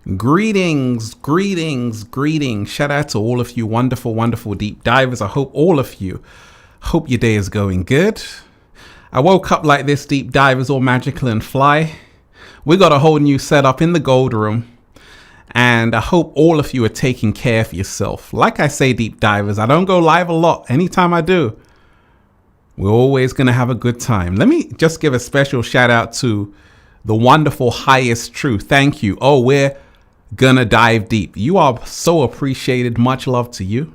Greetings, greetings, greetings. Shout out to all of you wonderful, wonderful deep divers. I hope all of you, hope your day is going good. I woke up like this, deep divers, all magical and fly. We got a whole new setup in the gold room. And I hope all of you are taking care of yourself. Like I say, deep divers, I don't go live a lot. Anytime I do, we're always going to have a good time. Let me just give a special shout out to the wonderful Highest Truth. Thank you. Oh, we're gonna dive deep. You are so appreciated. Much love to you.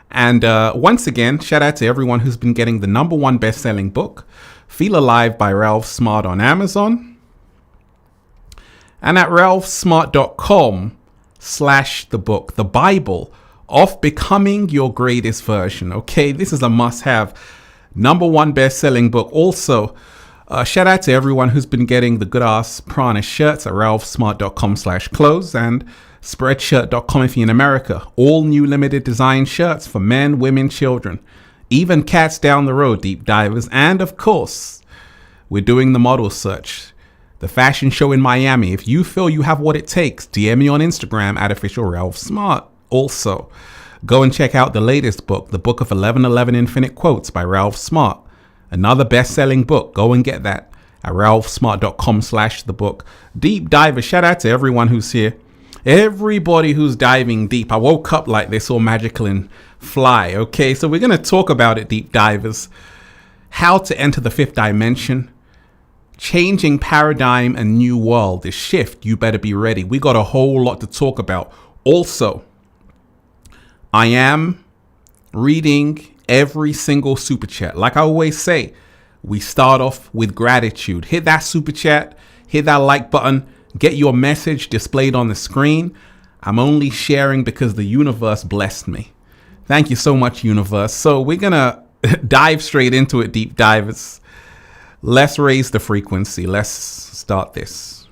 And once again, shout out to everyone who's been getting the #1 best-selling book, Feel Alive by Ralph Smart on Amazon. And at ralphsmart.com/the book, The Bible of Becoming Your Greatest Version. Okay, this is a must-have. #1 best-selling book. Also, shout out to everyone who's been getting the good ass Prana shirts at ralphsmart.com/clothes and spreadshirt.com if you're in America. All new limited design shirts for men, women, children, even cats down the road, deep divers. And of course, we're doing the model search, the fashion show in Miami. If you feel you have what it takes, DM me on Instagram at official Ralph Smart. Also, go and check out the latest book, The Book of 1111 Infinite Quotes by Ralph Smart. Another best-selling book. Go and get that at ralphsmart.com/the book. Deep diver, shout out to everyone who's here. Everybody who's diving deep. I woke up like this, all magical and fly. Okay, so we're going to talk about it, deep divers. How to enter the 5th dimension. Changing paradigm and new world. The shift. You better be ready. We got a whole lot to talk about. Also, I am reading every single super chat. Like I always say, we start off with gratitude. Hit that super chat, hit that like button, get your message displayed on the screen. I'm only sharing because the universe blessed me. Thank you so much, universe. So we're gonna dive straight into it, deep divers. Let's raise the frequency. Let's start this.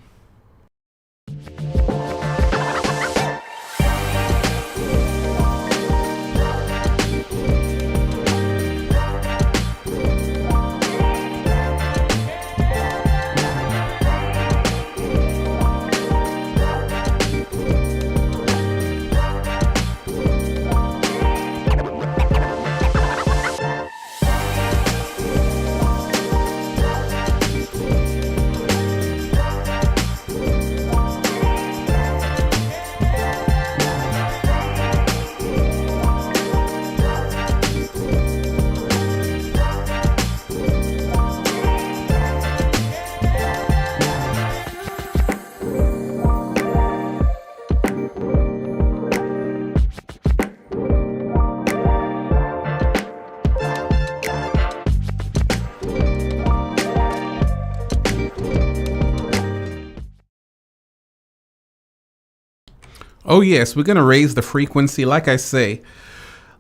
Oh yes, we're going to raise the frequency. Like I say,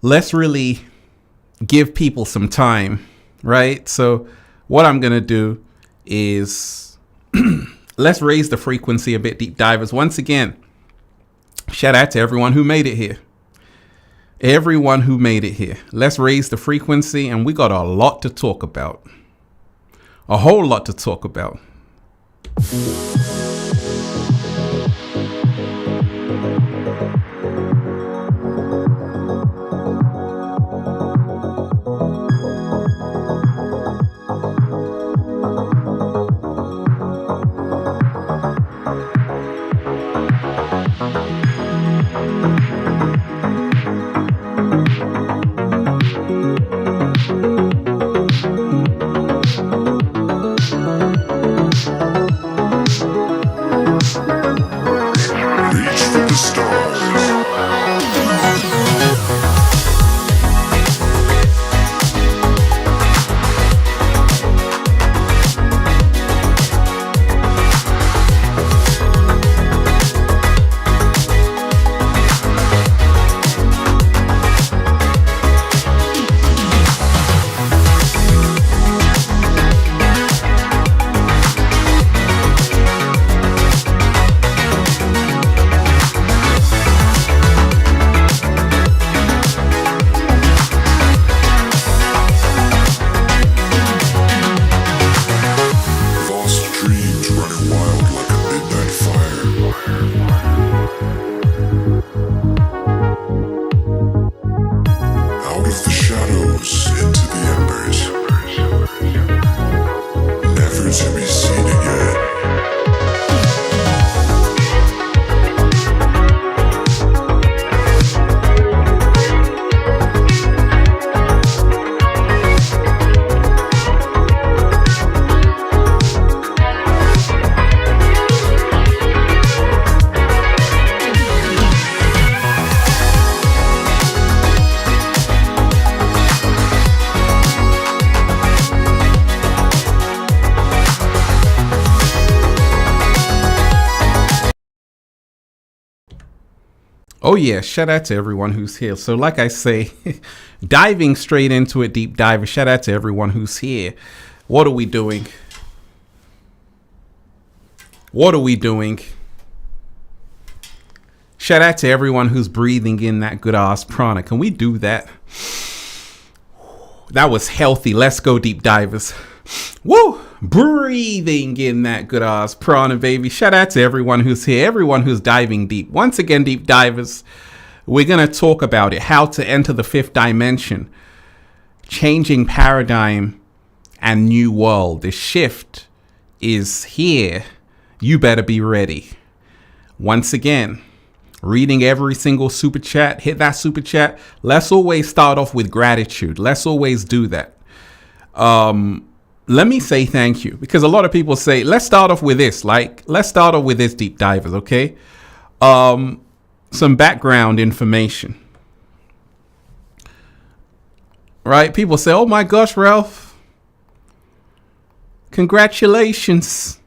let's really give people some time, right? So what I'm going to do is let's raise the frequency a bit, deep divers. Once again, shout out to everyone who made it here. Everyone who made it here. Let's raise the frequency, and we got a lot to talk about. A whole lot to talk about. Oh yeah, shout out to everyone who's here. So like I say, diving straight into it, deep diver, shout out to everyone who's here. What are we doing? What are we doing? Shout out to everyone who's breathing in that good ass prana. Can we do that? That was healthy. Let's go, deep divers. Woo! Breathing in that good ass prana, baby. Shout out to everyone who's here, everyone who's diving deep. Once again, deep divers, we're going to talk about it, how to enter the fifth dimension, changing paradigm and new world. The shift is here. You better be ready. Once again, reading every single super chat. Hit that super chat. Let's always start off with gratitude. Let's always do that. Let me say thank you, because a lot of people say, let's start off with this. Like, let's start off with this, deep divers, okay? Some background information. Right? People say, oh my gosh, Ralph, congratulations.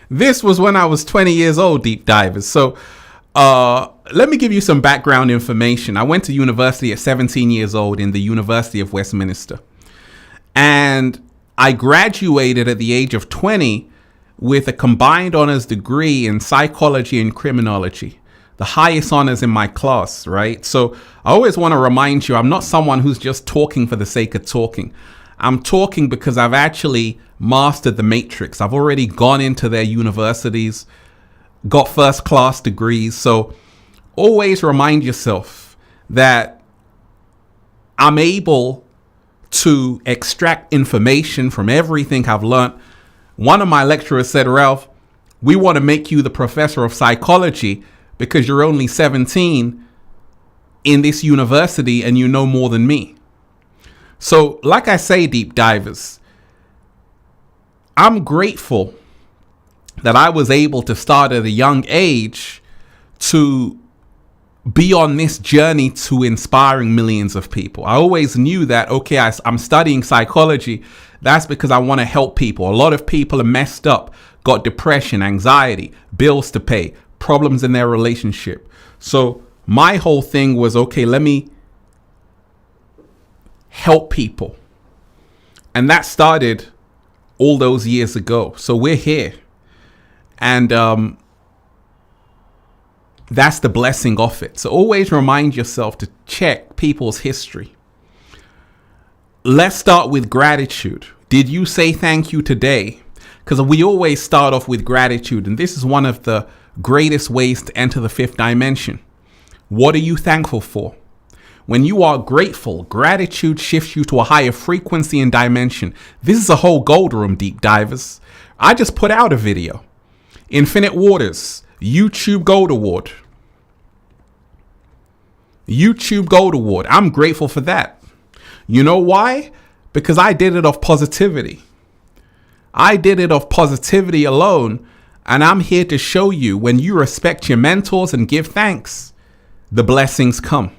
This was when I was 20 years old, deep divers. So let me give you some background information. I went to university at 17 years old in the University of Westminster. And I graduated at the age of 20 with a combined honors degree in psychology and criminology, the highest honors in my class, right? So I always want to remind you, I'm not someone who's just talking for the sake of talking. I'm talking because I've actually mastered the matrix. I've already gone into their universities, got first class degrees. So always remind yourself that I'm able to extract information from everything I've learned. One of my lecturers said, Ralph, we want to make you the professor of psychology because you're only 17 in this university and you know more than me. So like I say, deep divers, I'm grateful that I was able to start at a young age to be on this journey to inspiring millions of people. I always knew that, okay, I'm studying psychology. That's because I want to help people. A lot of people are messed up, got depression, anxiety, bills to pay, problems in their relationship. So my whole thing was, okay, let me help people. And that started all those years ago. So we're here. And that's the blessing of it. So always remind yourself to check people's history. Let's start with gratitude. Did you say thank you today? Because we always start off with gratitude. And this is one of the greatest ways to enter the fifth dimension. What are you thankful for? When you are grateful, gratitude shifts you to a higher frequency and dimension. This is a whole gold room, deep divers. I just put out a video. Infinite Waters, YouTube Gold Award. YouTube Gold Award. I'm grateful for that. You know why? Because I did it off positivity. I did it off positivity alone. And I'm here to show you, when you respect your mentors and give thanks, the blessings come.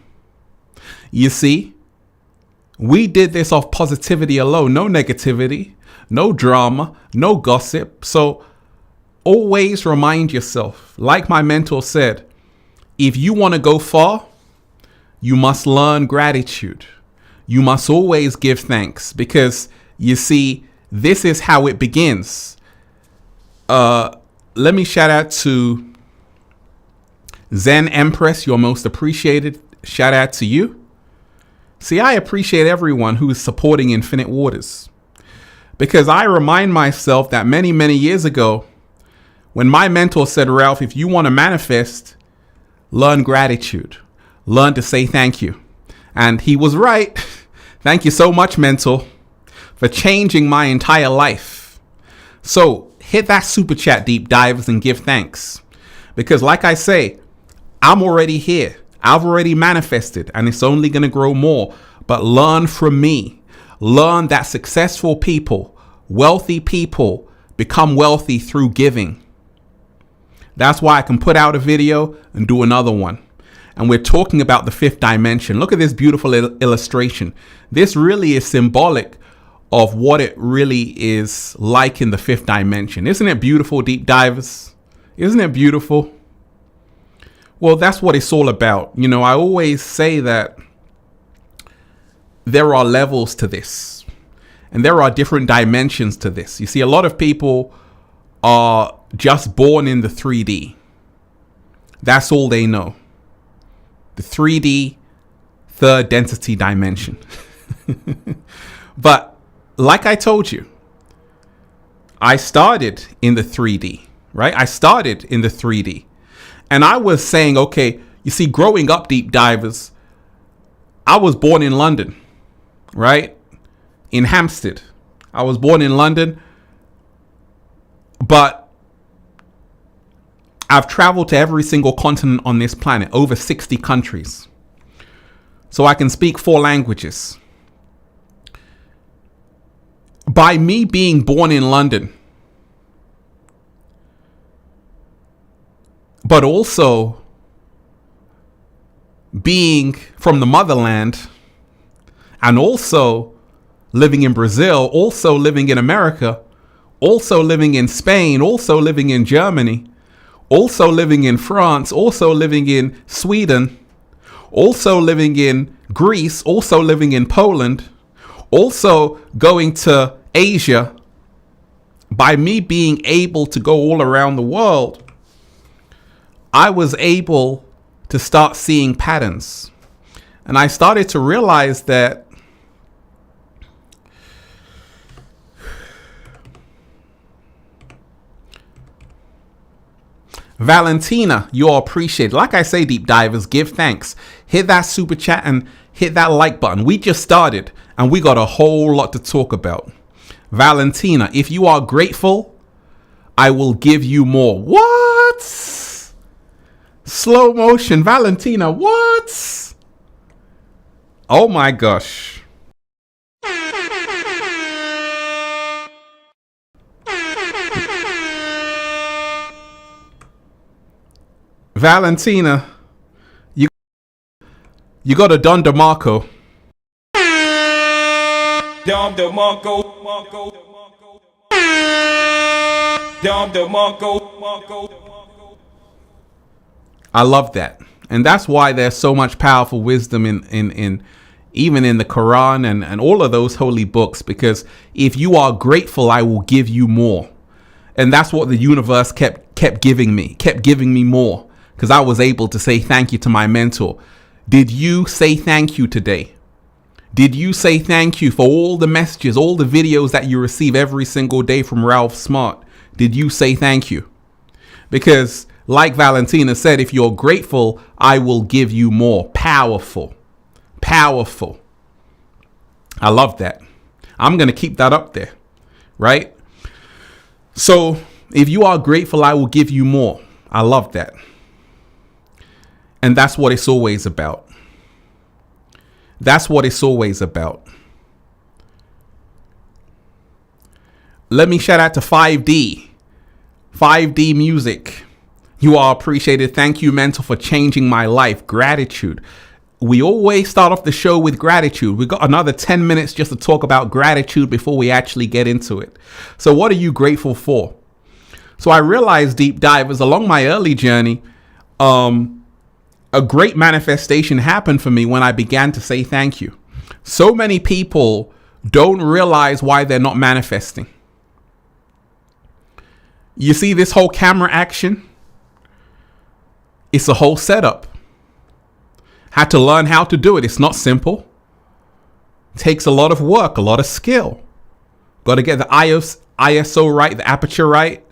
You see, we did this off positivity alone. No negativity, no drama, no gossip. So always remind yourself, like my mentor said, if you want to go far, you must learn gratitude. You must always give thanks, because you see, this is how it begins. Let me shout out to Zen Empress, your most appreciated. Shout out to you. See, I appreciate everyone who is supporting Infinite Waters, because I remind myself that many, many years ago, when my mentor said, Ralph, if you want to manifest, learn gratitude, learn to say thank you. And he was right. Thank you so much, mentor, for changing my entire life. So hit that super chat, deep divers, and give thanks. Because like I say, I'm already here. I've already manifested, and it's only going to grow more. But learn from me. Learn that successful people, wealthy people, become wealthy through giving. That's why I can put out a video and do another one. And we're talking about the fifth dimension. Look at this beautiful illustration. This really is symbolic of what it really is like in the fifth dimension. Isn't it beautiful, deep divers? Isn't it beautiful? Well, that's what it's all about. You know, I always say that there are levels to this, and there are different dimensions to this. You see, a lot of people are just born in the 3D. That's all they know. The 3D, third density dimension. But like I told you, I started in the 3D, right? I started in the 3D. And I was saying, okay, you see, growing up, deep divers, I was born in London, right? In Hampstead. I was born in London, but I've traveled to every single continent on this planet, over 60 countries. So I can speak 4 languages. By me being born in London, but also being from the motherland, and also living in Brazil, also living in America, also living in Spain, also living in Germany, also living in France, also living in Sweden, also living in Greece, also living in Poland, also going to Asia. By me being able to go all around the world, I was able to start seeing patterns. And I started to realize that Valentina, you are appreciated. Like I say, deep divers, give thanks. Hit that super chat and hit that like button. We just started and we got a whole lot to talk about. Valentina, if you are grateful, I will give you more. What? Slow motion, Valentina, what? Oh my gosh. Valentina, you got a Don DeMarco. Dom DeMarco. Dom DeMarco. I love that. And that's why there's so much powerful wisdom in even in the Quran and all of those holy books, because if you are grateful, I will give you more. And that's what the universe kept giving me more, because I was able to say thank you to my mentor. Did you say thank you today? Did you say thank you for all the messages, all the videos that you receive every single day from Ralph Smart? Did you say thank you? Because like Valentina said, if you're grateful, I will give you more. Powerful. Powerful. I love that. I'm going to keep that up there, right? So if you are grateful, I will give you more. I love that. And that's what it's always about. That's what it's always about. Let me shout out to 5D. 5D Music. You are appreciated. Thank you, Mentor, for changing my life. Gratitude. We always start off the show with gratitude. We got another 10 minutes just to talk about gratitude before we actually get into it. So what are you grateful for? So I realized, deep divers, along my early journey, a great manifestation happened for me when I began to say thank you. So many people don't realize why they're not manifesting. You see this whole camera action? It's a whole setup. Had to learn how to do it. It's not simple. Takes a lot of work, a lot of skill. Got to get the ISO right, the aperture right.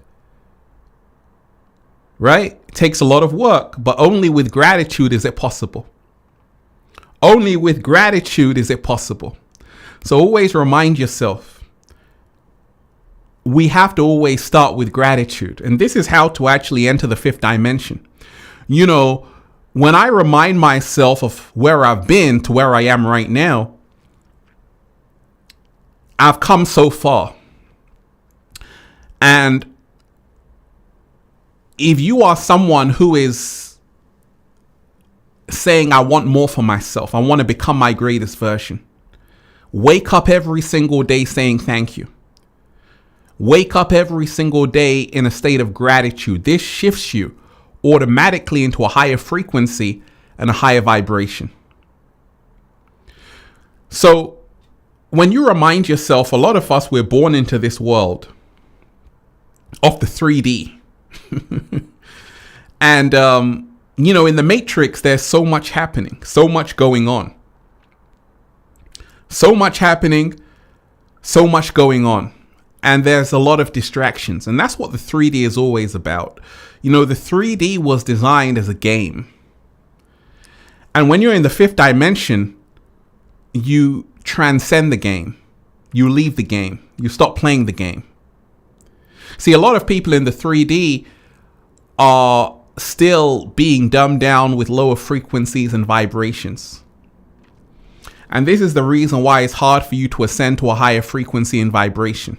Right? Takes a lot of work, but only with gratitude is it possible. Only with gratitude is it possible. So always remind yourself, we have to always start with gratitude. And this is how to actually enter the 5th dimension. You know, when I remind myself of where I've been to where I am right now, I've come so far. And if you are someone who is saying, I want more for myself, I want to become my greatest version, wake up every single day saying thank you. Wake up every single day in a state of gratitude. This shifts you automatically into a higher frequency and a higher vibration. So when you remind yourself, a lot of us, we're born into this world of the 3D. And, in the Matrix, there's so much happening, so much going on. So much happening, so much going on. And there's a lot of distractions. And that's what the 3D is always about. The 3D was designed as a game. And when you're in the fifth dimension, you transcend the game. You leave the game. You stop playing the game. See, a lot of people in the 3D are still being dumbed down with lower frequencies and vibrations. And this is the reason why it's hard for you to ascend to a higher frequency and vibration.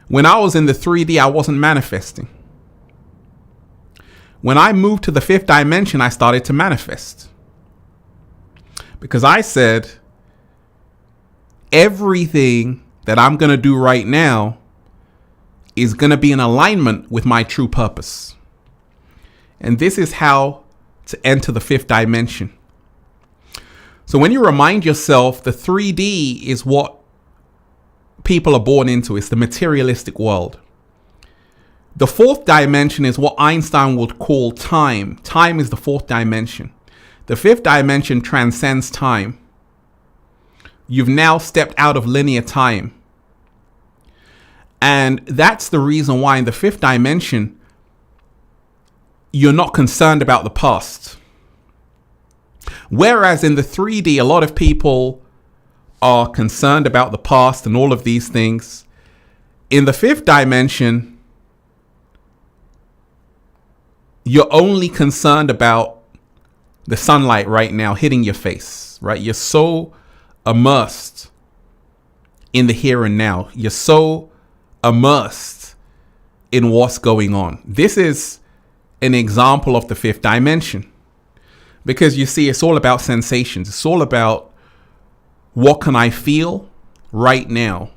When I was in the 3D, I wasn't manifesting. When I moved to the fifth dimension, I started to manifest. Because I said, everything that I'm going to do right now is going to be in alignment with my true purpose. And this is how to enter the fifth dimension. So when you remind yourself, the 3D is what people are born into. It's the materialistic world. The fourth dimension is what Einstein would call time. Time is the fourth dimension. The fifth dimension transcends time. You've now stepped out of linear time. And that's the reason why in the fifth dimension, you're not concerned about the past. Whereas in the 3D, a lot of people are concerned about the past and all of these things. In the fifth dimension, you're only concerned about the sunlight right now hitting your face, right? You're so immersed in the here and now. You're so immersed in what's going on. This is an example of the fifth dimension. Because you see, it's all about sensations. It's all about what can I feel right now?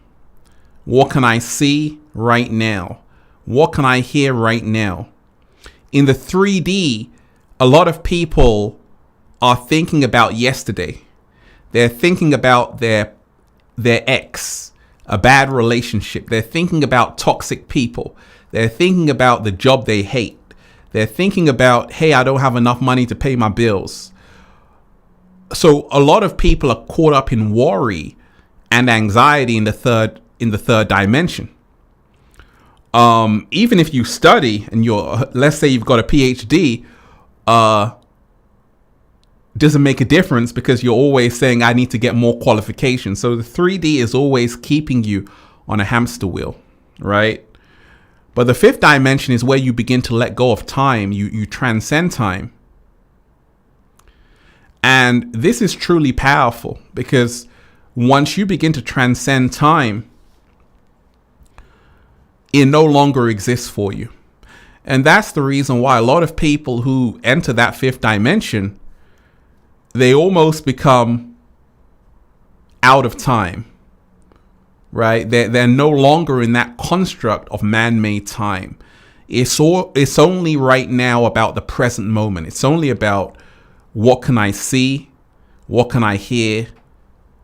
What can I see right now? What can I hear right now? In the 3D, a lot of people are thinking about yesterday. They're thinking about their ex, a bad relationship. They're thinking about toxic people. They're thinking about the job they hate. They're thinking about, hey, I don't have enough money to pay my bills. So a lot of people are caught up in worry and anxiety in the third dimension. Even if you study and let's say you've got a PhD, doesn't make a difference because you're always saying, I need to get more qualifications. So the 3D is always keeping you on a hamster wheel, right? But the fifth dimension is where you begin to let go of time. You transcend time. And this is truly powerful because once you begin to transcend time, it no longer exists for you. And that's the reason why a lot of people who enter that fifth dimension, they almost become out of time. Right? They're no longer in that construct of man-made time. It's only right now about the present moment. It's only about what can I see? What can I hear?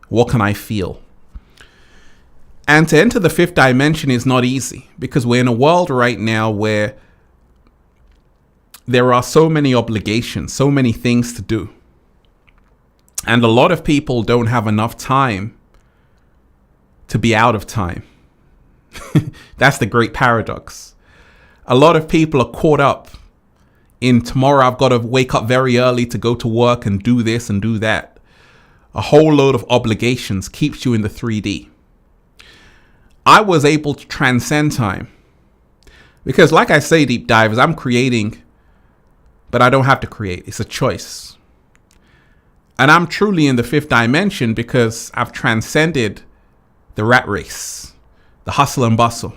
What can I feel? And to enter the fifth dimension is not easy because we're in a world right now where there are so many obligations, so many things to do. And a lot of people don't have enough time to be out of time. That's the great paradox. A lot of people are caught up in tomorrow I've got to wake up very early to go to work and do this and do that. A whole load of obligations keeps you in the 3D. I was able to transcend time because, like I say, deep divers, I'm creating, but I don't have to create. It's a choice. And I'm truly in the fifth dimension because I've transcended the rat race, the hustle and bustle.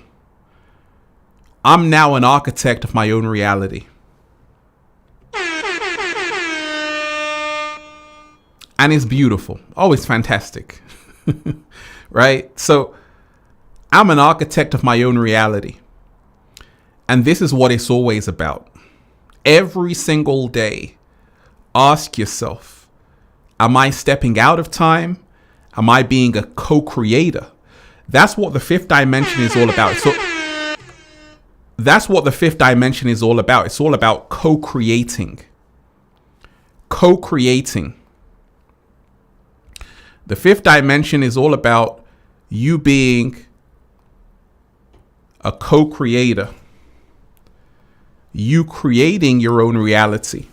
I'm now an architect of my own reality. And it's beautiful. Oh, it's fantastic. Right? So I'm an architect of my own reality. And this is what it's always about. Every single day, ask yourself, am I stepping out of time? Am I being a co-creator? That's what the fifth dimension is all about. So that's what the fifth dimension is all about. It's all about co-creating. Co-creating. The fifth dimension is all about you being a co-creator. You creating your own reality.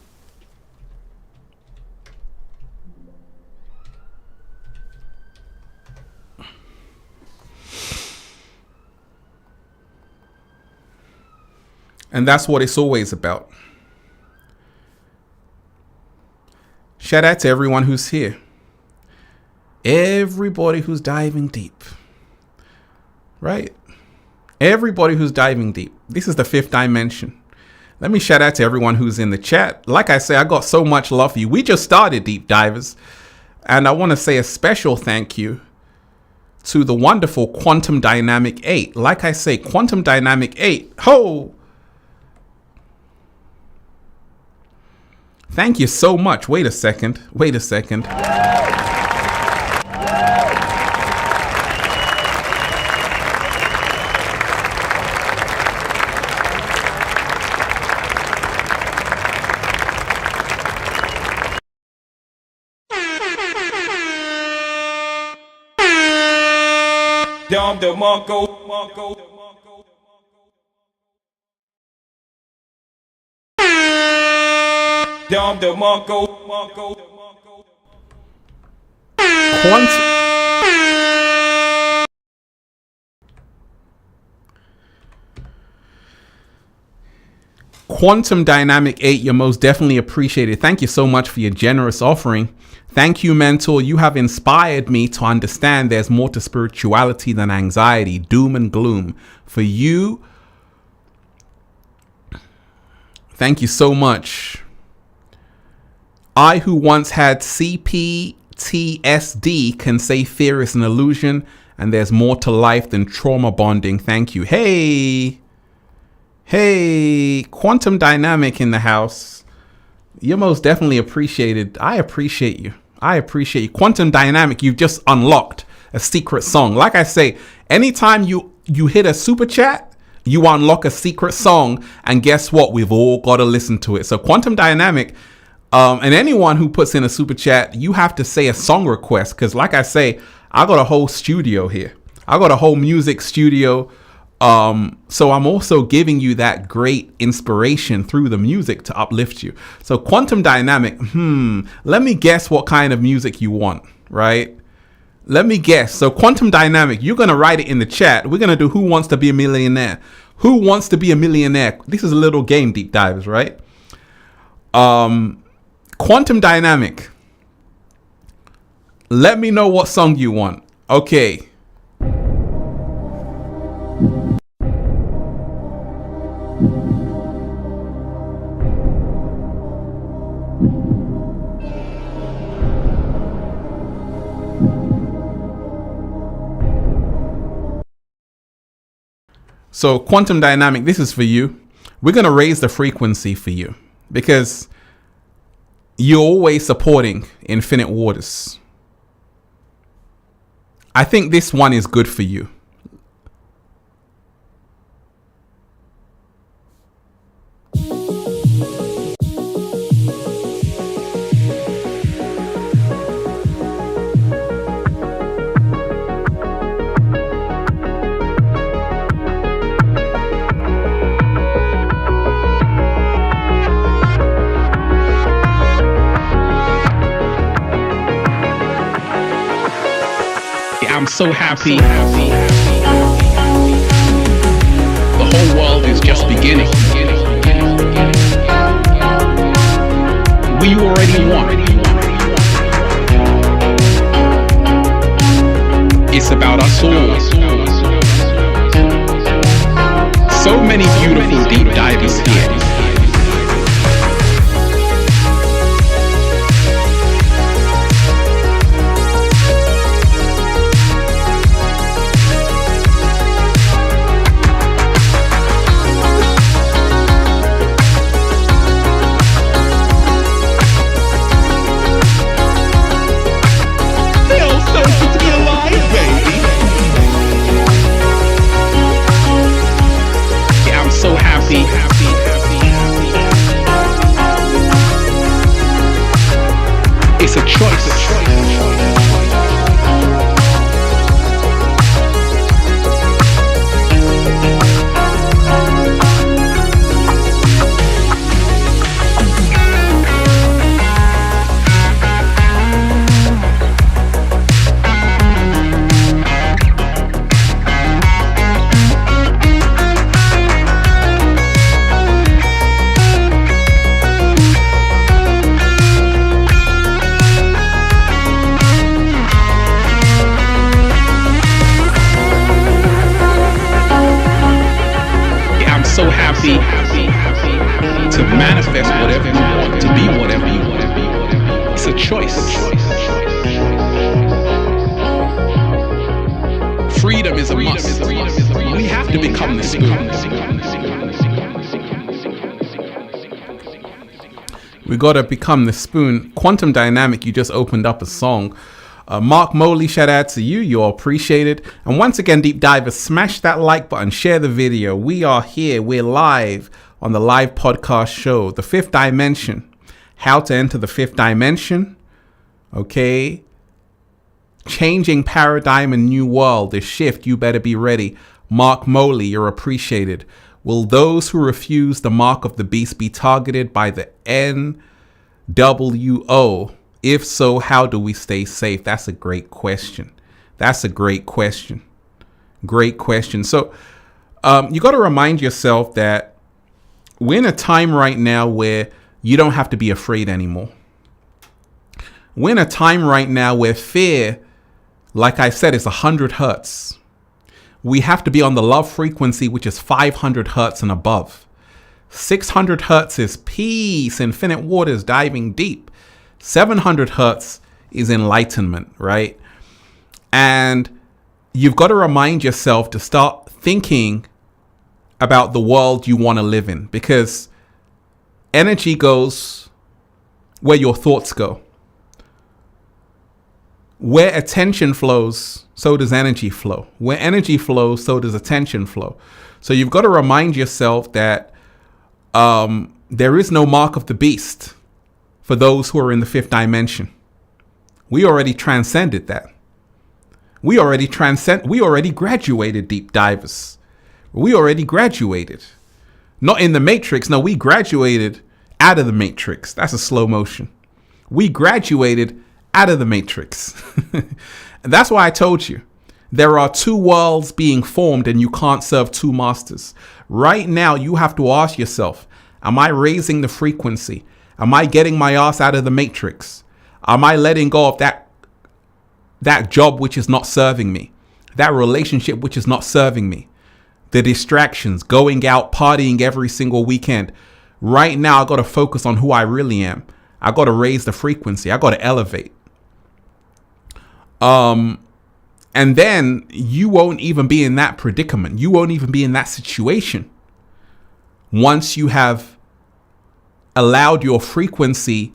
And that's what it's always about. Shout out to everyone who's here. Everybody who's diving deep. Right? Everybody who's diving deep. This is the fifth dimension. Let me shout out to everyone who's in the chat. Like I say, I got so much love for you. We just started, Deep Divers. And I want to say a special thank you to the wonderful Quantum Dynamic 8. Like I say, Quantum Dynamic 8. Ho! Thank you so much. Wait a second. Wait a second. Dom DeMarco. Dom DeMarco. Quantum Dynamic 8, you're most definitely appreciated. Thank you so much for your generous offering. Thank you, mentor. You have inspired me to understand there's more to spirituality than anxiety, doom and gloom. For you, thank you so much. I, who once had CPTSD, can say fear is an illusion and there's more to life than trauma bonding. Thank you. Hey, Quantum Dynamic in the house. You're most definitely appreciated. I appreciate you. I appreciate you. Quantum Dynamic, you've just unlocked a secret song. Like I say, anytime you hit a super chat, you unlock a secret song. And guess what? We've all got to listen to it. So Quantum Dynamic, and anyone who puts in a super chat, you have to say a song request. Because like I say, I got a whole studio here. I got a whole music studio. So I'm also giving you that great inspiration through the music to uplift you. So Quantum Dynamic, let me guess what kind of music you want, right? Let me guess. So Quantum Dynamic, you're going to write it in the chat. We're going to do Who Wants to Be a Millionaire? Who wants to be a millionaire? This is a little game, Deep Divers, right? Quantum Dynamic, let me know what song you want. Okay. So Quantum Dynamic, this is for you. We're going to raise the frequency for you because you're always supporting Infinite Waters. I think this one is good for you. I'm so happy. The whole world is just beginning. We already won. It's about us all. So many beautiful deep divers here. choice. Freedom is a must. We have to become the spoon. We gotta become the spoon. Quantum Dynamic, you just opened up a song. Mark Moley, shout out to you. You're appreciated. And once again, Deep Divers, smash that like button, share the video. We are here. We're live on the live podcast show, The Fifth Dimension. How to enter the fifth dimension. Okay. Changing paradigm and new world. The shift. You better be ready. Mark Moley, you're appreciated. Will those who refuse the mark of the beast be targeted by the NWO? If so, how do we stay safe? That's a great question. That's a great question. Great question. So you got to remind yourself that we're in a time right now where you don't have to be afraid anymore. We're in a time right now where fear, like I said, is 100 hertz. We have to be on the love frequency, which is 500 hertz and above. 600 hertz is peace, infinite waters, diving deep. 700 hertz is enlightenment, right? And you've got to remind yourself to start thinking about the world you want to live in, because energy goes where your thoughts go. Where attention flows, so does energy flow. Where energy flows, so does attention flow. So you've got to remind yourself that there is no mark of the beast for those who are in the fifth dimension. We already transcended that. We already graduated, Deep Divers. We already graduated. Not in the Matrix. No, we graduated out of the Matrix. That's a slow motion. We graduated out of the Matrix. And that's why I told you there are two worlds being formed and you can't serve two masters. Right now, you have to ask yourself, am I raising the frequency? Am I getting my ass out of the Matrix? Am I letting go of that job which is not serving me? That relationship which is not serving me? The distractions, going out, partying every single weekend. Right now, I got to focus on who I really am. I got to raise the frequency. I got to elevate. And then you won't even be in that predicament. You won't even be in that situation once you have allowed your frequency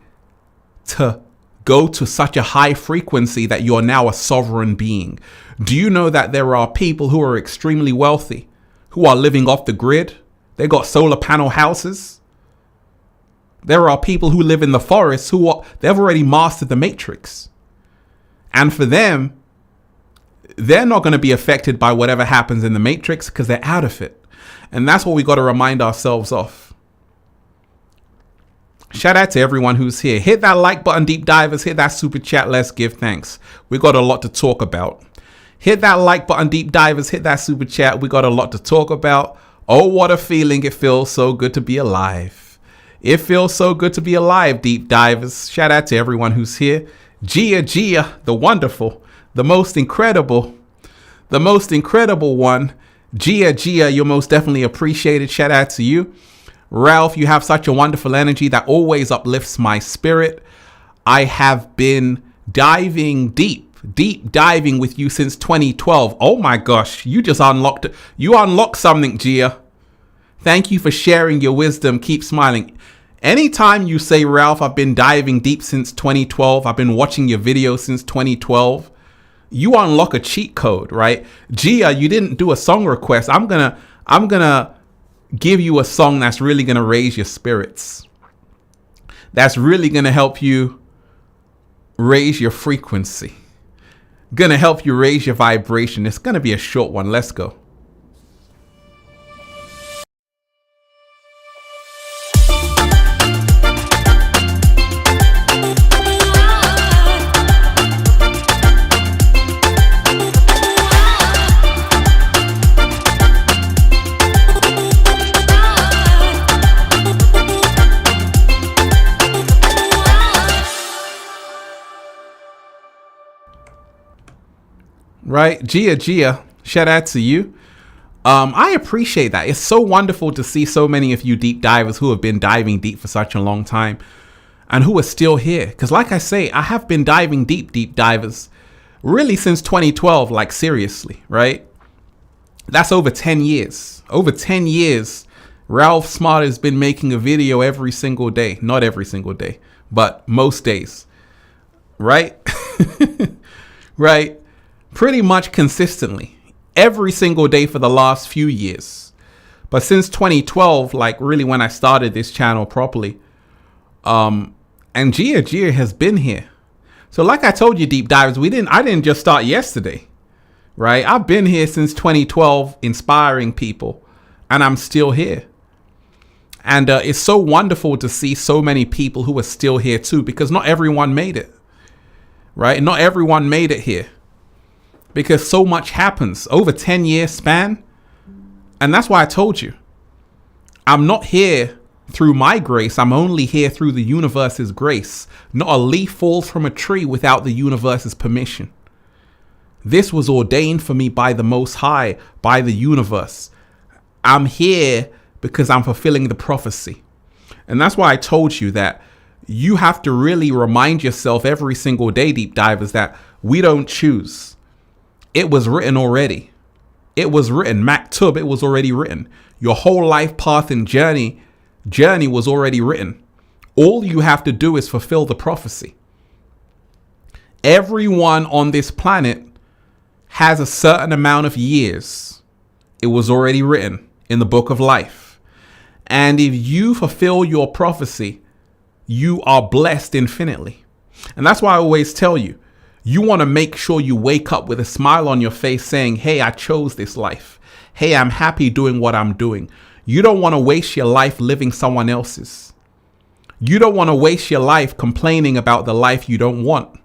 to go to such a high frequency that you're now a sovereign being. Do you know that there are people who are extremely wealthy, who are living off the grid? They got solar panel houses. There are people who live in the forest they've already mastered the Matrix. And for them, they're not going to be affected by whatever happens in the Matrix because they're out of it. And that's what we got to remind ourselves of. Shout out to everyone who's here. Hit that like button, Deep Divers. Hit that super chat. Let's give thanks. We got a lot to talk about. Hit that like button, Deep Divers. Hit that super chat. We got a lot to talk about. Oh, what a feeling. It feels so good to be alive. It feels so good to be alive, Deep Divers. Shout out to everyone who's here. Gia, the wonderful, the most incredible one. Gia, you're most definitely appreciated. Shout out to you. Ralph, you have such a wonderful energy that always uplifts my spirit. I have been diving deep diving with you since 2012. Oh my gosh, you unlocked something, Gia. Thank you for sharing your wisdom. Keep smiling. Anytime you say, Ralph, I've been diving deep since 2012, I've been watching your videos since 2012, you unlock a cheat code, right? Gia, you didn't do a song request. I'm gonna give you a song that's really gonna raise your spirits. That's really gonna help you raise your frequency. Gonna help you raise your vibration. It's gonna be a short one. Let's go. Right, Gia, shout out to you. I appreciate that. It's so wonderful to see so many of you deep divers who have been diving deep for such a long time. and who are still here. Because like I say, I have been diving deep divers really since 2012, like seriously, right? That's over 10 years. Over 10 years, Ralph Smart has been making a video every single day. Not every single day, but most days, right? Right? Pretty much consistently, every single day for the last few years. But since 2012, like really when I started this channel properly, and Gia has been here. So like I told you, deep divers, I didn't just start yesterday, right? I've been here since 2012, inspiring people, and I'm still here. And it's so wonderful to see so many people who are still here too, because not everyone made it, right? Not everyone made it here because so much happens over 10-year span. And that's why I told you, I'm not here through my grace. I'm only here through the universe's grace. Not a leaf falls from a tree without the universe's permission. This was ordained for me by the Most High, by the universe. I'm here because I'm fulfilling the prophecy. And that's why I told you that you have to really remind yourself every single day, deep divers, that we don't choose. It was written already. It was written, Maktub, it was already written. Your whole life path and journey was already written. All you have to do is fulfill the prophecy. Everyone on this planet has a certain amount of years. It was already written in the book of life. And if you fulfill your prophecy, you are blessed infinitely. And that's why I always tell you, you want to make sure you wake up with a smile on your face saying, hey, I chose this life. Hey, I'm happy doing what I'm doing. You don't want to waste your life living someone else's. You don't want to waste your life complaining about the life you don't want.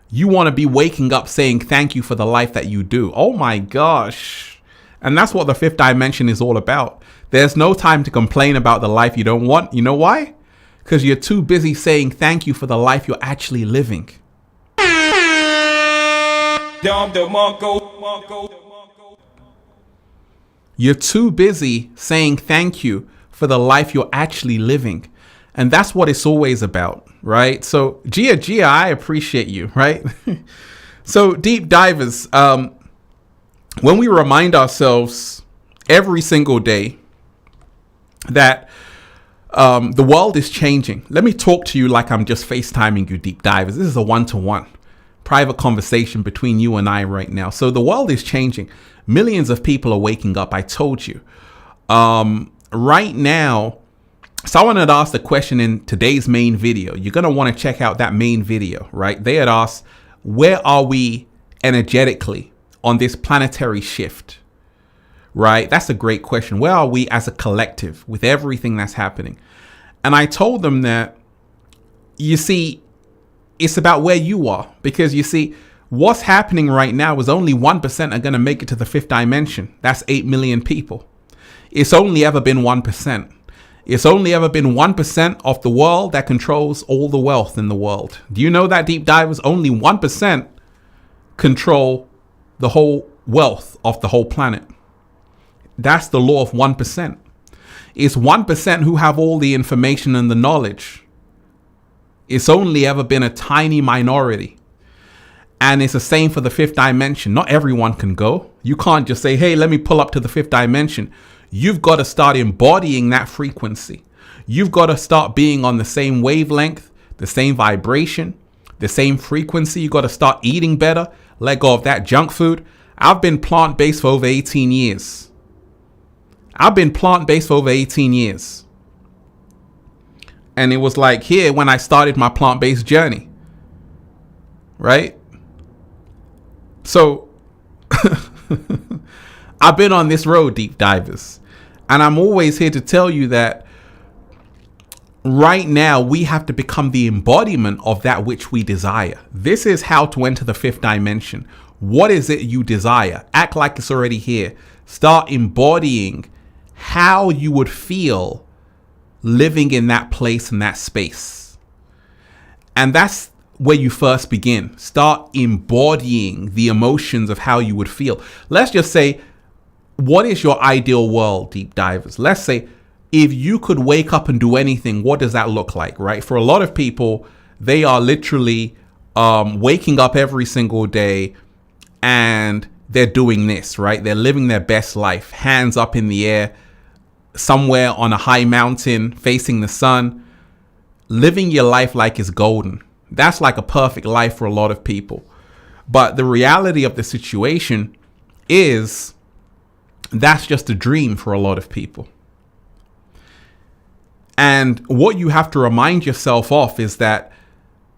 You want to be waking up saying thank you for the life that you do. Oh my gosh. And that's what the fifth dimension is all about. There's no time to complain about the life you don't want. You know why? Because you're too busy saying thank you for the life you're actually living. You're too busy saying thank you for the life you're actually living. And that's what it's always about, right? So Gia, I appreciate you, right? So deep divers, when we remind ourselves every single day that the world is changing. Let me talk to you like I'm just FaceTiming you, deep divers. This is a one-to-one private conversation between you and I right now. So the world is changing. Millions of people are waking up. I told you. Right now, someone had asked a question in today's main video. You're going to want to check out that main video, right? They had asked, where are we energetically on this planetary shift? Right? That's a great question. Where are we as a collective with everything that's happening? And I told them that, you see, it's about where you are, because you see, what's happening right now is only 1% are going to make it to the fifth dimension. That's 8 million people. It's only ever been 1%. It's only ever been 1% of the world that controls all the wealth in the world. Do you know that, deep divers? Only 1% control the whole wealth of the whole planet. That's the law of 1%. It's 1% who have all the information and the knowledge. It's only ever been a tiny minority. And it's the same for the fifth dimension. Not everyone can go. You can't just say, hey, let me pull up to the fifth dimension. You've got to start embodying that frequency. You've got to start being on the same wavelength, the same vibration, the same frequency. You've got to start eating better. Let go of that junk food. I've been plant-based for over 18 years. And it was like here when I started my plant-based journey, right? So I've been on this road, deep divers, and I'm always here to tell you that right now we have to become the embodiment of that which we desire. This is how to enter the fifth dimension. What is it you desire? Act like it's already here. Start embodying how you would feel living in that place and that space. And that's where you first begin. Start embodying the emotions of how you would feel. Let's just say, what is your ideal world, deep divers? Let's say if you could wake up and do anything, what does that look like, right? For a lot of people, they are literally waking up every single day and they're doing this, right? They're living their best life, hands up in the air, somewhere on a high mountain, facing the sun, living your life like it's golden. That's like a perfect life for a lot of people. But the reality of the situation is that's just a dream for a lot of people. And what you have to remind yourself of is that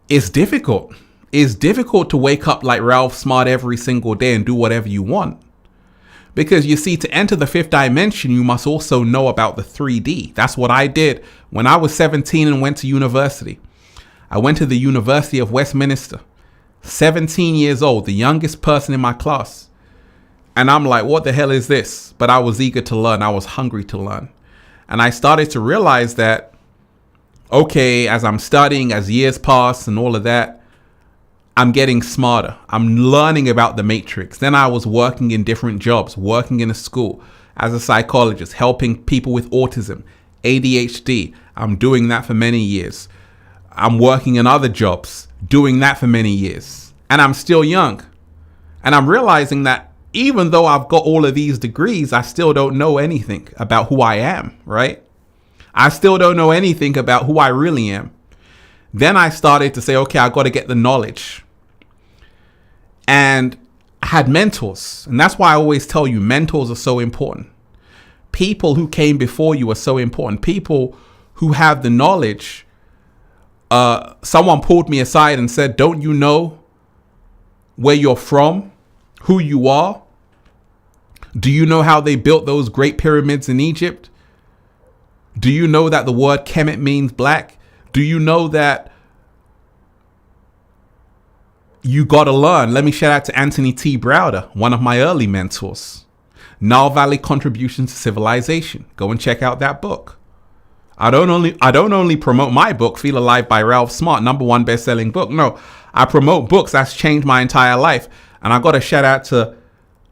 it's difficult. It's difficult to wake up like Ralph Smart every single day and do whatever you want. Because you see, to enter the fifth dimension, you must also know about the 3D. That's what I did when I was 17 and went to university. I went to the University of Westminster, 17 years old, the youngest person in my class. And I'm like, what the hell is this? But I was eager to learn. I was hungry to learn. And I started to realize that, okay, as I'm studying, as years pass and all of that, I'm getting smarter. I'm learning about the matrix. Then I was working in different jobs, working in a school as a psychologist, helping people with autism, ADHD. I'm doing that for many years. I'm working in other jobs, doing that for many years. And I'm still young. And I'm realizing that even though I've got all of these degrees, I still don't know anything about who I am, right? I still don't know anything about who I really am. Then I started to say, okay, I got to get the knowledge. And I had mentors. And that's why I always tell you, mentors are so important. People who came before you are so important. People who have the knowledge. Someone pulled me aside and said, don't you know where you're from, who you are? Do you know how they built those great pyramids in Egypt? Do you know that the word Kemet means black? Do you know that you got to learn? Let me shout out to Anthony T. Browder, one of my early mentors. Nile Valley Contributions to Civilization. Go and check out that book. I don't only promote my book, Feel Alive by Ralph Smart, #1 best-selling book. No, I promote books that's changed my entire life. And I got to shout out to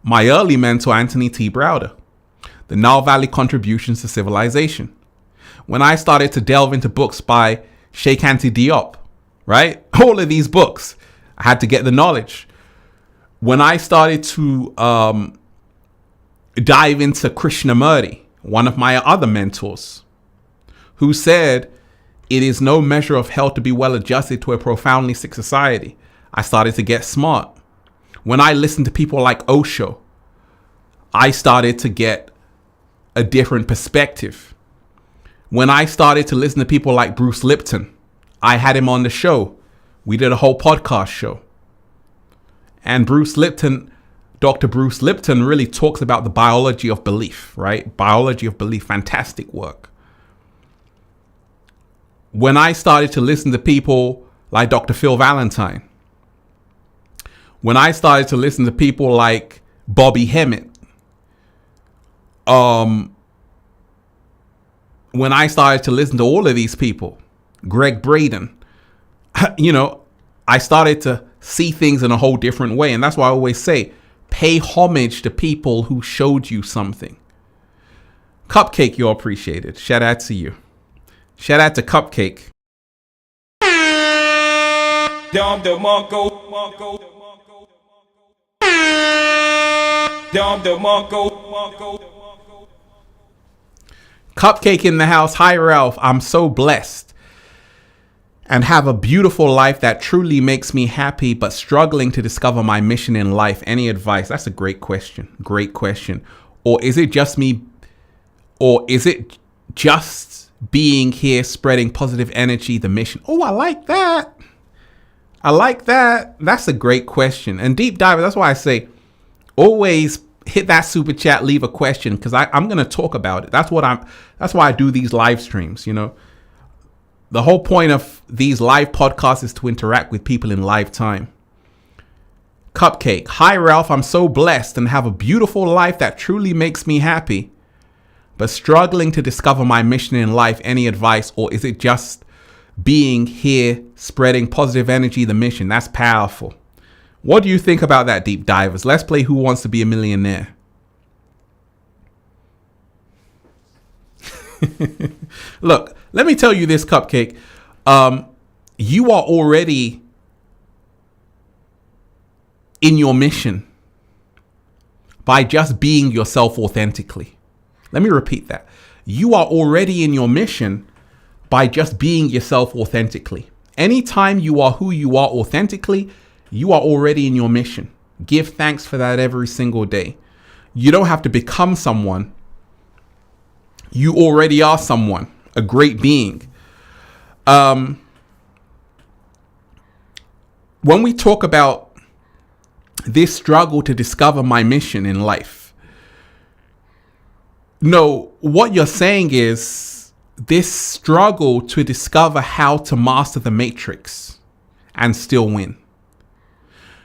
my early mentor, Anthony T. Browder, the Nile Valley Contributions to Civilization. When I started to delve into books by Sheikh Anta Diop, right? All of these books, I had to get the knowledge. When I started to dive into Krishnamurti, one of my other mentors, who said, it is no measure of health to be well adjusted to a profoundly sick society, I started to get smart. When I listened to people like Osho, I started to get a different perspective. When I started to listen to people like Bruce Lipton, I had him on the show. We did a whole podcast show. And Bruce Lipton, Dr. Bruce Lipton, really talks about the biology of belief, right? Biology of belief, fantastic work. When I started to listen to people like Dr. Phil Valentine, when I started to listen to people like Bobby Hemmett, when I started to listen to all of these people, Greg Braden, I started to see things in a whole different way. And that's why I always say, pay homage to people who showed you something. Cupcake, you're appreciated. Shout out to you. Shout out to Cupcake. Dom DeMarco. Dom DeMarco. Cupcake in the house. Hi, Ralph. I'm so blessed and have a beautiful life that truly makes me happy, but struggling to discover my mission in life. Any advice? That's a great question. Great question. Or is it just me? Or is it just being here, spreading positive energy, the mission? Oh, I like that. I like that. That's a great question. And deep dive, that's why I say always hit that super chat, leave a question, because I'm going to talk about it. That's why I do these live streams. The whole point of these live podcasts is to interact with people in live time. Cupcake. Hi, Ralph. I'm so blessed and have a beautiful life that truly makes me happy, but struggling to discover my mission in life. Any advice? Or is it just being here, spreading positive energy, the mission? That's powerful. What do you think about that, deep divers? Let's play Who Wants to Be a Millionaire. Look, let me tell you this, Cupcake. You are already in your mission by just being yourself authentically. Let me repeat that. You are already in your mission by just being yourself authentically. Anytime you are who you are authentically, you are already in your mission. Give thanks for that every single day. You don't have to become someone. You already are someone, a great being. When we talk about this struggle to discover my mission in life, no, what you're saying is this struggle to discover how to master the matrix and still win.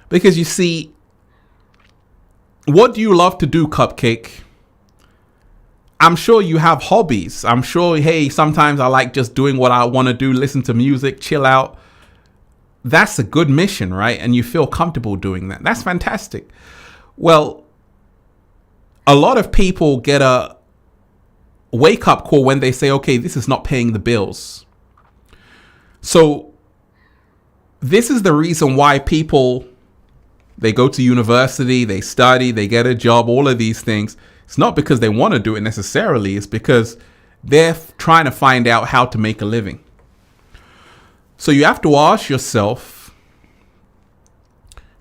Because you see, what do you love to do, Cupcake? I'm sure you have hobbies. I'm sure, hey, sometimes I like just doing what I want to do, listen to music, chill out. That's a good mission, right? And you feel comfortable doing that. That's fantastic. Well, a lot of people get a wake-up call when they say, okay, this is not paying the bills. So this is the reason why people, they go to university, they study, they get a job, all of these things. It's not because they want to do it necessarily. It's because they're trying to find out how to make a living. So you have to ask yourself,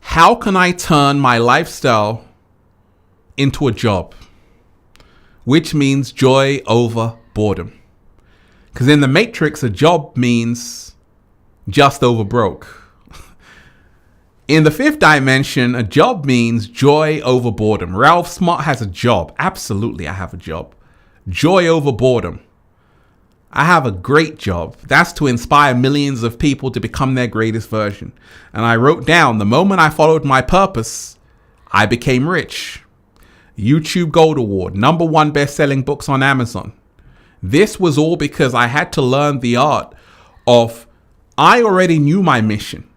how can I turn my lifestyle into a job? Which means joy over boredom. Because in the Matrix, a job means just over broke. In the fifth dimension, a job means joy over boredom. Ralph Smart has a job. Absolutely, I have a job. Joy over boredom. I have a great job. That's to inspire millions of people to become their greatest version. And I wrote down, the moment I followed my purpose, I became rich. YouTube Gold Award, #1 best-selling books on Amazon. This was all because I had to learn the art of, I already knew my mission.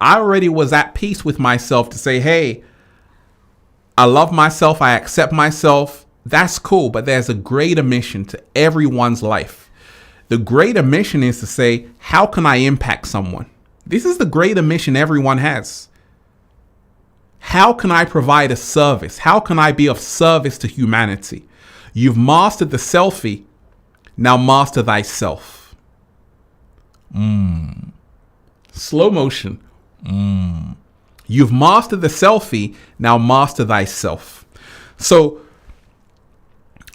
I already was at peace with myself to say, hey, I love myself. I accept myself. That's cool. But there's a greater mission to everyone's life. The greater mission is to say, how can I impact someone? This is the greater mission everyone has. How can I provide a service? How can I be of service to humanity? You've mastered the selfie. Now master thyself. Slow motion. You've mastered the selfie. Now master thyself. So,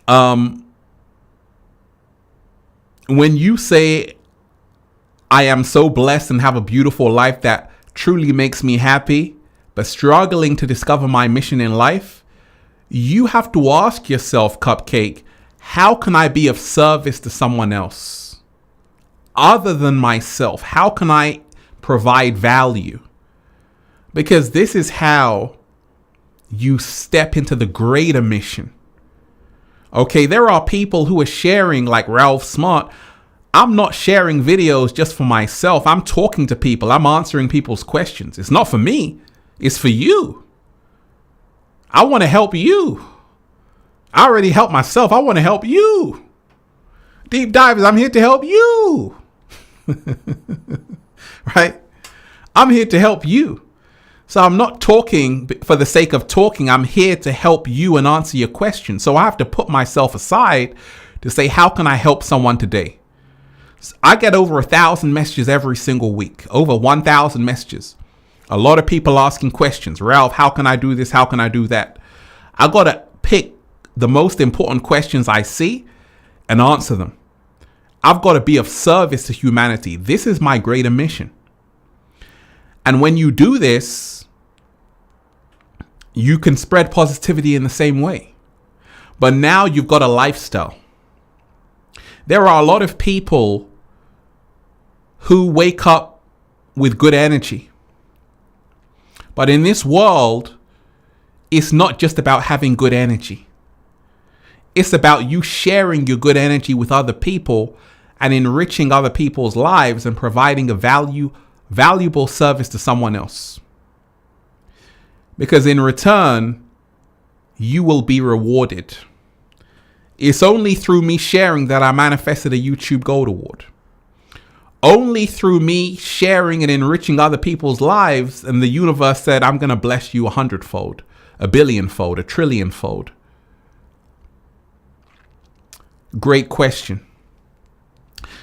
when you say, I am so blessed and have a beautiful life that truly makes me happy, but struggling to discover my mission in life, you have to ask yourself, Cupcake, how can I be of service to someone else other than myself? How can I provide value? Because this is how you step into the greater mission. Okay, there are people who are sharing, like Ralph Smart. I'm not sharing videos just for myself. I'm talking to people. I'm answering people's questions. It's not for me. It's for you. I want to help you. I already helped myself. I want to help you. Deep Divers, I'm here to help you. Right? I'm here to help you. So I'm not talking for the sake of talking. I'm here to help you and answer your questions. So I have to put myself aside to say, how can I help someone today? I get over 1,000 messages every single week, over 1,000 messages. A lot of people asking questions. Ralph, how can I do this? How can I do that? I got to pick the most important questions I see and answer them. I've got to be of service to humanity. This is my greater mission. And when you do this, you can spread positivity in the same way. But now you've got a lifestyle. There are a lot of people who wake up with good energy. But in this world, it's not just about having good energy. It's about you sharing your good energy with other people and enriching other people's lives and providing a valuable service to someone else. Because in return, you will be rewarded. It's only through me sharing that I manifested a YouTube Gold Award. Only through me sharing and enriching other people's lives, and the universe said, I'm going to bless you 100-fold, a billion-fold, a trillion-fold. Great question.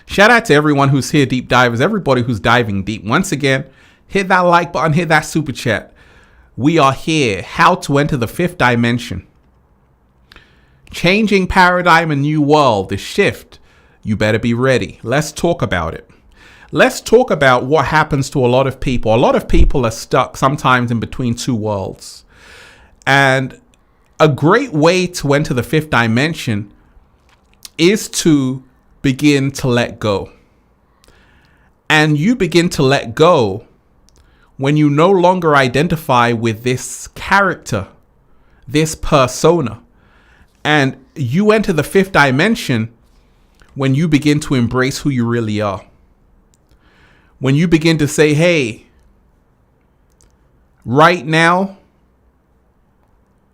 Shout out to everyone who's here, deep divers, everybody who's diving deep. Once again, hit that like button, hit that super chat. We are here. How to enter the fifth dimension. Changing paradigm, a new world, the shift. You better be ready. Let's talk about it. Let's talk about what happens to a lot of people. A lot of people are stuck sometimes in between two worlds. And a great way to enter the fifth dimension is to begin to let go. And you begin to let go when you no longer identify with this character, this persona. And you enter the fifth dimension when you begin to embrace who you really are. When you begin to say, hey, right now,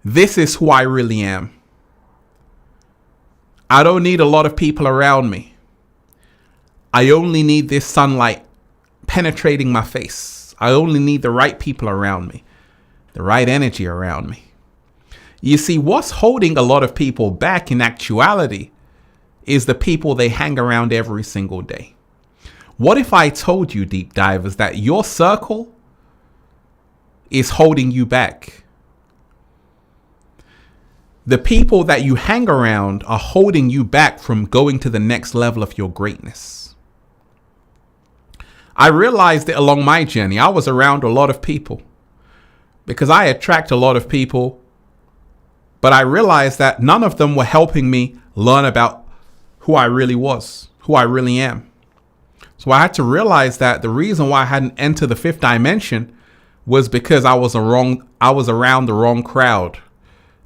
this is who I really am. I don't need a lot of people around me. I only need this sunlight penetrating my face. I only need the right people around me, the right energy around me. You see, what's holding a lot of people back in actuality is the people they hang around every single day. What if I told you, deep divers, that your circle is holding you back? The people that you hang around are holding you back from going to the next level of your greatness. I realized it along my journey. I was around a lot of people because I attract a lot of people, but I realized that none of them were helping me learn about who I really was, who I really am. So I had to realize that the reason why I hadn't entered the fifth dimension was because I was around the wrong crowd.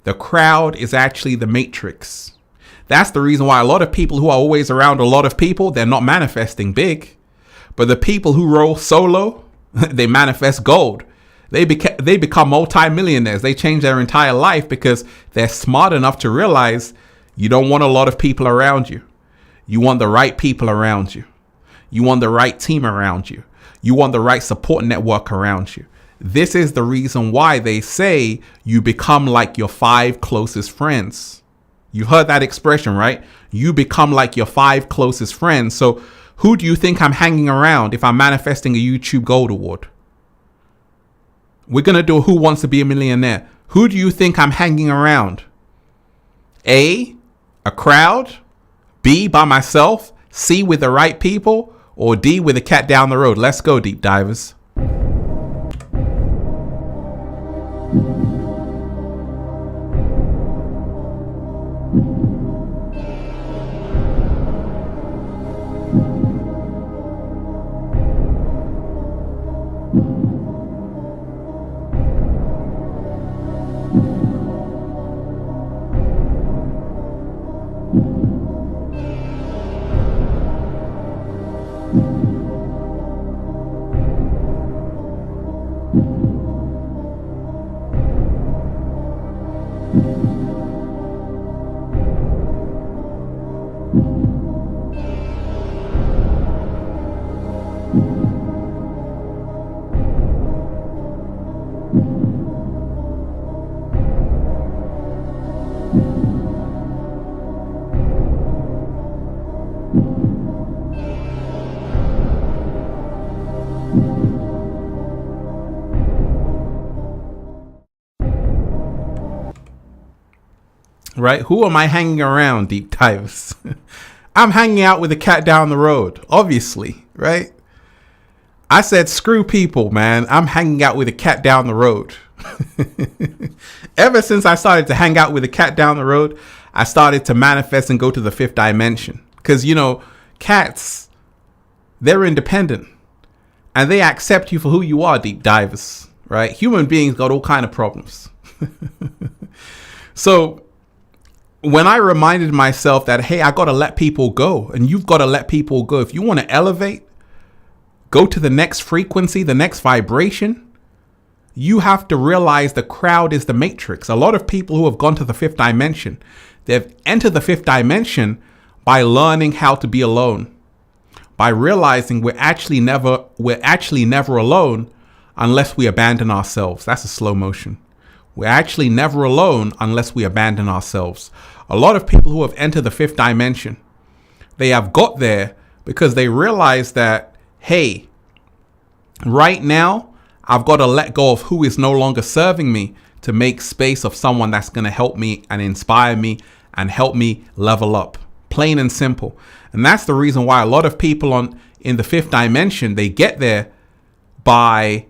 The crowd is actually the matrix. That's the reason why a lot of people who are always around a lot of people, they're not manifesting big. But the people who roll solo, they manifest gold. They become multimillionaires. They change their entire life because they're smart enough to realize you don't want a lot of people around you. You want the right people around you. You want the right team around you. You want the right support network around you. This is the reason why they say you become like your 5 closest friends. You heard that expression, right? You become like your 5 closest friends. So who do you think I'm hanging around if I'm manifesting a YouTube Gold Award? We're going to do Who Wants to Be a Millionaire. Who do you think I'm hanging around? A crowd. B, by myself. C, with the right people. Or D, with a cat down the road. Let's go, deep divers. Right? Who am I hanging around, deep divers? I'm hanging out with the cat down the road, obviously, right? I said, screw people, man. I'm hanging out with a cat down the road. Ever since I started to hang out with a cat down the road, I started to manifest and go to the fifth dimension. Because, you know, cats, they're independent. And they accept you for who you are, deep divers, right? Human beings got all kind of problems. So when I reminded myself that, hey, I got to let people go, and you've got to let people go. If you want to elevate, go to the next frequency, the next vibration, you have to realize the crowd is the matrix. A lot of people who have gone to the fifth dimension, they've entered the fifth dimension by learning how to be alone, by realizing we're actually never alone unless we abandon ourselves. That's a slow motion. We're actually never alone unless we abandon ourselves. A lot of people who have entered the fifth dimension, they have got there because they realize that, hey, right now, I've got to let go of who is no longer serving me to make space of someone that's going to help me and inspire me and help me level up. Plain and simple. And that's the reason why a lot of people in the fifth dimension, they get there by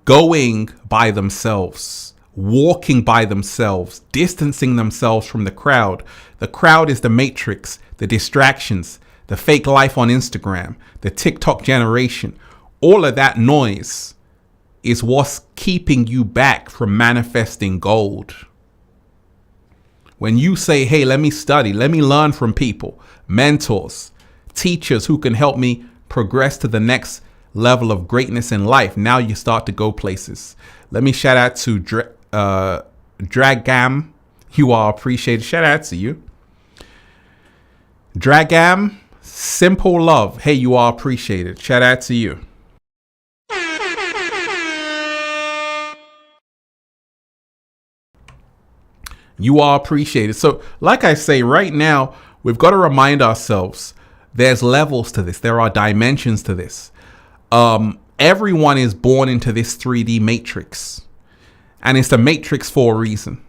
going by themselves, walking by themselves, distancing themselves from the crowd. The crowd is the matrix, the distractions, the fake life on Instagram, the TikTok generation. All of that noise is what's keeping you back from manifesting gold. When you say, hey, let me study, let me learn from people, mentors, teachers who can help me progress to the next level of greatness in life, now you start to go places. Let me shout out to Dragam. You are appreciated. Shout out to you. Dragam, simple love. Hey, you are appreciated. Shout out to you. You are appreciated. So like I say, right now, we've got to remind ourselves there's levels to this. There are dimensions to this. Everyone is born into this 3D matrix. And it's the matrix for a reason.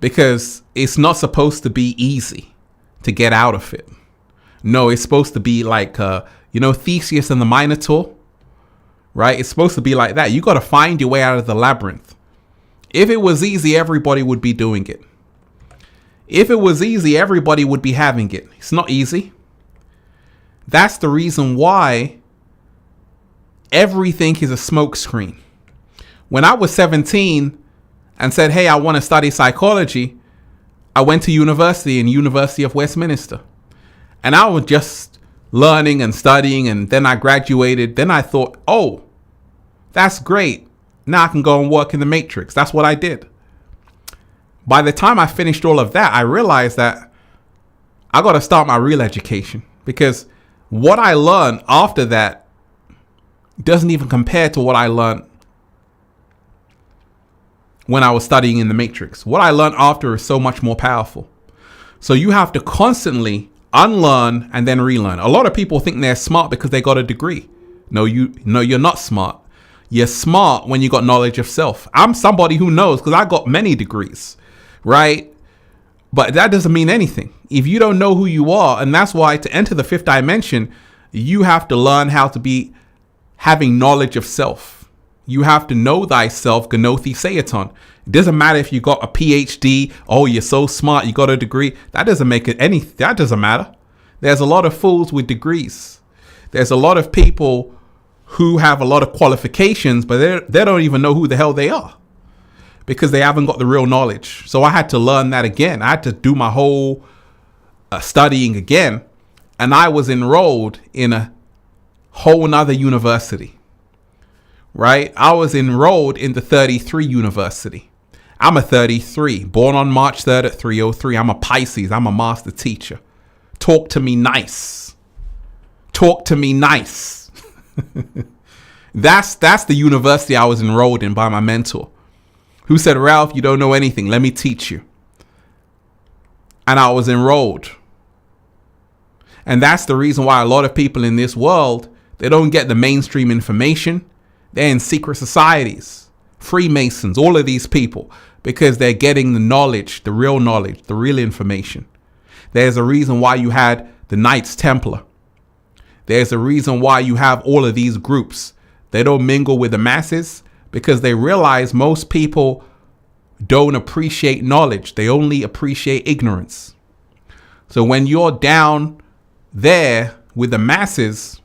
Because it's not supposed to be easy to get out of it. No, it's supposed to be like, Theseus and the Minotaur. Right? It's supposed to be like that. You got to find your way out of the labyrinth. If it was easy, everybody would be doing it. If it was easy, everybody would be having it. It's not easy. That's the reason why everything is a smokescreen. When I was 17 and said, hey, I want to study psychology, I went to university in University of Westminster. And I was just learning and studying, and then I graduated. Then I thought, oh, that's great. Now I can go and work in the matrix. That's what I did. By the time I finished all of that, I realized that I got to start my real education, because what I learned after that doesn't even compare to what I learned when I was studying in the matrix. What I learned after is so much more powerful. So you have to constantly unlearn and then relearn. A lot of people think they're smart because they got a degree. No, you're not smart. You're smart when you got knowledge of self. I'm somebody who knows because I got many degrees, right? But that doesn't mean anything if you don't know who you are. And that's why to enter the fifth dimension, you have to learn how to be having knowledge of self. You have to know thyself, Gnothi Seaton. It doesn't matter if you got a PhD. Oh, you're so smart, you got a degree. That doesn't make it any. That doesn't matter. There's a lot of fools with degrees. There's a lot of people who have a lot of qualifications, but they don't even know who the hell they are because they haven't got the real knowledge. So I had to learn that again. I had to do my whole studying again. And I was enrolled in a whole nother university, right? I was enrolled in the 33 University. I'm a 33, born on March 3rd at 3:03. I'm a Pisces. I'm a master teacher. Talk to me nice. Talk to me nice. That's the university I was enrolled in by my mentor, who said, Ralph, you don't know anything. Let me teach you. And I was enrolled. And that's the reason why a lot of people in this world, they don't get the mainstream information. They're in secret societies, Freemasons, all of these people, because they're getting the knowledge, the real information. There's a reason why you had the Knights Templar. There's a reason why you have all of these groups. They don't mingle with the masses because they realize most people don't appreciate knowledge. They only appreciate ignorance. So when you're down there with the masses,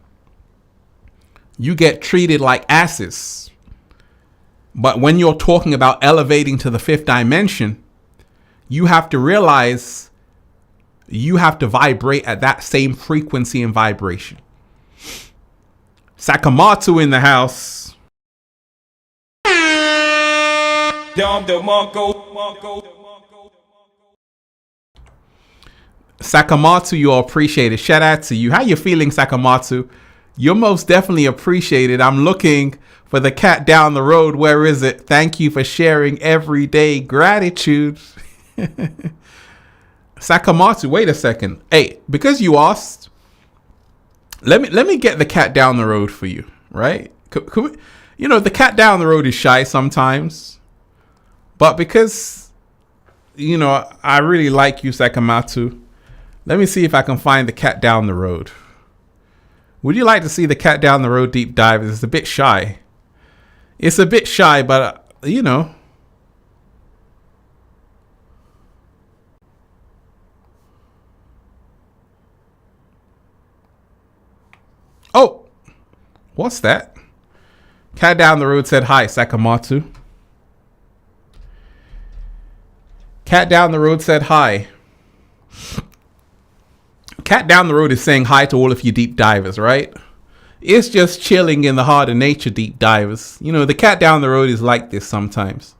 you get treated like asses. But when you're talking about elevating to the fifth dimension, you have to realize you have to vibrate at that same frequency and vibration. Sakamoto in the house. Dom DeMarco. Sakamatsu, you're appreciated. Shout out to you. How you feeling, Sakamatsu? You're most definitely appreciated. I'm looking for the cat down the road. Where is it? Thank you for sharing everyday gratitude. Sakamatsu, wait a second. Hey, because you asked, let me get the cat down the road for you, right? Could we, the cat down the road is shy sometimes, but because, I really like you, Sakamatsu, let me see if I can find the cat down the road. Would you like to see the cat down the road deep dive? It's a bit shy. It's a bit shy, but, Oh, what's that? Cat down the road said hi, Sakamatsu. Cat down the road said hi. Cat down the road is saying hi to all of you deep divers, right? It's just chilling in the heart of nature, deep divers. The cat down the road is like this sometimes.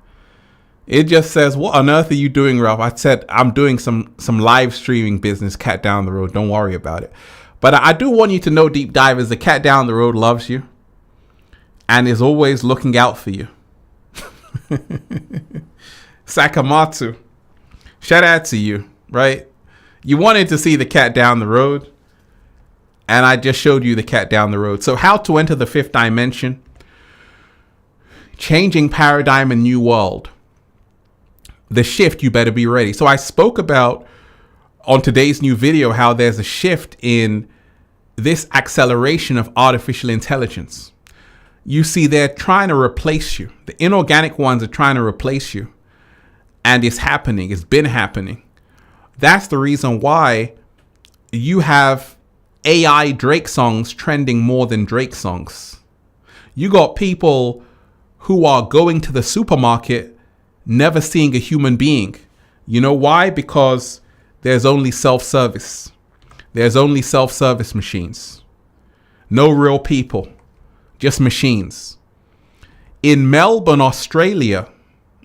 It just says, what on earth are you doing, Ralph? I said, I'm doing some live streaming business, cat down the road. Don't worry about it. But I do want you to know, deep divers, the cat down the road loves you and is always looking out for you. Sakamatsu, shout out to you, right? You wanted to see the cat down the road, and I just showed you the cat down the road. So how to enter the fifth dimension, changing paradigm and new world. The shift, you better be ready. So I spoke about on today's new video how there's a shift in this acceleration of artificial intelligence. You see, they're trying to replace you. The inorganic ones are trying to replace you. And it's happening. It's been happening. That's the reason why you have AI Drake songs trending more than Drake songs. You got people who are going to the supermarket, never seeing a human being. You know why? Because there's only self-service. There's only self-service machines. No real people, just machines. In Melbourne, Australia,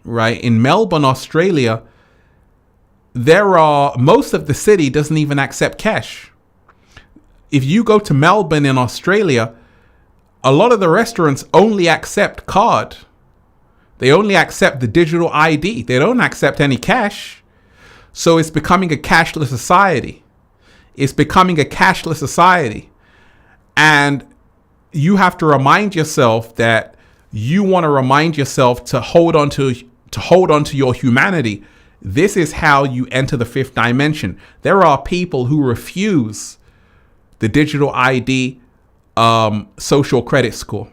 right? In Melbourne, Australia, most of the city doesn't even accept cash. If you go to Melbourne in Australia, a lot of the restaurants only accept card. They only accept the digital ID. They don't accept any cash. So it's becoming a cashless society. It's becoming a cashless society. And you have to remind yourself that you want to remind yourself to hold on to your humanity. This is how you enter the fifth dimension. There are people who refuse the digital ID social credit score.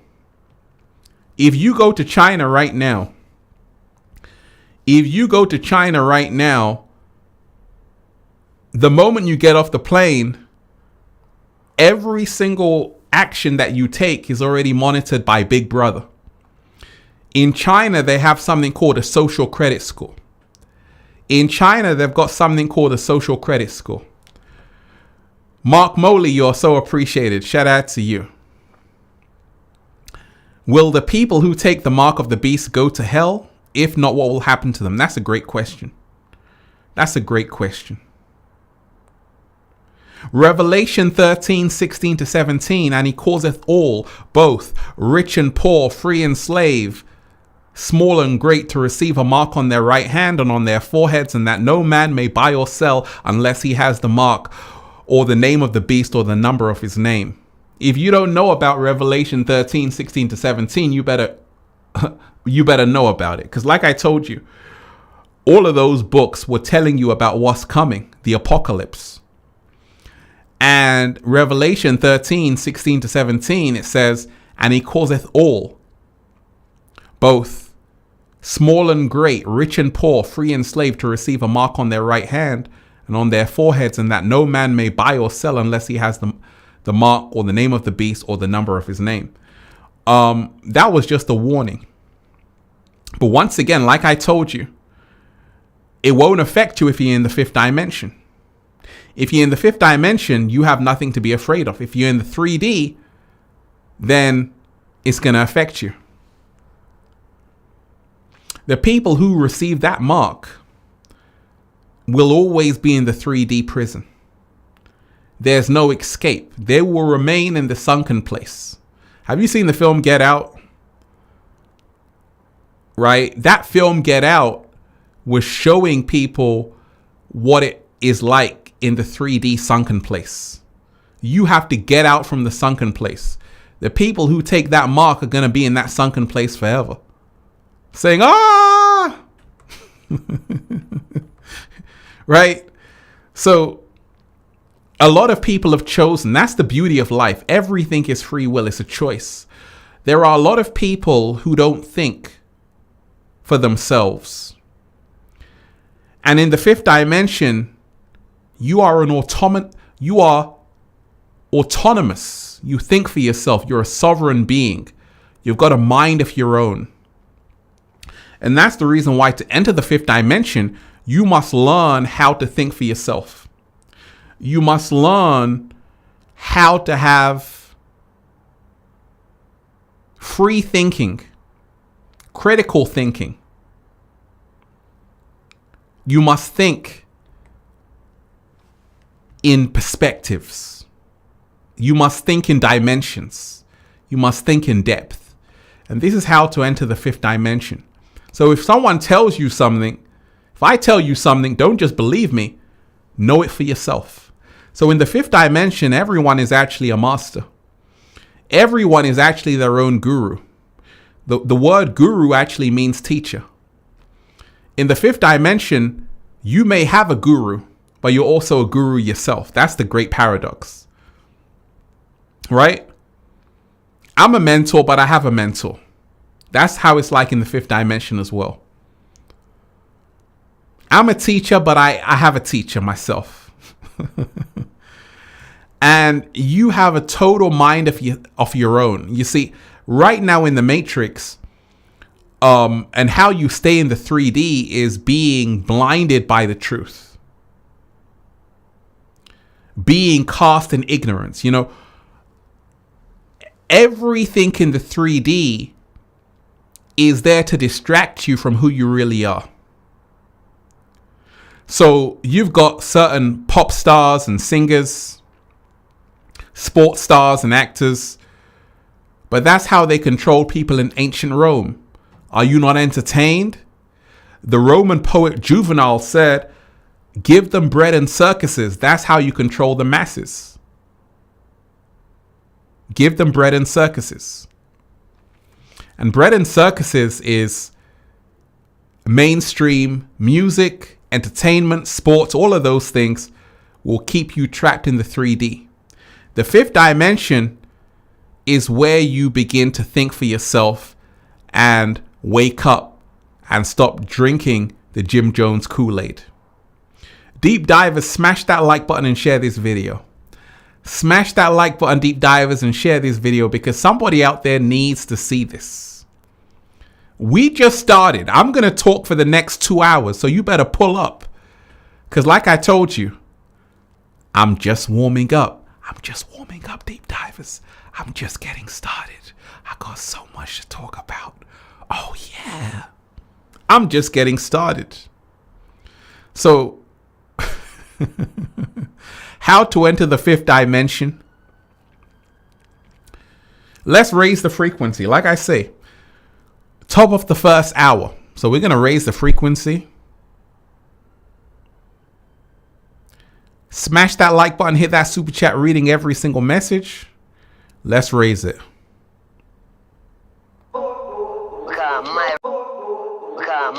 If you go to China right now, the moment you get off the plane, every single action that you take is already monitored by Big Brother. In China, they have something called a social credit score. In China, they've got something called a social credit score. Mark Moley, you're so appreciated. Shout out to you. Will the people who take the mark of the beast go to hell? If not, what will happen to them? That's a great question. That's a great question. Revelation 13:16-17, and he causeth all, both rich and poor, free and slave, small and great, to receive a mark on their right hand and on their foreheads, and that no man may buy or sell unless he has the mark or the name of the beast or the number of his name. If you don't know about Revelation 13:16-17, you better know about it. Because like I told you, all of those books were telling you about what's coming, the apocalypse. And Revelation 13:16-17, it says, and he causeth all, both small and great, rich and poor, free and slave, to receive a mark on their right hand and on their foreheads, and that no man may buy or sell unless he has the mark or the name of the beast or the number of his name. That was just a warning. But once again, like I told you, it won't affect you if you're in the fifth dimension. If you're in the fifth dimension, you have nothing to be afraid of. If you're in the 3D, then it's going to affect you. The people who receive that mark will always be in the 3D prison. There's no escape. They will remain in the sunken place. Have you seen the film Get Out? Right? That film Get Out was showing people what it is like in the 3D sunken place. You have to get out from the sunken place. The people who take that mark are going to be in that sunken place forever. Saying, ah! Right? So a lot of people have chosen. That's the beauty of life. Everything is free will. It's a choice. There are a lot of people who don't think for themselves. And in the fifth dimension, you are autonomous. You think for yourself. You're a sovereign being. You've got a mind of your own. And that's the reason why to enter the fifth dimension, you must learn how to think for yourself. You must learn how to have free thinking, critical thinking. You must think in perspectives. You must think in dimensions. You must think in depth. And this is how to enter the fifth dimension. So if someone tells you something, if I tell you something, don't just believe me, know it for yourself. So in the fifth dimension, everyone is actually a master. Everyone is actually their own guru. The word guru actually means teacher. In the fifth dimension, you may have a guru, but you're also a guru yourself. That's the great paradox. Right? I'm a mentor, but I have a mentor. That's how it's like in the fifth dimension as well. I'm a teacher, but I have a teacher myself. And you have a total mind of your own. You see, right now in the Matrix, and how you stay in the 3D is being blinded by the truth. Being cast in ignorance. You know, everything in the 3D is there to distract you from who you really are. So you've got certain pop stars and singers, sports stars and actors, but that's how they controlled people in ancient Rome. Are you not entertained? The Roman poet Juvenal said, give them bread and circuses. That's how you control the masses. Give them bread and circuses. And bread and circuses is mainstream music, entertainment, sports, all of those things will keep you trapped in the 3D. The fifth dimension is where you begin to think for yourself and wake up and stop drinking the Jim Jones Kool-Aid. Deep divers, smash that like button and share this video. Smash that like button, deep divers, and share this video because somebody out there needs to see this. We just started. I'm going to talk for the next 2 hours, so you better pull up. Because like I told you, I'm just warming up. I'm just warming up, deep divers. I'm just getting started. I got so much to talk about. Oh, yeah. I'm just getting started. So, how to enter the fifth dimension? Let's raise the frequency. Like I say, top of the first hour. So we're going to raise the frequency. Smash that like button, hit that super chat, reading every single message. Let's raise it. Because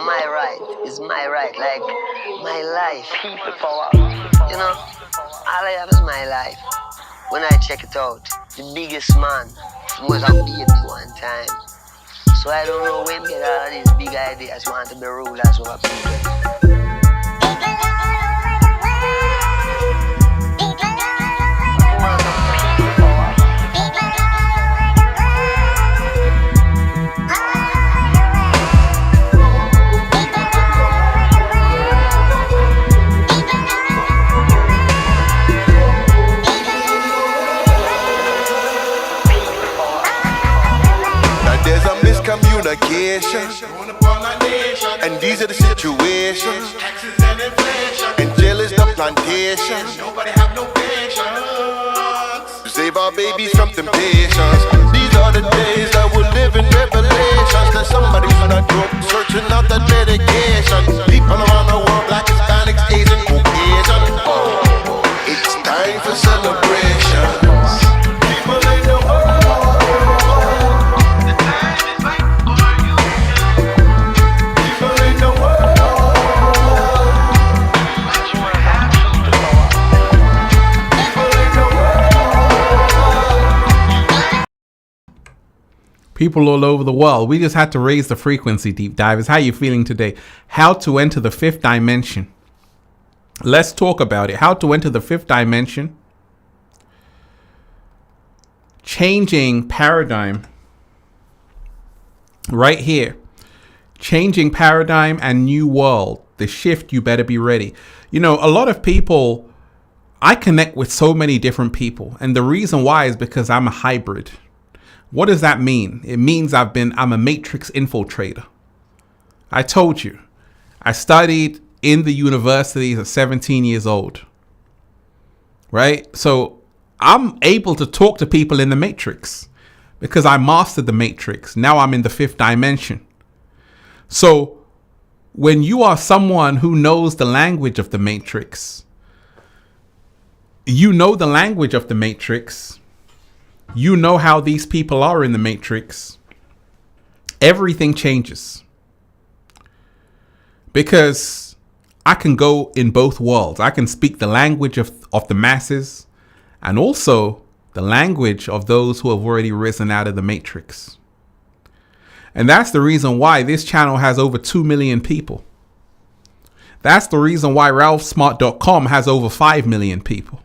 my right is my right, like my life. People power. You know, all I have is my life. When I check it out, the biggest man was a baby one time. So I don't know when get all of these big ideas want to be rulers over people. Communication. These are the situations. Taxes and inflation. And jail is the plantation. Nobody have no patience. To save our babies from temptations. These are the days that we'll live in revelations. That somebody's not drunk, searching out that medication. People around the world, black, Hispanics, Asian, Caucasian. It's time for celebrations. People in the world. The time is right for you. People in the world. But you have to power. People in the world. People all over the world. We just had to raise the frequency, deep divers. How are you feeling today? How to enter the fifth dimension. Let's talk about it. How to enter the fifth dimension. Changing paradigm. Right here. Changing paradigm and new world. The shift, you better be ready. You know, a lot of people, I connect with so many different people. And the reason why is because I'm a hybrid. What does that mean? It means I'm a matrix infiltrator. I told you, I studied in the universities at 17 years old, right? So I'm able to talk to people in the matrix because I mastered the matrix. Now I'm in the fifth dimension. So when you are someone who knows the language of the matrix, you know the language of the matrix, you know how these people are in the matrix, everything changes. Because I can go in both worlds. I can speak the language of the masses and also the language of those who have already risen out of the matrix. And that's the reason why this channel has over 2 million people. That's the reason why RalphSmart.com has over 5 million people.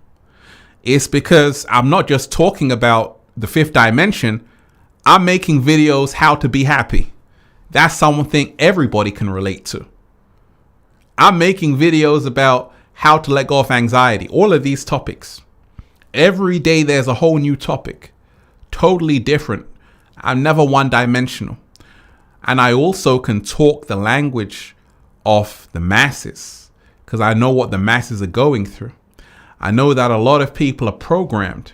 It's because I'm not just talking about the fifth dimension. I'm making videos how to be happy. That's something everybody can relate to. I'm making videos about how to let go of anxiety. All of these topics. Every day there's a whole new topic. Totally different. I'm never one-dimensional. And I also can talk the language of the masses because I know what the masses are going through. I know that a lot of people are programmed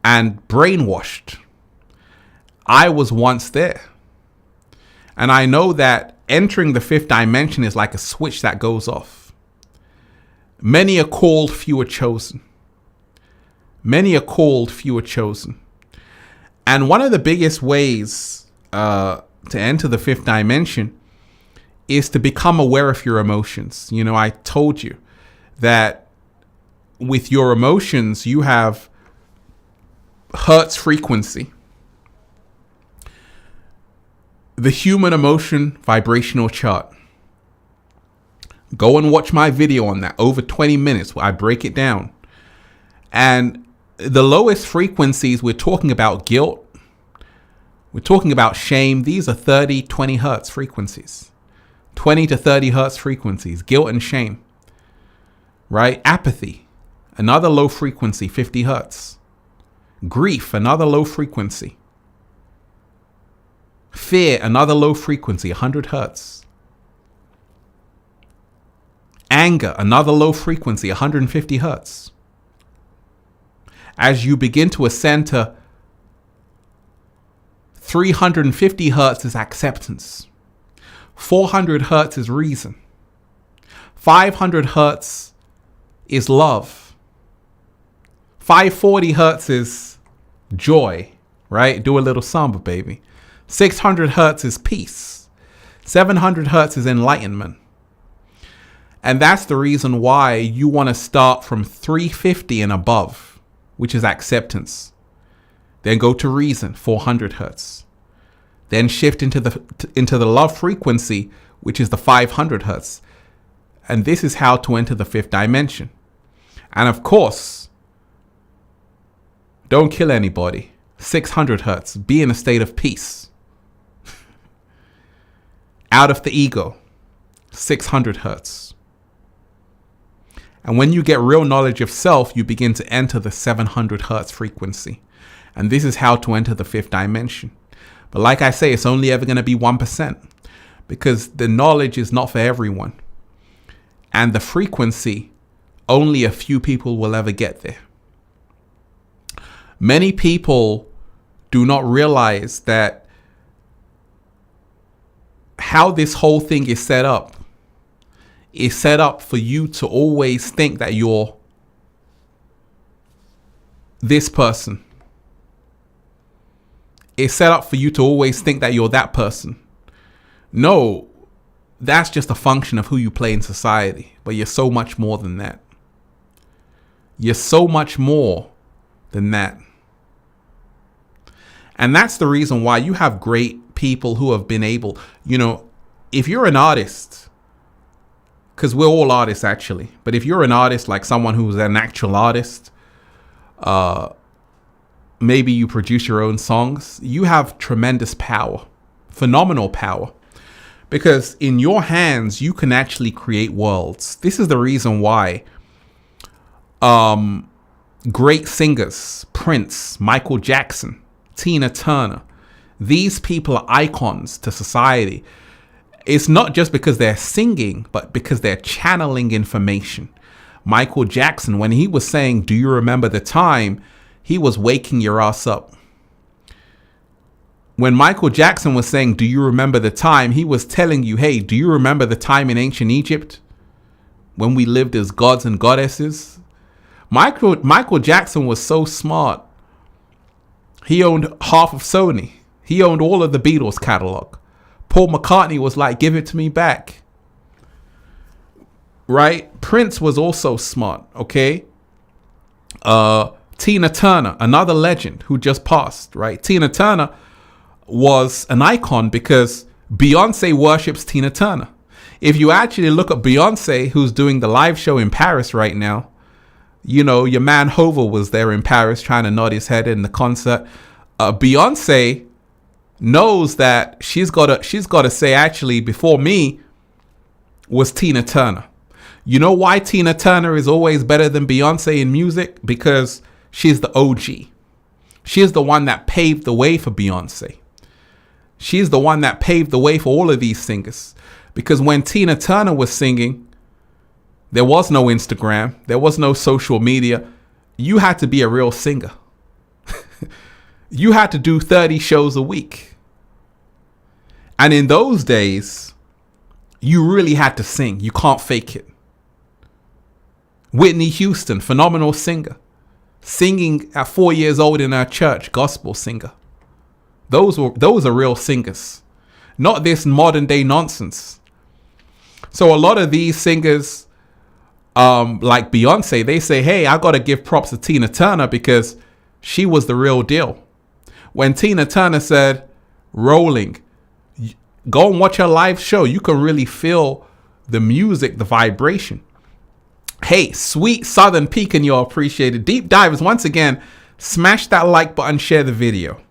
and brainwashed. I was once there. And I know that entering the fifth dimension is like a switch that goes off. Many are called, few are chosen. Many are called, few are chosen. And one of the biggest ways to enter the fifth dimension is to become aware of your emotions. You know, I told you that with your emotions, you have Hertz frequency. The human emotion vibrational chart. Go and watch my video on that. Over 20 minutes where I break it down. And the lowest frequencies, we're talking about guilt. We're talking about shame. These are 30, 20 Hertz frequencies. 20 to 30 Hertz frequencies. Guilt and shame. Right? Apathy. Another low frequency, 50 Hertz. Grief, another low frequency. Fear, another low frequency, 100 Hertz. Anger, another low frequency, 150 Hertz. As you begin to ascend to 350 Hertz is acceptance. 400 Hertz is reason. 500 Hertz is love. 540 Hertz is joy, right? Do a little samba, baby. 600 Hertz is peace. 700 Hertz is enlightenment. And that's the reason why you want to start from 350 and above, which is acceptance. Then go to reason, 400 Hertz. Then shift into the love frequency, which is the 500 Hertz. And this is how to enter the fifth dimension. And of course, don't kill anybody. 600 Hertz. Be in a state of peace. Out of the ego. 600 Hertz. And when you get real knowledge of self, you begin to enter the 700 Hertz frequency. And this is how to enter the fifth dimension. But like I say, it's only ever going to be 1%. because the knowledge is not for everyone. And the frequency, only a few people will ever get there. Many people do not realize that how this whole thing is set up for you to always think that you're this person. It's set up for you to always think that you're that person. No, that's just a function of who you play in society. But you're so much more than that. You're so much more than that. And that's the reason why you have great people who have been able, if you're an artist, because we're all artists actually, but if you're an artist, like someone who's an actual artist, maybe you produce your own songs, you have tremendous power, phenomenal power, because in your hands, you can actually create worlds. This is the reason why great singers, Prince, Michael Jackson, Tina Turner, these people are icons to society. It's not just because they're singing, but because they're channeling information. Michael Jackson, when he was saying, "Do you remember the time?" he was waking your ass up. When Michael Jackson was saying, "Do you remember the time?" he was telling you, hey, do you remember the time in ancient Egypt when we lived as gods and goddesses? Michael Jackson was so smart. He owned half of Sony. He owned all of the Beatles catalog. Paul McCartney was like, give it to me back. Right? Prince was also smart. Okay. Tina Turner, another legend who just passed, right? Tina Turner was an icon because Beyonce worships Tina Turner. If you actually look at Beyonce, who's doing the live show in Paris right now, your man Hova was there in Paris trying to nod his head in the concert. Beyonce knows that she's got to say, actually, before me was Tina Turner. You know why Tina Turner is always better than Beyonce in music? Because she's the OG. She's the one that paved the way for Beyonce. She's the one that paved the way for all of these singers. Because when Tina Turner was singing, there was no Instagram. There was no social media. You had to be a real singer. You had to do 30 shows a week. And in those days, you really had to sing. You can't fake it. Whitney Houston, phenomenal singer. Singing at 4 years old in her church, gospel singer. Those are real singers. Not this modern day nonsense. So a lot of these singers, like Beyonce, they say, hey, I got to give props to Tina Turner because she was the real deal. When Tina Turner said, rolling, go and watch her live show. You can really feel the music, the vibration. Hey, Sweet Southern Pecan, you're appreciated. Deep Divers, once again, smash that like button, share the video.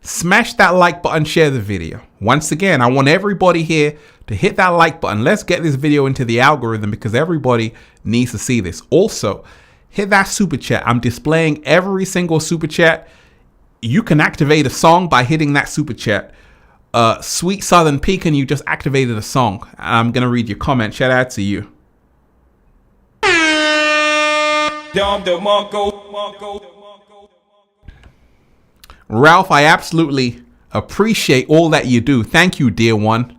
Smash that like button, share the video. Once again, I want everybody here to hit that like button. Let's get this video into the algorithm because everybody needs to see this. Also, hit that super chat. I'm displaying every single super chat. You can activate a song by hitting that super chat. Sweet Southern Pecan, you just activated a song. I'm going to read your comment. Shout out to you. Ralph, I absolutely appreciate all that you do. Thank you, dear one.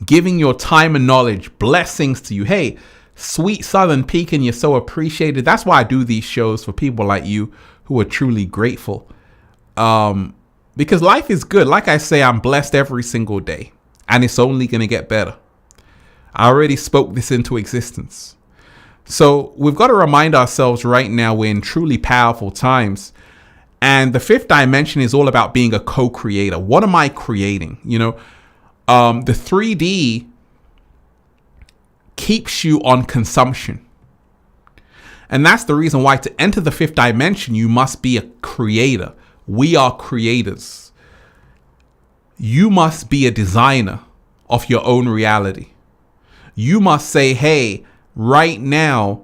Giving your time and knowledge. Blessings to you. Hey, Sweet Southern Pecan, you're so appreciated. That's why I do these shows for people like you who are truly grateful. Because life is good. Like I say, I'm blessed every single day. And it's only going to get better. I already spoke this into existence. So we've got to remind ourselves right now we're in truly powerful times. And the fifth dimension is all about being a co-creator. What am I creating? The 3D keeps you on consumption. And that's the reason why to enter the fifth dimension, you must be a creator. We are creators. You must be a designer of your own reality. You must say, hey, right now,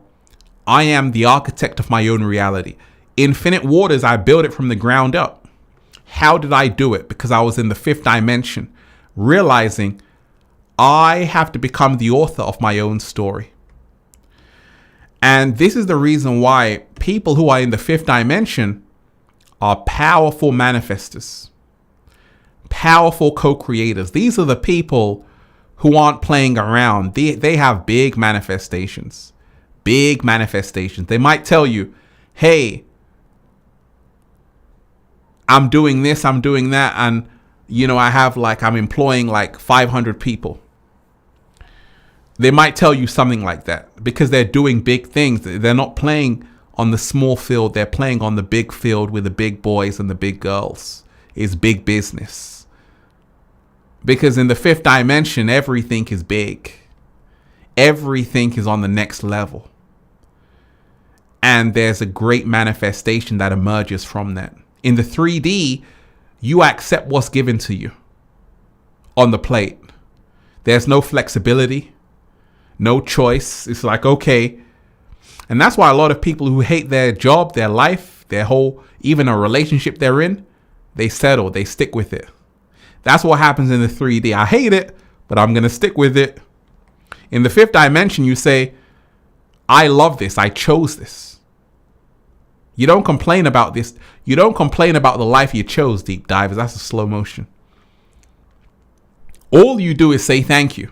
I am the architect of my own reality. Infinite Waters, I built it from the ground up. How did I do it? Because I was in the fifth dimension, realizing I have to become the author of my own story. And this is the reason why people who are in the fifth dimension are powerful manifestors, powerful co-creators. These are the people who aren't playing around. They have big manifestations. Big manifestations. They might tell you, hey, I'm doing this, I'm doing that, and I'm employing like 500 people. They might tell you something like that because they're doing big things. They're not playing on the small field. They're playing on the big field with the big boys and the big girls. It's big business. Because in the fifth dimension, everything is big. Everything is on the next level. And there's a great manifestation that emerges from that. In the 3D, you accept what's given to you on the plate. There's no flexibility. No choice. It's like, okay. And that's why a lot of people who hate their job, their life, their whole, even a relationship they're in, they settle, they stick with it. That's what happens in the 3D. I hate it, but I'm going to stick with it. In the fifth dimension, you say, I love this. I chose this. You don't complain about this. You don't complain about the life you chose, deep divers. That's a slow motion. All you do is say thank you.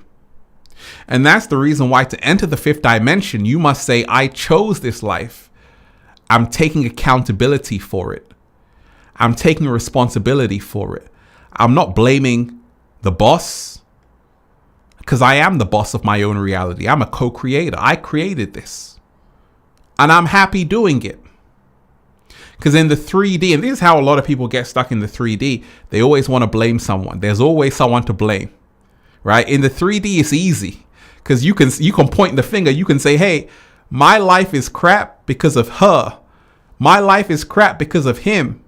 And that's the reason why to enter the fifth dimension, you must say, I chose this life. I'm taking accountability for it. I'm taking responsibility for it. I'm not blaming the boss because I am the boss of my own reality. I'm a co-creator. I created this and I'm happy doing it. Because in the 3D, and this is how a lot of people get stuck in the 3D, they always want to blame someone. There's always someone to blame, right? In the 3D, it's easy because you can point the finger. You can say, hey, my life is crap because of her. My life is crap because of him.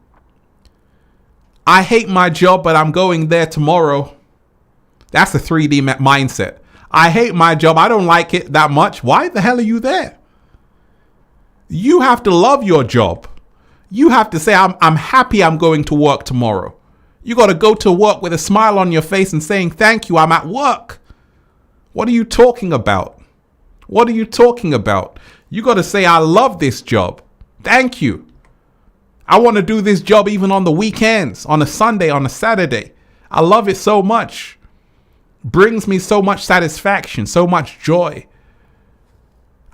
I hate my job, but I'm going there tomorrow. That's the 3D mindset. I hate my job. I don't like it that much. Why the hell are you there? You have to love your job. You have to say, I'm happy I'm going to work tomorrow. You got to go to work with a smile on your face and saying, thank you, I'm at work. What are you talking about? What are you talking about? You got to say, I love this job. Thank you. I want to do this job even on the weekends, on a Sunday, on a Saturday. I love it so much. Brings me so much satisfaction, so much joy.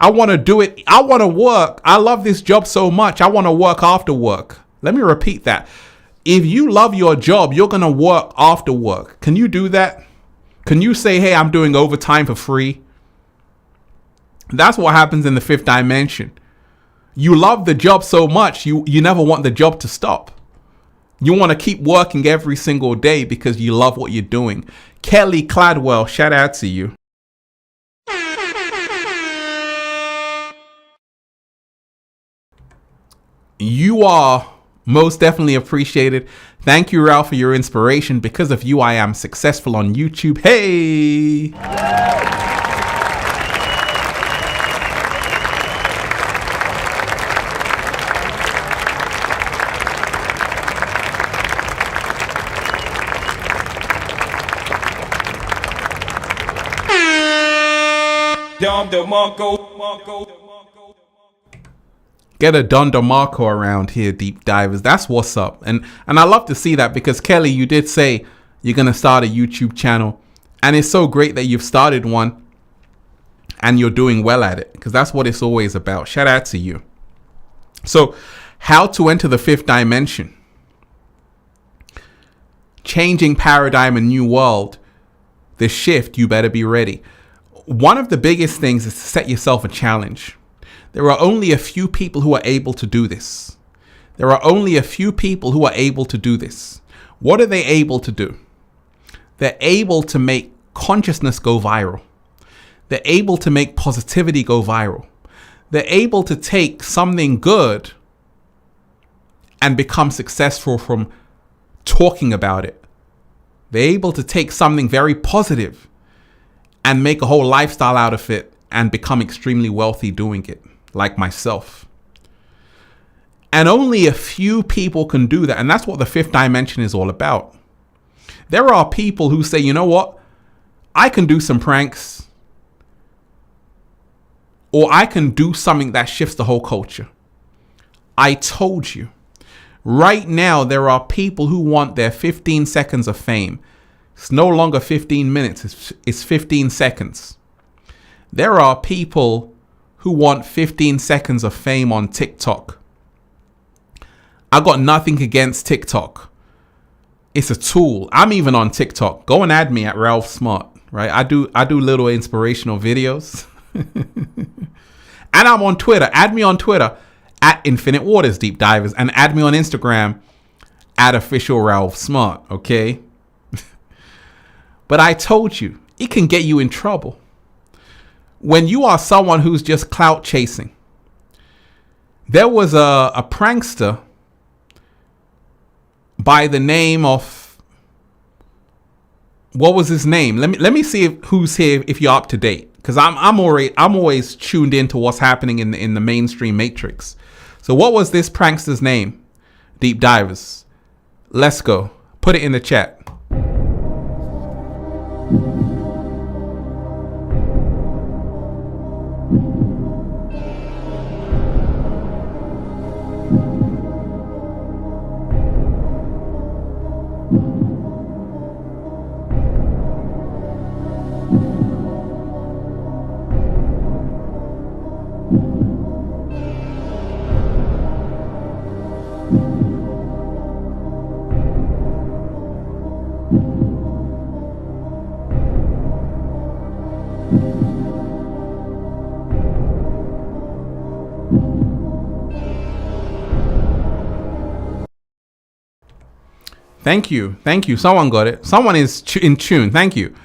I want to do it. I want to work. I love this job so much. I want to work after work. Let me repeat that. If you love your job, you're going to work after work. Can you do that? Can you say, hey, I'm doing overtime for free? That's what happens in the fifth dimension. You love the job so much, you never want the job to stop. You want to keep working every single day because you love what you're doing. Kelly Cladwell, shout out to you. You are most definitely appreciated. Thank you, Ralph, for your inspiration. Because of you, I am successful on YouTube. Hey! Dom DeMarco. Get a Don DeMarco around here, deep divers. That's what's up. And I love to see that because Kelly, you did say you're going to start a YouTube channel. And it's so great that you've started one and you're doing well at it because that's what it's always about. Shout out to you. So how to enter the fifth dimension. Changing paradigm, a new world. The shift, you better be ready. One of the biggest things is to set yourself a challenge. There are only a few people who are able to do this. There are only a few people who are able to do this. What are they able to do? They're able to make consciousness go viral. They're able to make positivity go viral. They're able to take something good and become successful from talking about it. They're able to take something very positive and make a whole lifestyle out of it and become extremely wealthy doing it, like myself. And only a few people can do that. And that's what the fifth dimension is all about. There are people who say, you know what? I can do some pranks, or I can do something that shifts the whole culture. I told you. Right now, there are people who want their 15 seconds of fame. It's no longer 15 minutes, it's 15 seconds. There are people who want 15 seconds of fame on TikTok. I got nothing against TikTok. It's a tool. I'm even on TikTok. Go and add me at Ralph Smart, right? I do little inspirational videos. And I'm on Twitter. Add me on Twitter at Infinite Waters Deep Divers, and add me on Instagram at Official Ralph Smart, okay? But I told you, it can get you in trouble. When you are someone who's just clout chasing. There was a prankster by the name of, what was his name? Let me see who's here if you're up to date, because I'm always tuned into what's happening in the mainstream matrix. So what was this prankster's name? Deep Divers. Let's go. Put it in the chat. Thank you. Thank you. Someone got it. Someone is in tune. Thank you.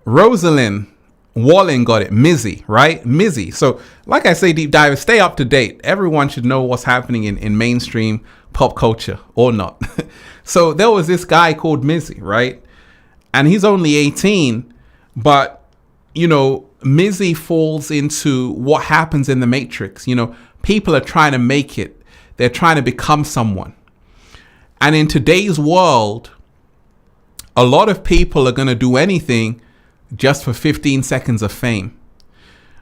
Rosalind Walling got it. Mizzy, right? Mizzy. So like I say, Deep Divers, stay up to date. Everyone should know what's happening in mainstream pop culture or not. So there was this guy called Mizzy, right? And he's only 18, but you know, Mizzy falls into what happens in the Matrix. You know, people are trying to make it. They're trying to become someone. And in today's world, a lot of people are going to do anything just for 15 seconds of fame.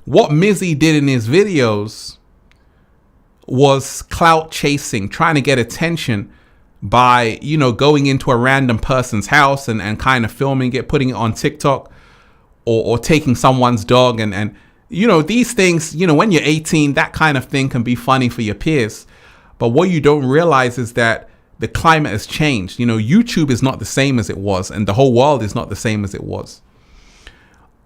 What Mizzy did in his videos was clout chasing, trying to get attention by, you know, going into a random person's house and kind of filming it, putting it on TikTok, or taking someone's dog. And, you know, these things, you know, when you're 18, that kind of thing can be funny for your peers. But what you don't realize is that the climate has changed. You know, YouTube is not the same as it was, and the whole world is not the same as it was.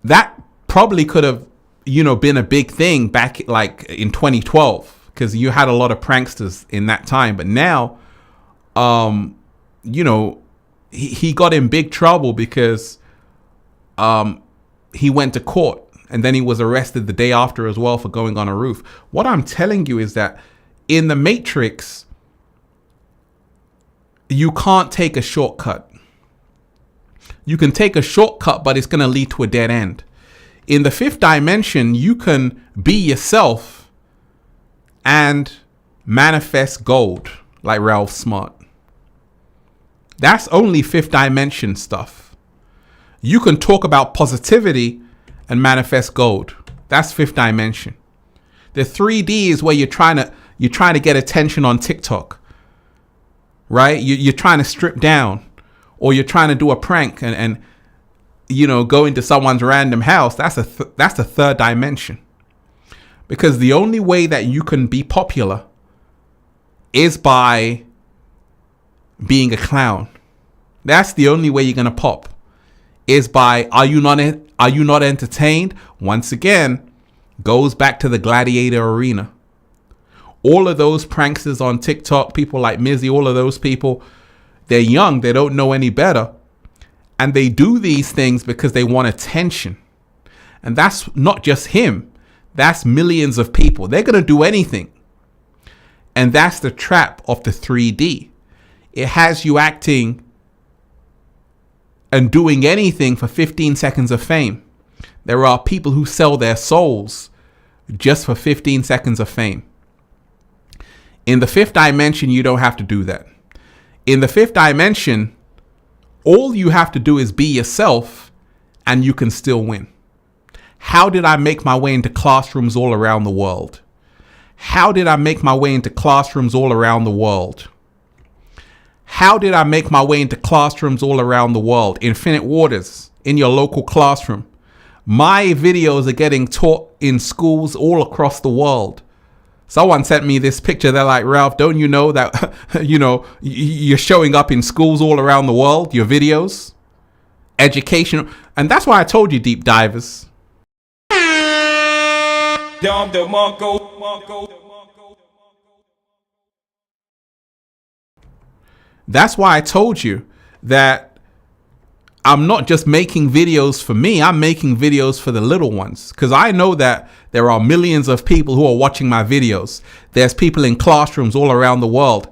That probably could have, you know, been a big thing back like in 2012, because you had a lot of pranksters in that time. But now, you know, he got in big trouble because he went to court, and then he was arrested the day after as well for going on a roof. What I'm telling you is that in the Matrix, you can't take a shortcut. You can take a shortcut, but it's going to lead to a dead end. In the fifth dimension, you can be yourself and manifest gold like Ralph Smart. That's only fifth dimension stuff. You can talk about positivity and manifest gold. That's fifth dimension. The 3D is where you're trying to get attention on TikTok. Right? You're trying to strip down, or you're trying to do a prank and you know, go into someone's random house. That's a third dimension. Because the only way that you can be popular is by being a clown. That's the only way you're going to pop, is by, are you not entertained? Once again, goes back to the gladiator arena. All of those pranksters on TikTok, people like Mizzy, all of those people, they're young, they don't know any better. And they do these things because they want attention. And that's not just him. That's millions of people. They're going to do anything. And that's the trap of the 3D. It has you acting and doing anything for 15 seconds of fame. There are people who sell their souls just for 15 seconds of fame. In the fifth dimension, you don't have to do that. In the fifth dimension, all you have to do is be yourself and you can still win? How did I make my way into classrooms all around the world? How did I make my way into classrooms all around the world? How did I make my way into classrooms all around the world? Infinite Waters, in your local classroom. My videos are getting taught in schools all across the world. Someone sent me this picture. They're like, Ralph, don't you know that, you're showing up in schools all around the world, your videos, educational. And that's why I told you, deep divers. Dom DeMarco. That's why I told you that I'm not just making videos for me. I'm making videos for the little ones, because I know that there are millions of people who are watching my videos. There's people in classrooms all around the world.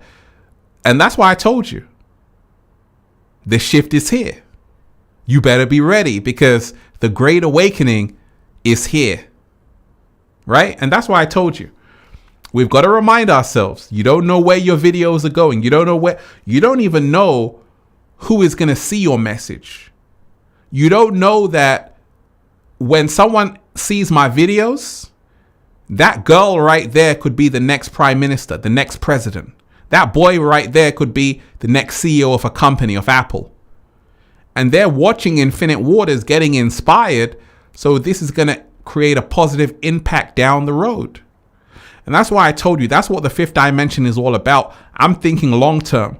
And that's why I told you the shift is here. You better be ready, because the Great Awakening is here. Right? And that's why I told you. We've got to remind ourselves, you don't know where your videos are going. You don't even know who is going to see your message. You don't know that when someone sees my videos, that girl right there could be the next prime minister, the next president. That boy right there could be the next CEO of a company, of Apple. And they're watching Infinite Waters, getting inspired. So this is going to create a positive impact down the road. And that's why I told you, that's what the fifth dimension is all about. I'm thinking long term.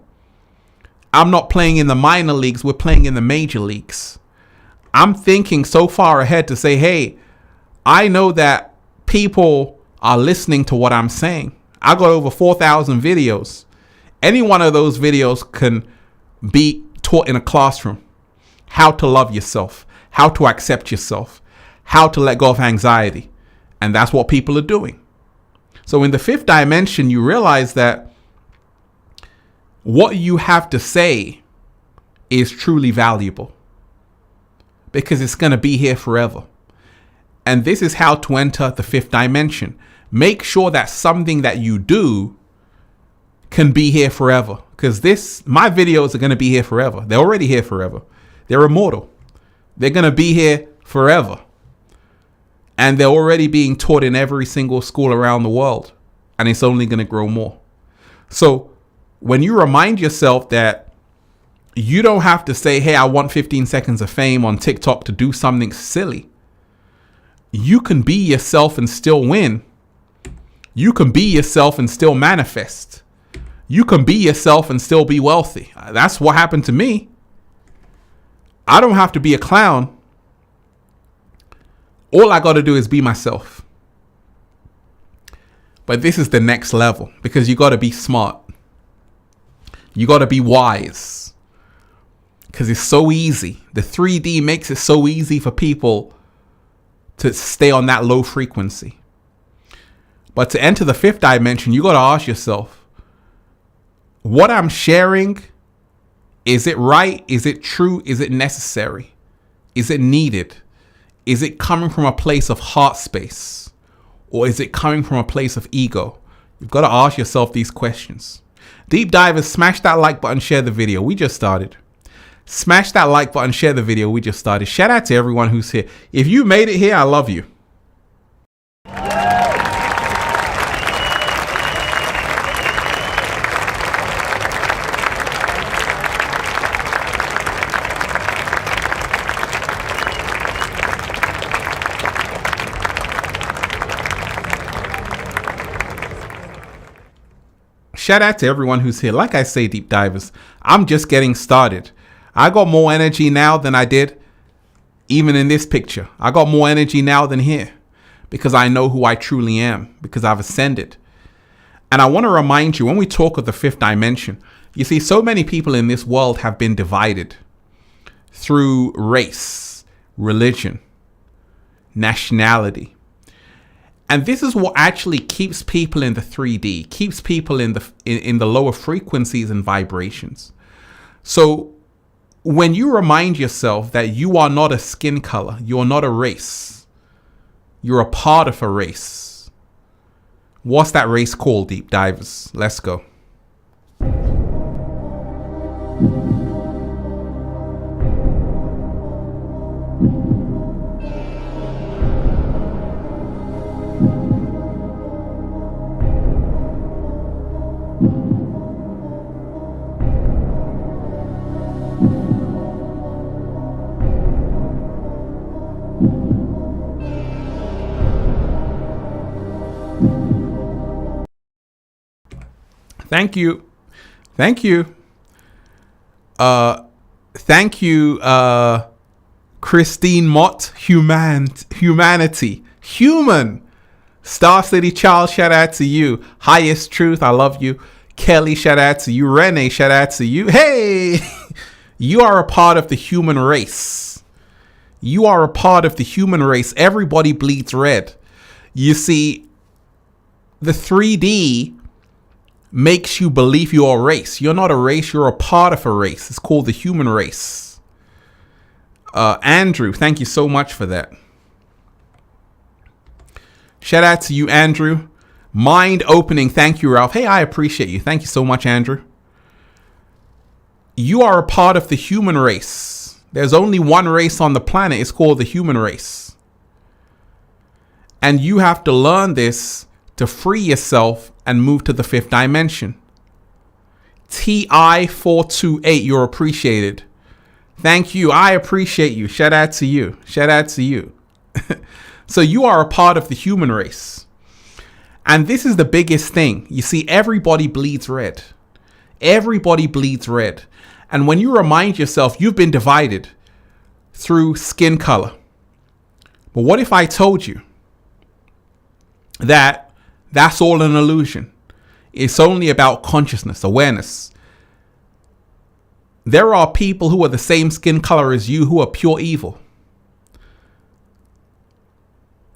I'm not playing in the minor leagues. We're playing in the major leagues. I'm thinking so far ahead to say, hey, I know that people are listening to what I'm saying. I got over 4,000 videos. Any one of those videos can be taught in a classroom. How to love yourself, how to accept yourself, how to let go of anxiety. And that's what people are doing. So in the fifth dimension, you realize that what you have to say is truly valuable, because it's going to be here forever. And this is how to enter the fifth dimension. Make sure that something that you do can be here forever, because my videos are going to be here forever. They're already here forever. They're immortal. They're going to be here forever. And they're already being taught in every single school around the world. And it's only going to grow more. So when you remind yourself that you don't have to say, hey, I want 15 seconds of fame on TikTok to do something silly. You can be yourself and still win. You can be yourself and still manifest. You can be yourself and still be wealthy. That's what happened to me. I don't have to be a clown. All I got to do is be myself. But this is the next level, because you got to be smart. You got to be wise, because it's so easy. The 3D makes it so easy for people to stay on that low frequency. But to enter the fifth dimension, you got to ask yourself, what I'm sharing, is it right? Is it true? Is it necessary? Is it needed? Is it coming from a place of heart space, or is it coming from a place of ego? You've got to ask yourself these questions. Deep divers, smash that like button, share the video. We just started. Smash that like button, share the video. We just started. Shout out to everyone who's here. If you made it here, I love you. Shout out to everyone who's here. Like I say, deep divers, I'm just getting started. I got more energy now than I did even in this picture. I got more energy now than here, because I know who I truly am, because I've ascended. And I want to remind you, when we talk of the fifth dimension, you see, so many people in this world have been divided through race, religion, nationality. And this is what actually keeps people in the 3D, keeps people in the lower frequencies and vibrations. So when you remind yourself that you are not a skin color, you're not a race, you're a part of a race. What's that race called, deep divers? Let's go. Thank you. Thank you. Thank you, Christine Mott. Humanity. Human. Star City Child, shout out to you. Highest Truth, I love you. Kelly, shout out to you. Renee, shout out to you. Hey, you are a part of the human race. You are a part of the human race. Everybody bleeds red. You see, the 3D makes you believe you're a race. You're not a race, you're a part of a race. It's called the human race. Andrew, thank you so much for that. Shout out to you, Andrew. Mind opening. Thank you, Ralph. Hey, I appreciate you. Thank you so much, Andrew. You are a part of the human race. There's only one race on the planet. It's called the human race. And you have to learn this to free yourself and move to the 5th dimension. TI428, you're appreciated. Thank you. I appreciate you. Shout out to you. Shout out to you. So you are a part of the human race. And this is the biggest thing. You see, everybody bleeds red. Everybody bleeds red. And when you remind yourself you've been divided through skin color. But what if I told you that that's all an illusion? It's only about consciousness, awareness. There are people who are the same skin color as you who are pure evil.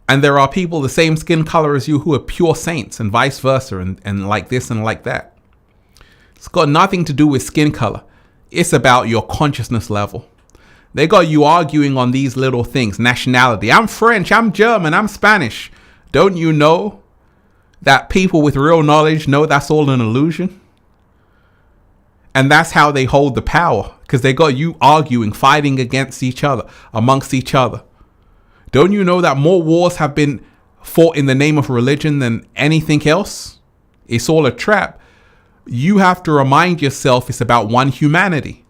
And there are people the same skin color as you who are pure saints, and vice versa, and like this and like that. It's got nothing to do with skin color. It's about your consciousness level. They got you arguing on these little things. Nationality. I'm French, I'm German, I'm Spanish. Don't you know that people with real knowledge know that's all an illusion? And that's how they hold the power, because they got you arguing, fighting against each other, amongst each other. Don't you know that more wars have been fought in the name of religion than anything else? It's all a trap. You have to remind yourself it's about one humanity.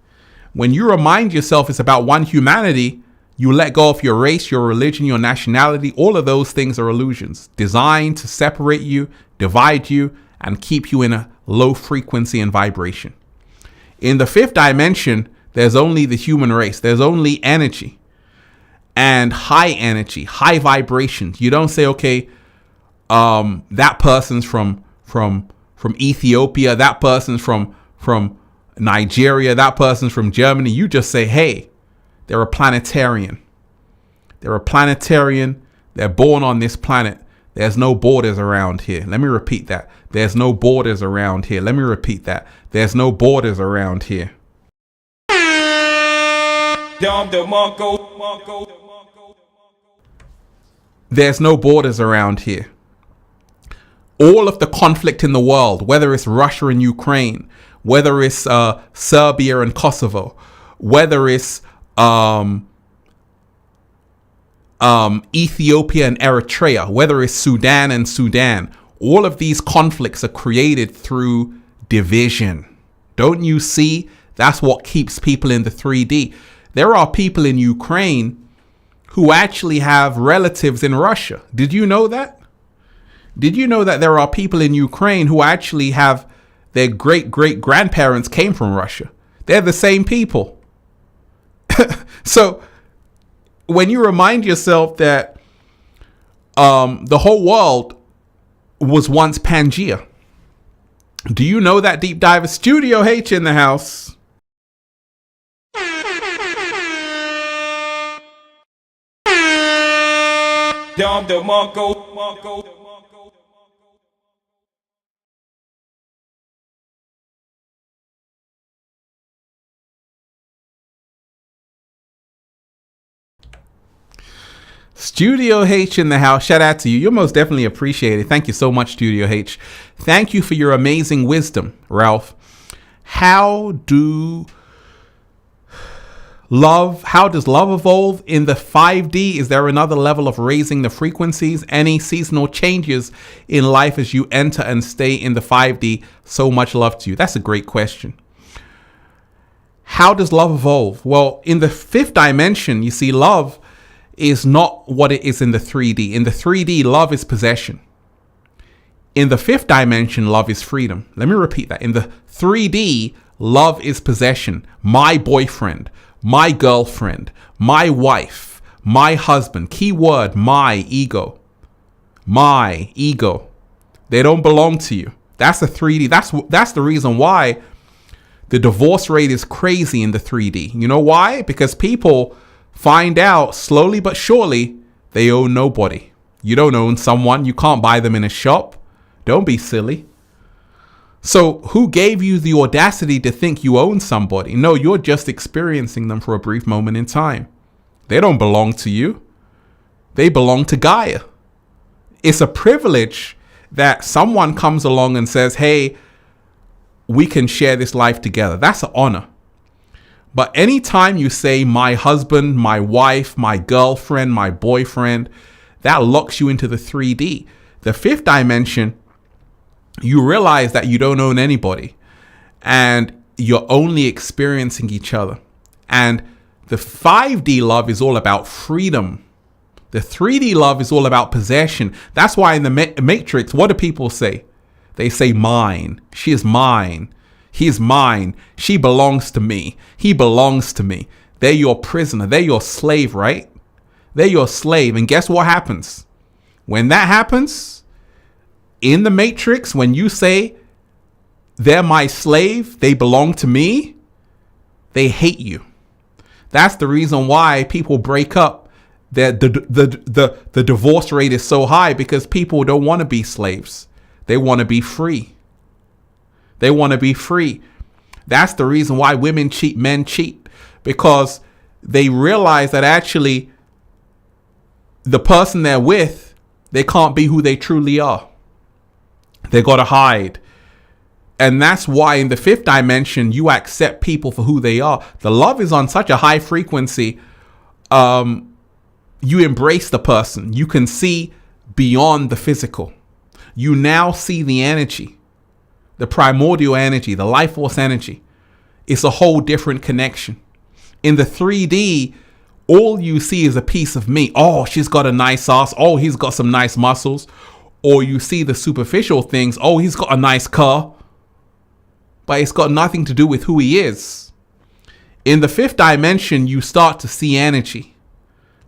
When you remind yourself it's about one humanity, you let go of your race, your religion, your nationality. All of those things are illusions designed to separate you, divide you, and keep you in a low frequency and vibration. In the 5th dimension, there's only the human race. There's only energy. And high energy, high vibrations. You don't say, okay, that person's from Ethiopia, that person's from Nigeria, that person's from Germany. You just say, hey, they're a planetarian. They're a planetarian. They're born on this planet. There's no borders around here. Let me repeat that. There's no borders around here. Let me repeat that. There's no borders around here. There's no borders around here. All of the conflict in the world, whether it's Russia and Ukraine, whether it's Serbia and Kosovo, whether it's Ethiopia and Eritrea, whether it's Sudan and Sudan, all of these conflicts are created through division. Don't you see? That's what keeps people in the 3D. There are people in Ukraine who actually have relatives in Russia. Did you know that? Did you know that there are people in Ukraine who actually have their great-great-grandparents came from Russia? They're the same people. So when you remind yourself that the whole world was once Pangea, do you know that, Deep Diver? Studio H in the house. Dom DeMarco. Studio H in the house. Shout out to you. You're most definitely appreciated. Thank you so much, Studio H. Thank you for your amazing wisdom, Ralph. How does love evolve in the 5D? Is there another level of raising the frequencies? Any seasonal changes in life as you enter and stay in the 5D? So much love to you. That's a great question. How does love evolve? Well, in the 5th dimension, you see, love is not what it is in the 3D. In the 3D, love is possession. In the fifth dimension, love is freedom. Let me repeat that. In the 3D, love is possession. My boyfriend, my girlfriend, my wife, my husband. Key word, my ego. My ego. They don't belong to you. That's the 3D. That's the reason why the divorce rate is crazy in the 3D. You know why? Because people find out slowly but surely they own nobody. You don't own someone. You can't buy them in a shop. Don't be silly. So who gave you the audacity to think you own somebody? No, you're just experiencing them for a brief moment in time. They don't belong to you. They belong to Gaia. It's a privilege that someone comes along and says, hey, we can share this life together. That's an honor. But anytime you say my husband, my wife, my girlfriend, my boyfriend, that locks you into the 3D. The fifth dimension, you realize that you don't own anybody and you're only experiencing each other. And the 5D love is all about freedom. The 3D love is all about possession. That's why in the Matrix, what do people say? They say mine. She is mine. He is mine. She belongs to me. He belongs to me. They're your prisoner. They're your slave, right? They're your slave. And guess what happens? When that happens, in the Matrix, when you say they're my slave, they belong to me, they hate you. That's the reason why people break up. The divorce rate is so high because people don't want to be slaves. They want to be free. They want to be free. That's the reason why women cheat, men cheat, because they realize that actually the person they're with, they can't be who they truly are. They got to hide. And that's why in the fifth dimension, you accept people for who they are. The love is on such a high frequency. You embrace the person. You can see beyond the physical. You now see the energy, the primordial energy, the life force energy. It's a whole different connection. In the 3D, all you see is a piece of me. Oh, she's got a nice ass. Oh, he's got some nice muscles. Or you see the superficial things. Oh, he's got a nice car. But it's got nothing to do with who he is. In the fifth dimension, you start to see energy.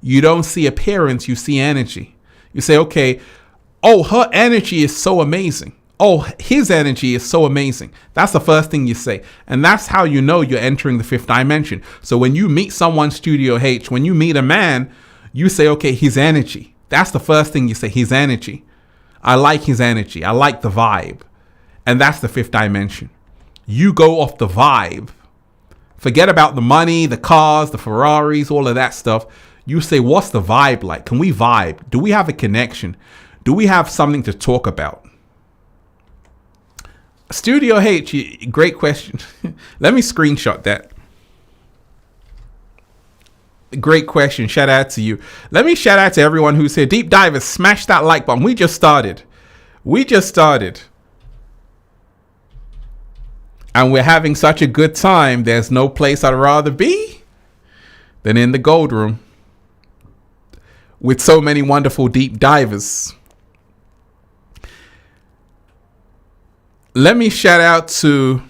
You don't see appearance, you see energy. You say, okay, oh, her energy is so amazing. Oh, his energy is so amazing. That's the first thing you say. And that's how you know you're entering the fifth dimension. So when you meet someone, Studio H, when you meet a man, you say, okay, his energy. That's the first thing you say, his energy. I like his energy. I like the vibe. And that's the fifth dimension. You go off the vibe. Forget about the money, the cars, the Ferraris, all of that stuff. You say, what's the vibe like? Can we vibe? Do we have a connection? Do we have something to talk about? Studio H, great question. Let me screenshot that. Great question. Shout out to you. Let me shout out to everyone who's here. Deep Divers, smash that like button. We just started. And we're having such a good time. There's no place I'd rather be than in the Gold Room with so many wonderful deep divers. Let me shout out to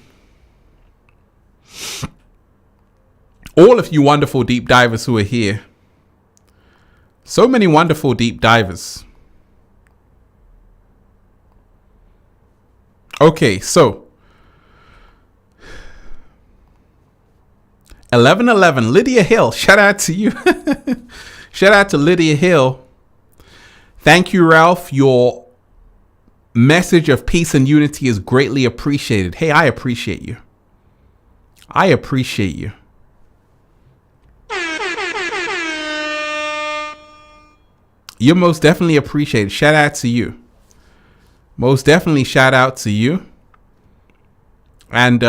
all of you wonderful deep divers who are here. So many wonderful deep divers. Okay, so 1111, Lydia Hill, shout out to you. Shout out to Lydia Hill. Thank you, Ralph. Your message of peace and unity is greatly appreciated. Hey, I appreciate you. I appreciate you. You're most definitely appreciated. Shout out to you. Most definitely shout out to you. And,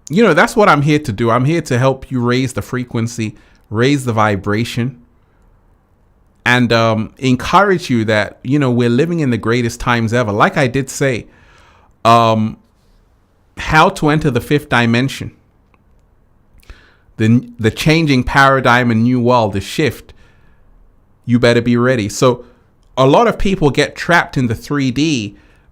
you know, that's what I'm here to do. I'm here to help you raise the frequency, raise the vibration, and encourage you that, you know, we're living in the greatest times ever. Like I did say, how to enter the fifth dimension, the changing paradigm and new world, the shift. You better be ready. So a lot of people get trapped in the 3D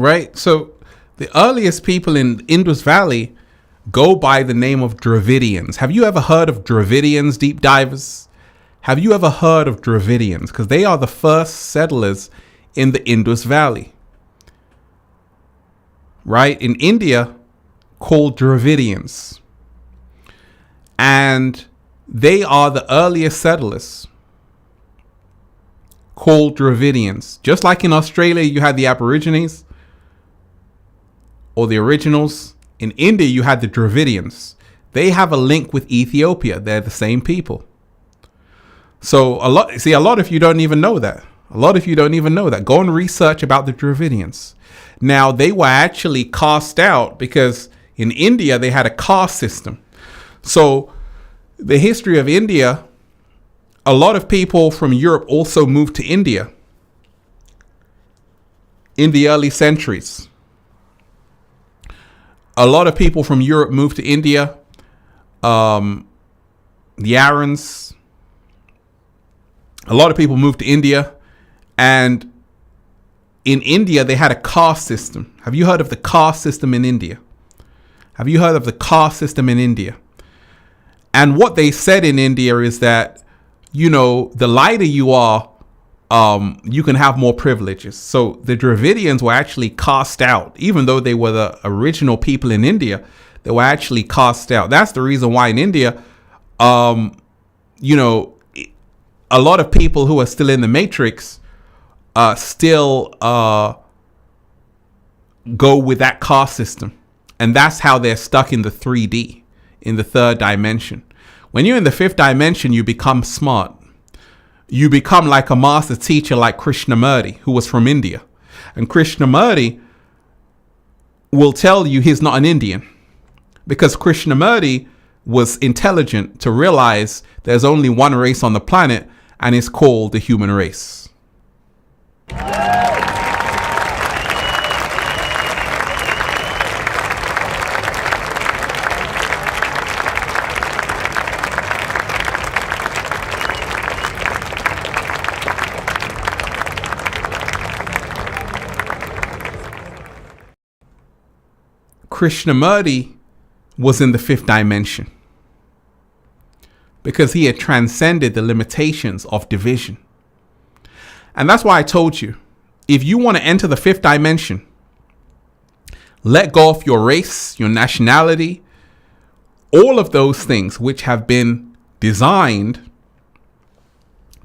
right? So the earliest people in Indus Valley go by the name of Dravidians. Have you ever heard of Dravidians, deep divers? Have you ever heard of Dravidians? Because they are the first settlers in the Indus Valley, right? In India, called Dravidians. And they are the earliest settlers, called Dravidians. Just like in Australia, you had the Aborigines or the originals. In India, you had the Dravidians. They have a link with Ethiopia. They're the same people. So a lot of you don't even know that. Go and research about the Dravidians. Now, they were actually cast out because in India, they had a caste system. So the history of India, a lot of people from Europe also moved to India in the early centuries. A lot of people from Europe moved to India. The Aryans. A lot of people moved to India. And in India, they had a caste system. Have you heard of the caste system in India? And what they said in India is that, the lighter you are, you can have more privileges. So the Dravidians were actually cast out. Even though they were the original people in India, they were actually cast out. That's the reason why in India, a lot of people who are still in the Matrix still go with that caste system. And that's how they're stuck in the 3D, in the third dimension. When you're in the fifth dimension, you become smart. You become like a master teacher like Krishnamurti, who was from India. And Krishnamurti will tell you he's not an Indian, because Krishnamurti was intelligent to realize there's only one race on the planet, and it's called the human race. Krishnamurti was in the fifth dimension because he had transcended the limitations of division. And that's why I told you, if you want to enter the fifth dimension, let go of your race, your nationality, all of those things which have been designed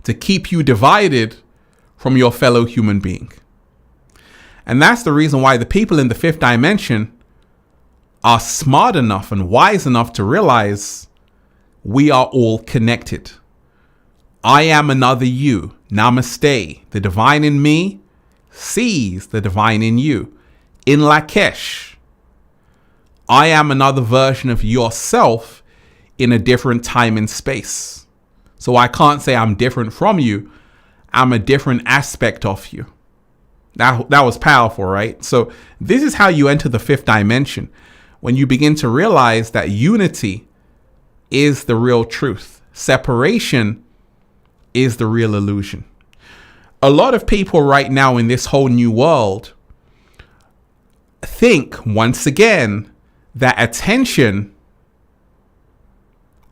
to keep you divided from your fellow human being. And that's the reason why the people in the fifth dimension are smart enough and wise enough to realize we are all connected. I am another you. Namaste. The divine in me sees the divine in you. In Lakesh, I am another version of yourself in a different time and space. So I can't say I'm different from you. I'm a different aspect of you. That was powerful, right? So this is how you enter the fifth dimension. When you begin to realize that unity is the real truth. Separation is the real illusion. A lot of people right now in this whole new world think, once again, that attention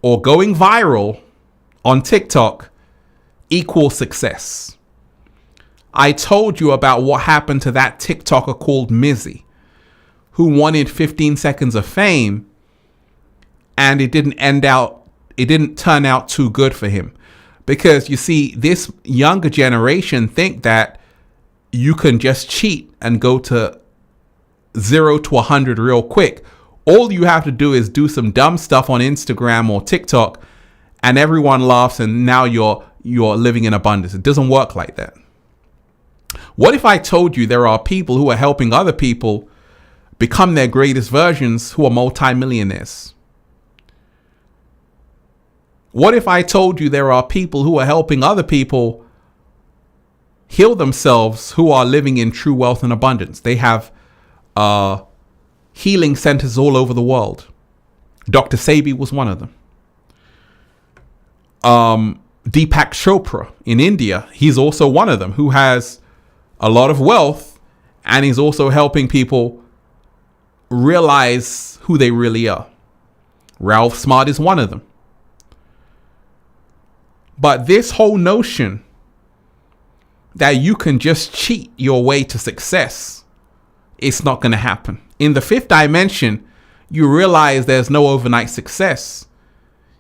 or going viral on TikTok equals success. I told you about what happened to that TikToker called Mizzy, who wanted 15 seconds of fame, and it didn't turn out too good for him. Because you see, this younger generation think that you can just cheat and go to 0 to 100 real quick. All you have to do is do some dumb stuff on Instagram or TikTok, and everyone laughs, and now you're living in abundance. It doesn't work like that. What if I told you there are people who are helping other people become their greatest versions who are multimillionaires? What if I told you there are people who are helping other people heal themselves who are living in true wealth and abundance? They have healing centers all over the world. Dr. Sebi was one of them. Deepak Chopra in India, he's also one of them, who has a lot of wealth And he's also helping people realize who they really are. Ralph Smart is one of them. But this whole notion that you can just cheat your way to success, it's not going to happen. In the fifth dimension, you realize there's no overnight success.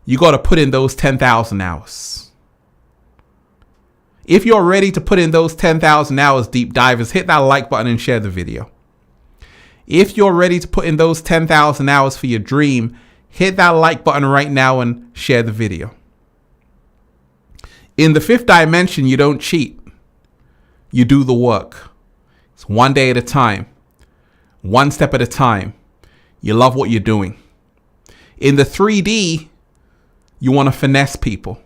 You got to put in those 10,000 hours. If you're ready to put in those 10,000 hours, deep divers, hit that like button and share the video. If you're ready to put in those 10,000 hours for your dream, hit that like button right now and share the video. In the fifth dimension, you don't cheat. You do the work. It's one day at a time, one step at a time. You love what you're doing. In the 3D, you want to finesse people.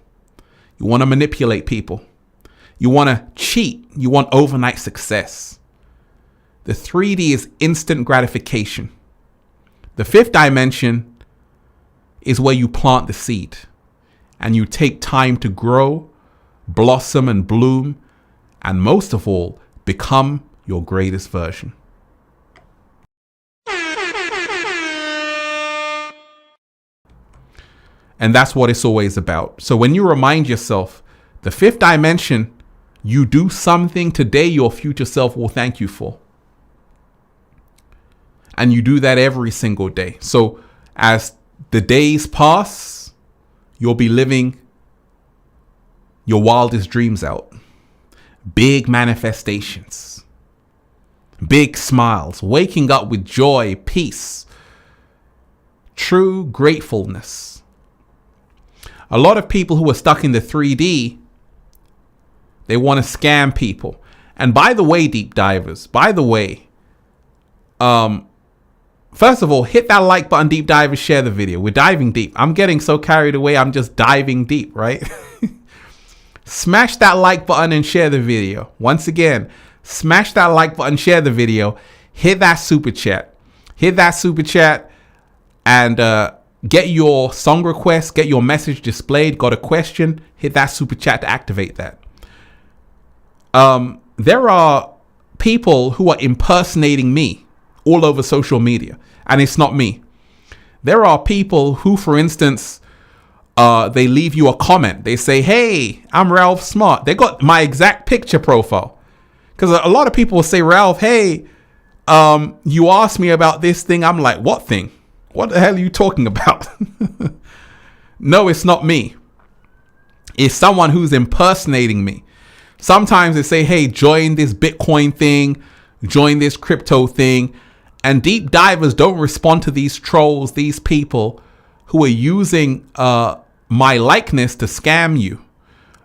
You want to manipulate people. You want to cheat. You want overnight success. The 3D is instant gratification. The fifth dimension is where you plant the seed and you take time to grow, blossom and bloom, and most of all, become your greatest version. And that's what it's always about. So when you remind yourself, the fifth dimension, you do something today your future self will thank you for. And you do that every single day. So as the days pass, you'll be living your wildest dreams out. Big manifestations, big smiles, waking up with joy, peace, true gratefulness. A lot of people who are stuck in the 3D, they want to scam people. And by the way, deep divers, first of all, hit that like button, deep divers, share the video. We're diving deep. I'm getting so carried away. I'm just diving deep, right? Smash that like button and share the video. Once again, smash that like button, share the video, hit that super chat. Hit that super chat and get your song request, get your message displayed. Got a question? Hit that super chat to activate that. There are people who are impersonating me all over social media, and it's not me. There are people who, for instance, they leave you a comment. They say, hey, I'm Ralph Smart. They got my exact picture profile. Because a lot of people will say, Ralph, hey, you asked me about this thing. I'm like, what thing? What the hell are you talking about? No, it's not me. It's someone who's impersonating me. Sometimes they say, hey, join this Bitcoin thing, join this crypto thing. And deep divers don't respond to these trolls, these people who are using my likeness to scam you.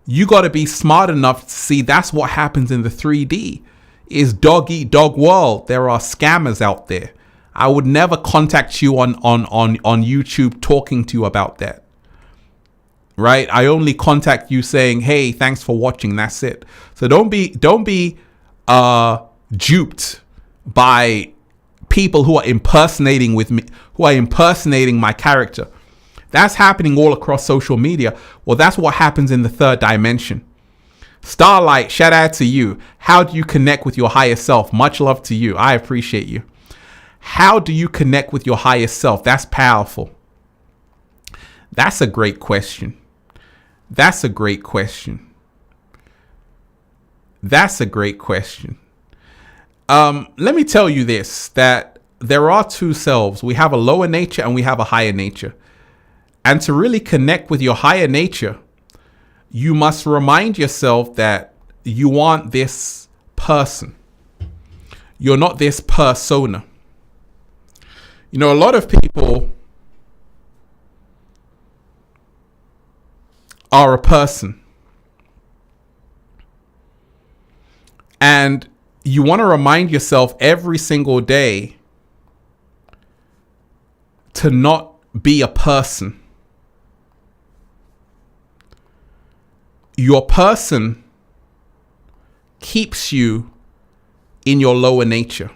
You got to be smart enough to see that's what happens in the 3D. Is dog eat dog world. There are scammers out there. I would never contact you on YouTube talking to you about that. Right? I only contact you saying, hey, thanks for watching. That's it. So don't be duped by people who are impersonating with me, who are impersonating my character. That's happening all across social media. Well, that's what happens in the third dimension. Starlight, shout out to you. How do you connect with your higher self? Much love to you. I appreciate you. How do you connect with your higher self? That's powerful. That's a great question. That's a great question. That's a great question. Let me tell you this, that there are two selves. We have a lower nature and we have a higher nature. And to really connect with your higher nature, you must remind yourself that you aren't this person. You're not this persona. You know, a lot of people are a person. And you want to remind yourself every single day to not be a person. Your person keeps you in your lower nature.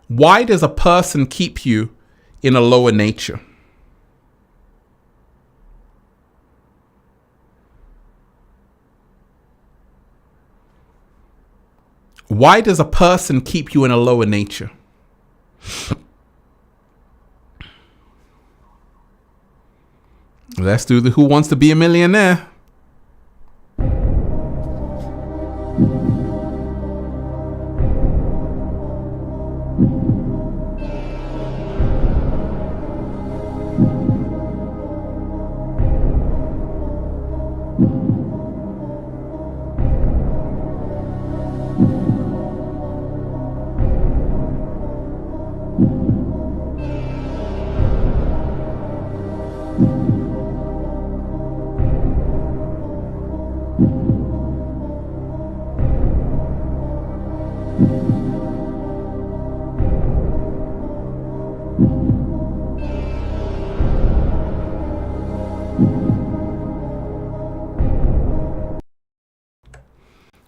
Why does a person keep you in a lower nature? Why does a person keep you in a lower nature? Let's do the Who Wants to Be a Millionaire?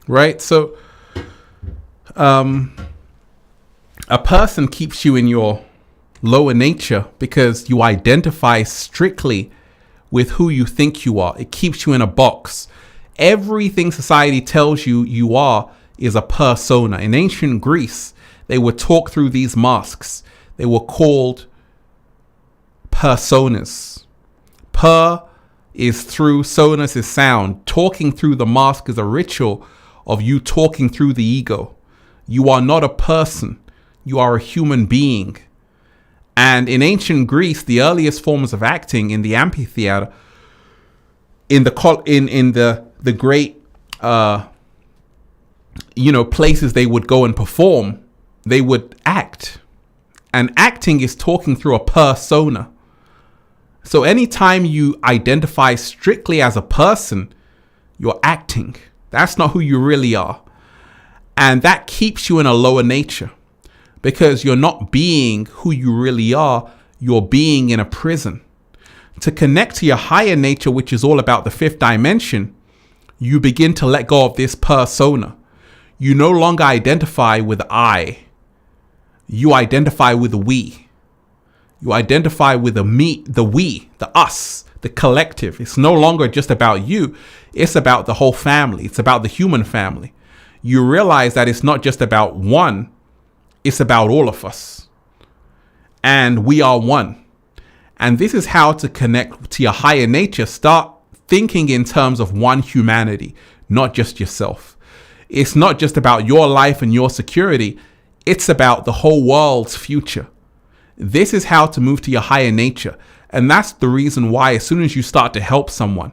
Right? So, a person keeps you in your lower nature because you identify strictly with who you think you are. It keeps you in a box. Everything society tells you you are is a persona. In ancient Greece, they would talk through these masks. They were called personas. Per is through, sonus is sound. Talking through the mask is a ritual of you talking through the ego. You are not a person. You are a human being. And in ancient Greece, the earliest forms of acting in the amphitheater, in the great places they would go and perform, they would act. And acting is talking through a persona. So anytime you identify strictly as a person, you're acting. That's not who you really are. And that keeps you in a lower nature because you're not being who you really are. You're being in a prison. To connect to your higher nature, which is all about the fifth dimension, you begin to let go of this persona. You no longer identify with I. You identify with we. You identify with the me, the we, the us, the collective. It's no longer just about you. It's about the whole family. It's about the human family. You realize that it's not just about one. It's about all of us. And we are one. And this is how to connect to your higher nature. Start thinking in terms of one humanity, not just yourself. It's not just about your life and your security. It's about the whole world's future. This is how to move to your higher nature. And that's the reason why as soon as you start to help someone,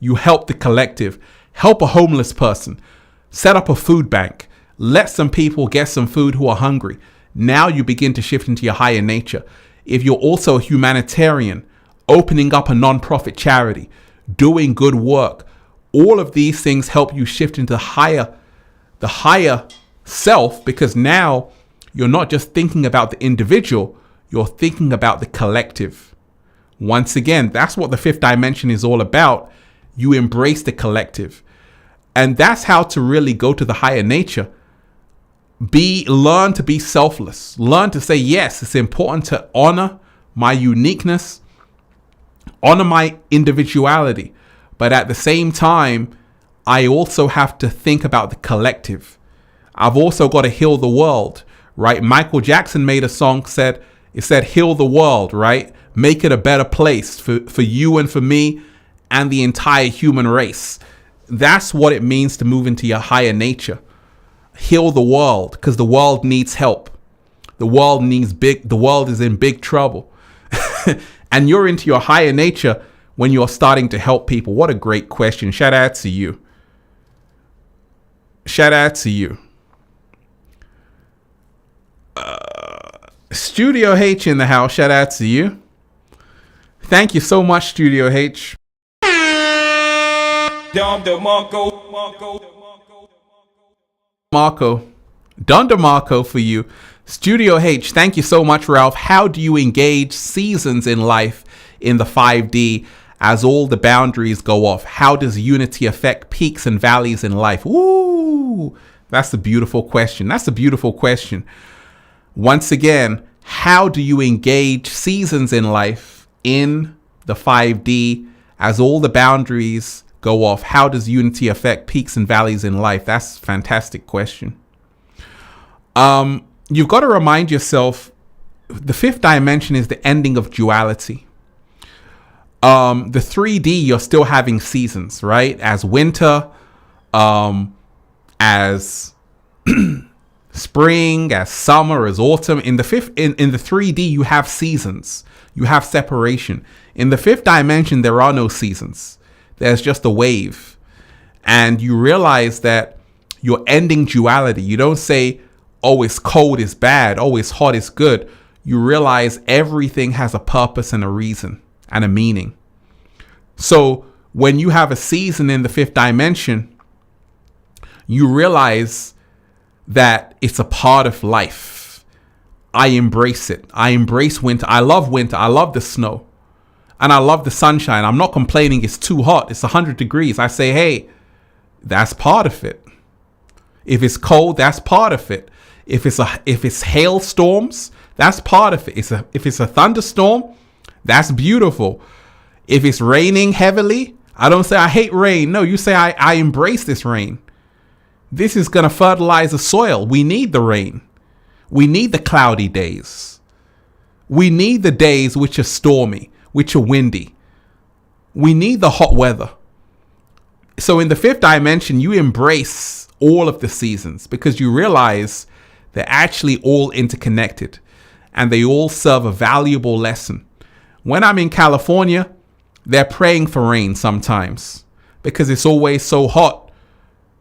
you help the collective, help a homeless person, set up a food bank, let some people get some food who are hungry. Now you begin to shift into your higher nature. If you're also a humanitarian, opening up a non-profit charity, doing good work, all of these things help you shift into the higher self, because now you're not just thinking about the individual, you're thinking about the collective. Once again, that's what the fifth dimension is all about. You embrace the collective. And that's how to really go to the higher nature. Learn to be selfless. Learn to say, yes, it's important to honor my uniqueness, honor my individuality. But at the same time, I also have to think about the collective. I've also got to heal the world, right? Michael Jackson made a song, it said, heal the world, right? Make it a better place for you and for me and the entire human race. That's what it means to move into your higher nature. Heal the world, because the world needs help. The world is in big trouble. And you're into your higher nature when you're starting to help people. What a great question. Shout out to you. Shout out to you. Studio H in the house. Shout out to you. Thank you so much, Studio H. Dom DeMarco. Marco. Don DeMarco for you. Studio H, thank you so much, Ralph. How do you engage seasons in life in the 5D as all the boundaries go off? How does unity affect peaks and valleys in life? Ooh, that's a beautiful question. That's a beautiful question. Once again, how do you engage seasons in life in the 5D as all the boundaries go off? How does unity affect peaks and valleys in life? That's a fantastic question. You've got to remind yourself the fifth dimension is the ending of duality. The 3D, you're still having seasons, right? As winter, as spring, as summer, as autumn. In the 3D, you have seasons. You have separation. In the fifth dimension, there are no seasons. There's just a wave. And you realize that you're ending duality. You don't say, oh, it's cold is bad. Oh, it's hot is good. You realize everything has a purpose and a reason and a meaning. So when you have a season in the fifth dimension, you realize that it's a part of life. I embrace it. I embrace winter. I love winter. I love the snow. And I love the sunshine. I'm not complaining it's too hot. It's 100 degrees. I say, hey, that's part of it. If it's cold, that's part of it. If it's hailstorms, that's part of it. If it's a thunderstorm, that's beautiful. If it's raining heavily, I don't say I hate rain. No, you say I embrace this rain. This is going to fertilize the soil. We need the rain. We need the cloudy days. We need the days which are stormy, which are windy. We need the hot weather. So in the fifth dimension, you embrace all of the seasons because you realize they're actually all interconnected and they all serve a valuable lesson. When I'm in California, they're praying for rain sometimes because it's always so hot.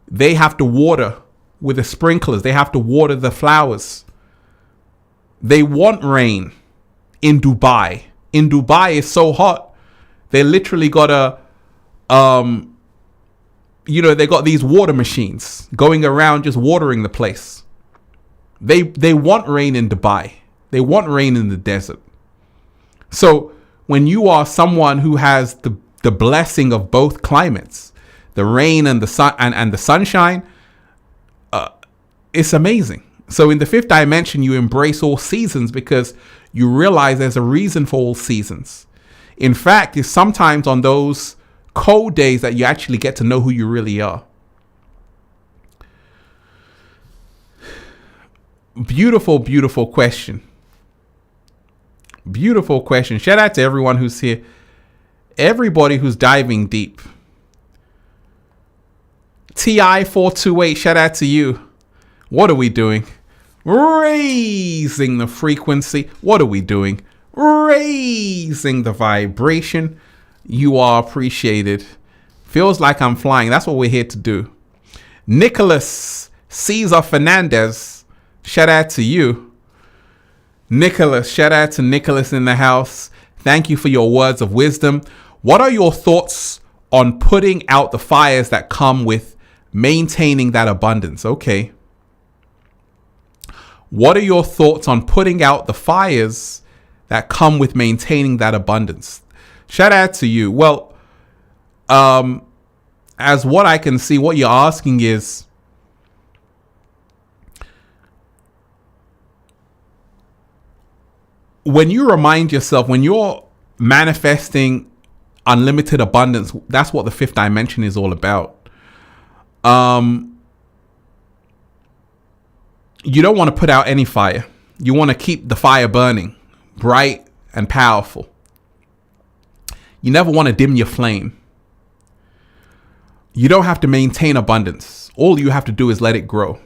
They have to water with the sprinklers. They have to water the flowers. They want rain in Dubai. In Dubai, it's so hot. They literally got they got these water machines going around just watering the place. They want rain in Dubai. They want rain in the desert. So when you are someone who has the blessing of both climates, the rain and the sun and the sunshine, it's amazing. So in the fifth dimension, you embrace all seasons because you realize there's a reason for all seasons. In fact, it's sometimes on those cold days that you actually get to know who you really are. Beautiful, beautiful question. Beautiful question. Shout out to everyone who's here. Everybody who's diving deep. TI428, shout out to you. What are we doing? Raising the frequency. What are we doing? Raising the vibration. You are appreciated. Feels like I'm flying. That's what we're here to do. Nicholas Cesar Fernandez, shout out to you. Nicholas, shout out to Nicholas in the house. Thank you for your words of wisdom. What are your thoughts on putting out the fires that come with maintaining that abundance? Okay. What are your thoughts on putting out the fires that come with maintaining that abundance? Shout out to you. Well, as what I can see, what you're asking is, when you remind yourself, when you're manifesting unlimited abundance, that's what the fifth dimension is all about. You don't want to put out any fire. You want to keep the fire burning, bright and powerful. You never want to dim your flame. You don't have to maintain abundance. All you have to do is let it grow.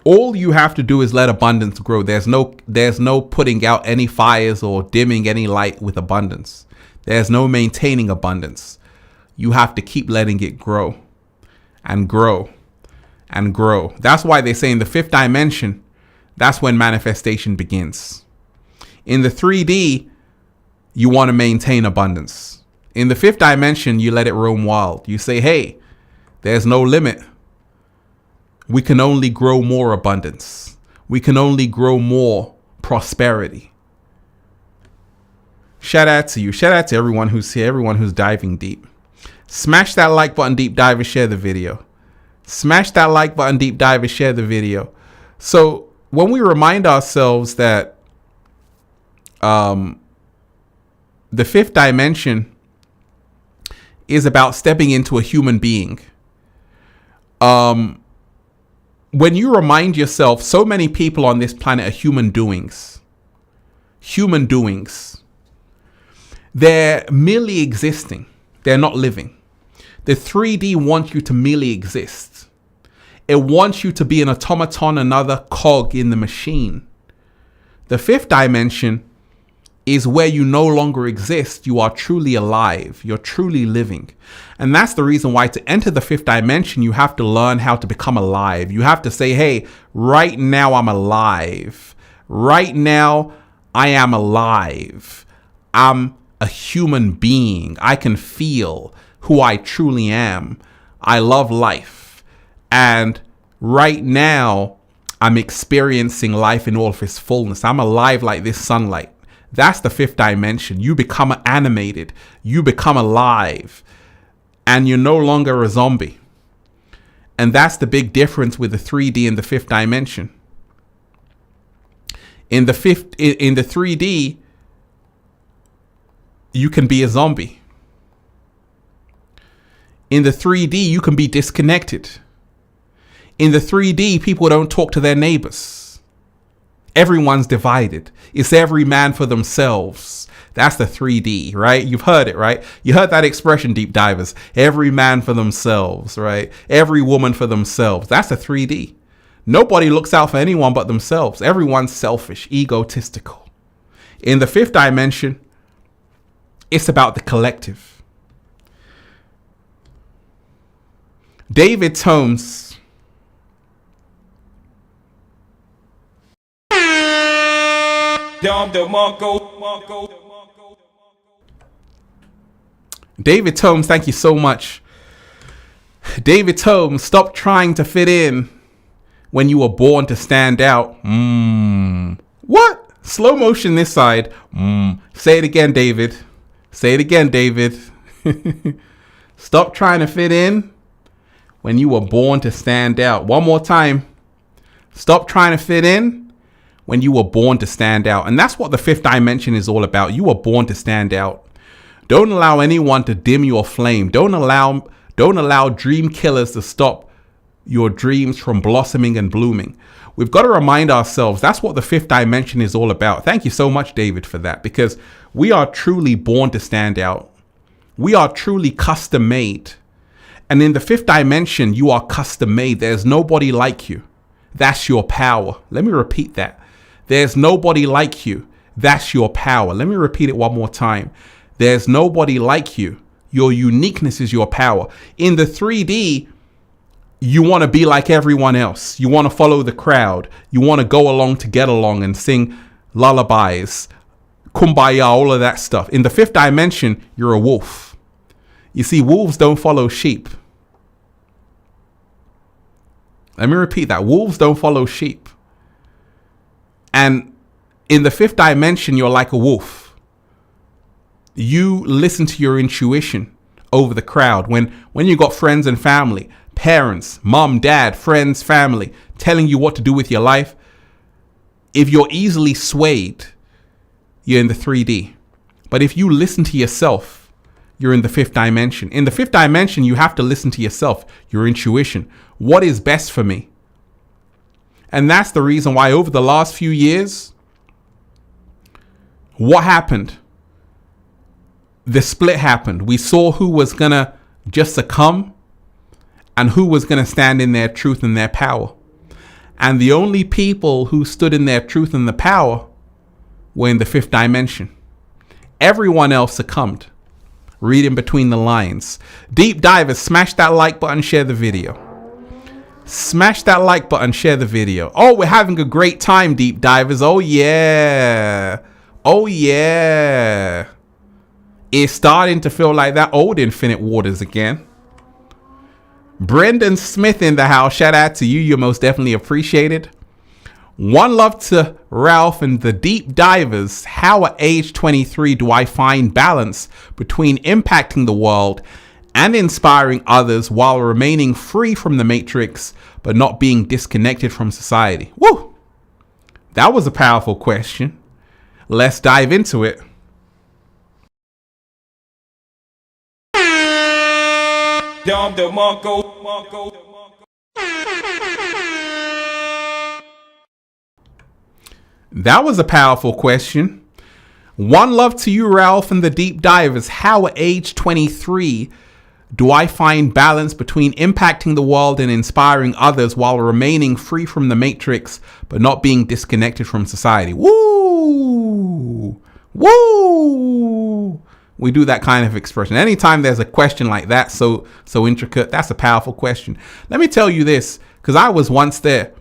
All you have to do is let abundance grow. There's no putting out any fires or dimming any light with abundance. There's no maintaining abundance. You have to keep letting it grow and grow and grow. That's why they say in the fifth dimension, that's when manifestation begins. In the 3D, you want to maintain abundance. In the fifth dimension, you let it roam wild. You say, hey, there's no limit. We can only grow more abundance. We can only grow more prosperity. Shout out to you. Shout out to everyone who's here, everyone who's diving deep. Smash that like button, deep dive, and share the video. Smash that like button, deep dive, and share the video. So when we remind ourselves that the fifth dimension is about stepping into a human being, when you remind yourself, so many people on this planet are human doings. Human doings. They're merely existing. They're not living. The 3D wants you to merely exist. It wants you to be an automaton, another cog in the machine. The fifth dimension is where you no longer exist. You are truly alive. You're truly living. And that's the reason why to enter the fifth dimension, you have to learn how to become alive. You have to say, hey, right now I'm alive. Right now I am alive. I'm a human being. I can feel who I truly am. I love life. And right now I'm experiencing life in all of its fullness. I'm alive like this sunlight. That's the fifth dimension. You become animated. You become alive. And you're no longer a zombie. And that's the big difference with the 3D and the fifth dimension. In the 3D, you can be a zombie. In the 3D, you can be disconnected. In the 3D, people don't talk to their neighbors. Everyone's divided. It's every man for themselves. That's the 3D, right? You've heard it, right? You heard that expression, deep divers. Every man for themselves, right? Every woman for themselves. That's the 3D. Nobody looks out for anyone but themselves. Everyone's selfish, egotistical. In the fifth dimension, it's about the collective. David Tomes. David Tomes, thank you so much. David Tomes, stop trying to fit in when you were born to stand out. What? Slow motion this side. Say it again, David. Say it again, David. Stop trying to fit in when you were born to stand out. One more time. Stop trying to fit in when you were born to stand out. And that's what the fifth dimension is all about. You were born to stand out. Don't allow anyone to dim your flame. Don't allow dream killers to stop your dreams from blossoming and blooming. We've got to remind ourselves that's what the fifth dimension is all about. Thank you so much, David, for that, because we are truly born to stand out. We are truly custom made. And in the fifth dimension, you are custom made. There's nobody like you. That's your power. Let me repeat that. There's nobody like you. That's your power. Let me repeat it one more time. There's nobody like you. Your uniqueness is your power. In the 3D, you want to be like everyone else. You want to follow the crowd. You want to go along to get along and sing lullabies, kumbaya, all of that stuff. In the fifth dimension, you're a wolf. You see, wolves don't follow sheep. Let me repeat that. Wolves don't follow sheep. And in the fifth dimension, you're like a wolf. You listen to your intuition over the crowd. When you got friends and family, parents, mom, dad, friends, family, telling you what to do with your life, if you're easily swayed, you're in the 3D. But if you listen to yourself, you're in the fifth dimension. In the fifth dimension, you have to listen to yourself, your intuition. What is best for me? And that's the reason why over the last few years, what happened? The split happened. We saw who was going to just succumb and who was going to stand in their truth and their power. And the only people who stood in their truth and the power were in the fifth dimension. Everyone else succumbed. Read in between the lines. Deep divers, smash that like button, share the video. Smash that like button, share the video. Oh, we're having a great time, deep divers. Oh, yeah. Oh, yeah. It's starting to feel like that old Infinite Waters again. Brendan Smith in the house. Shout out to you. You're most definitely appreciated. One love to Ralph and the deep divers. How at age 23 do I find balance between impacting the world and inspiring others while remaining free from the matrix, but not being disconnected from society? Woo! That was a powerful question. Let's dive into it. That was a powerful question. One love to you, Ralph, and the deep divers. How at age 23 do I find balance between impacting the world and inspiring others while remaining free from the matrix, but not being disconnected from society? Woo! Woo! We do that kind of expression. Anytime there's a question like that, so intricate, that's a powerful question. Let me tell you this, because I was once there.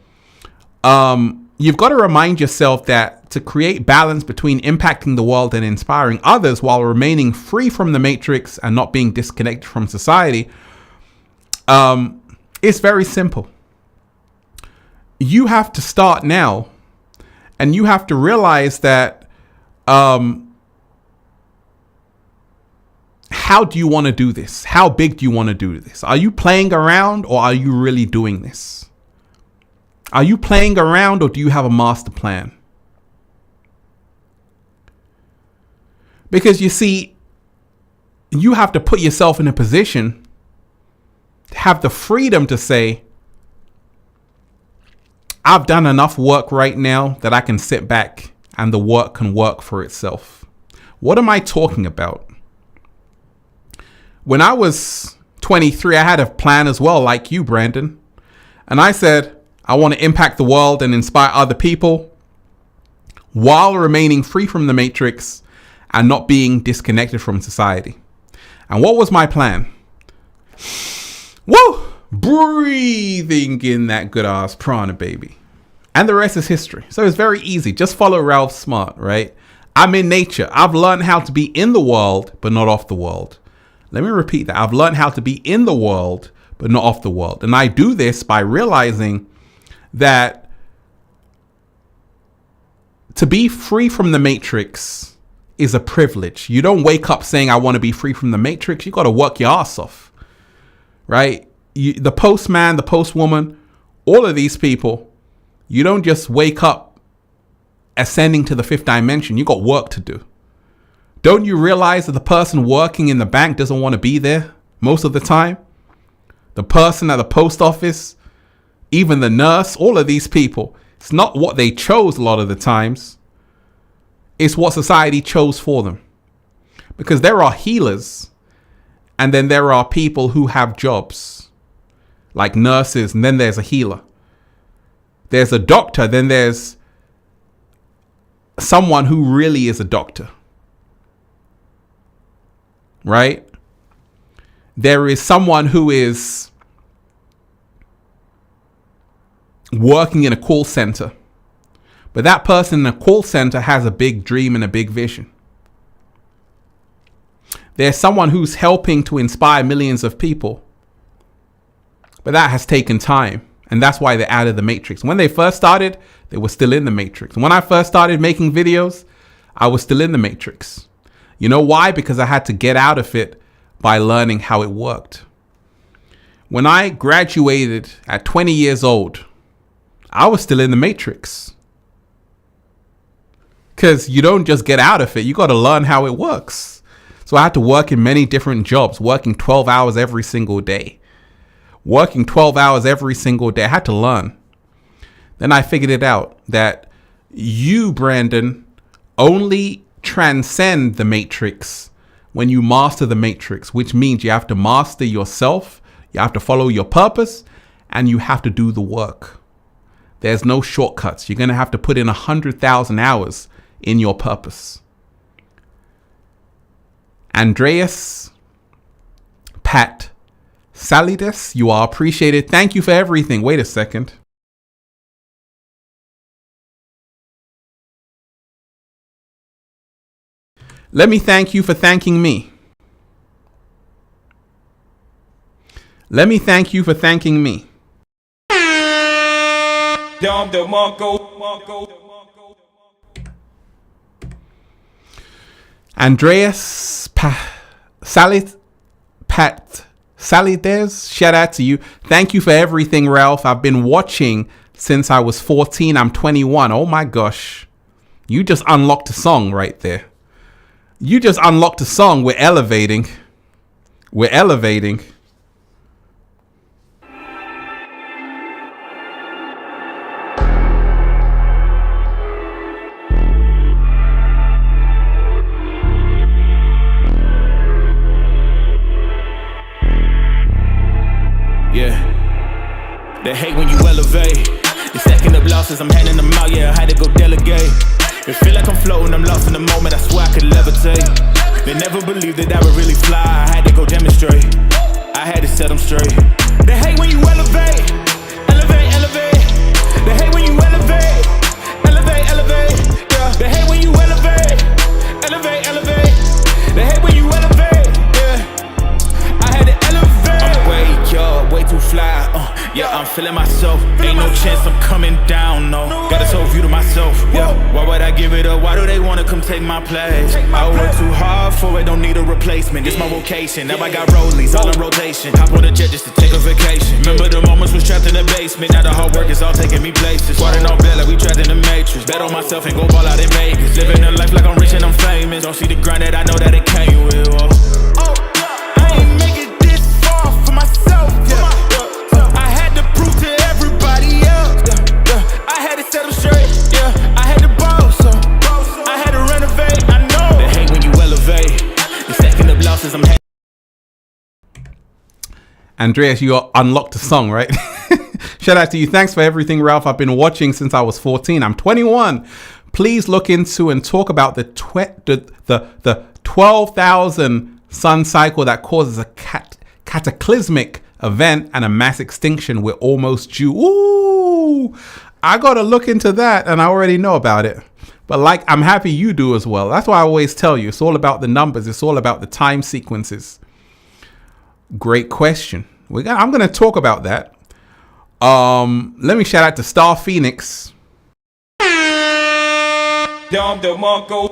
You've got to remind yourself that to create balance between impacting the world and inspiring others while remaining free from the matrix and not being disconnected from society, it's very simple. You have to start now, and you have to realize that how do you want to do this? How big do you want to do this? Are you playing around, or are you really doing this? Are you playing around, or do you have a master plan? Because you see, you have to put yourself in a position to have the freedom to say, I've done enough work right now that I can sit back and the work can work for itself. What am I talking about? When I was 23, I had a plan as well, like you, Brandon. And I said, I want to impact the world and inspire other people while remaining free from the matrix and not being disconnected from society. And what was my plan? Woo! Breathing in that good ass prana, baby. And the rest is history. So it's very easy. Just follow Ralph Smart, right? I'm in nature. I've learned how to be in the world, but not off the world. Let me repeat that. I've learned how to be in the world, but not off the world. And I do this by realizing that to be free from the matrix is a privilege. You don't wake up saying, I want to be free from the matrix. You got to work your ass off, right? The postman, the postwoman, all of these people, you don't just wake up ascending to the fifth dimension. You got work to do. Don't you realize that the person working in the bank doesn't want to be there most of the time? The person at the post office, even the nurse, all of these people, it's not what they chose a lot of the times. It's what society chose for them. Because there are healers, and then there are people who have jobs, like nurses, and then there's a healer. There's a doctor, then there's someone who really is a doctor. Right? There is someone who is working in a call center. But that person in a call center has a big dream and a big vision. There's someone who's helping to inspire millions of people. But that has taken time. And that's why they're out of the matrix. When they first started, they were still in the matrix. When I first started making videos, I was still in the matrix. You know why? Because I had to get out of it by learning how it worked. When I graduated at 20 years old, I was still in the matrix. Because you don't just get out of it. You got to learn how it works. So I had to work in many different jobs, working 12 hours every single day. Working 12 hours every single day. I had to learn. Then I figured it out that you, Brandon, only transcend the matrix when you master the matrix, which means you have to master yourself, you have to follow your purpose, and you have to do the work. There's no shortcuts. You're going to have to put in 100,000 hours in your purpose. Andreas, Pat, Salides, you are appreciated. Thank you for everything. Wait a second. Let me thank you for thanking me. Let me thank you for thanking me. Dom DeMarco. Andreas Salides, shout out to you. Thank you for everything, Ralph. I've been watching since I was 14. I'm 21. Oh my gosh. You just unlocked a song right there. You just unlocked a song. We're elevating. We're elevating. They hate when you elevate. You're stacking up losses, I'm handing them out, yeah, I had to go delegate. It feel like I'm floating, I'm lost in the moment, I swear I could levitate. They never believed that I would really fly, I had to go demonstrate. I had to set them straight. They hate when you elevate, elevate, elevate. They hate when you elevate, elevate, elevate. Yeah. They hate when you elevate, elevate, elevate. They hate when you elevate, yeah. I had to elevate. I'm way too fly, yeah, I'm feeling myself. Ain't no chance I'm coming down, no. Got this whole view to myself, yeah. Why would I give it up? Why do they wanna come take my place? I work too hard for it, don't need a replacement. This my vocation, now I got rollies, all in rotation. Hop on the jet just to take a vacation. Remember the moments was trapped in the basement. Now the hard work is all taking me places. Water on bed like we trapped in the matrix. Bet on myself and go ball out in Vegas. Living a life like I'm rich and I'm famous. Don't see the grind that I know that it came with, oh. I ain't make it this far for myself, yeah. I had to prove to everybody else, yeah. I had to set them straight, yeah. I had to boss, so I had to renovate, I know. They hate when you elevate. You're stacking up losses, I'm Andreas, you unlocked a song, right? Shout out to you. Thanks for everything, Ralph. I've been watching since I was 14. I'm 21. Please look into and talk about the 12,000 sun cycle that causes a cataclysmic event and a mass extinction. We're almost due. Ooh, I got to look into that, and I already know about it. But like, I'm happy you do as well. That's why I always tell you, it's all about the numbers. It's all about the time sequences. Great question. I'm going to talk about that. Let me shout out to Star Phoenix. Dom DeMarco.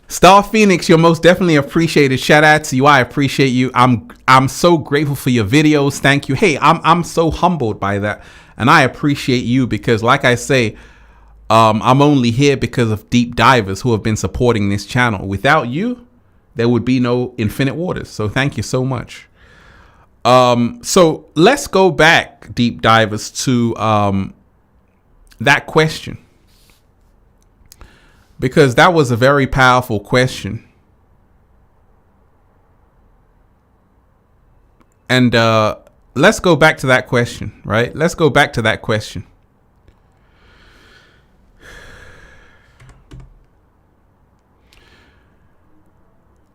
Star Phoenix, you're most definitely appreciated. Shout out to you. I appreciate you. I'm so grateful for your videos. Thank you. Hey, I'm so humbled by that, and I appreciate you because, like I say, I'm only here because of Deep Divers who have been supporting this channel. Without you, there would be no Infinite Waters. So thank you so much. So let's go back, Deep Divers, to that question, because that was a very powerful question. And let's go back to that question, right? Let's go back to that question.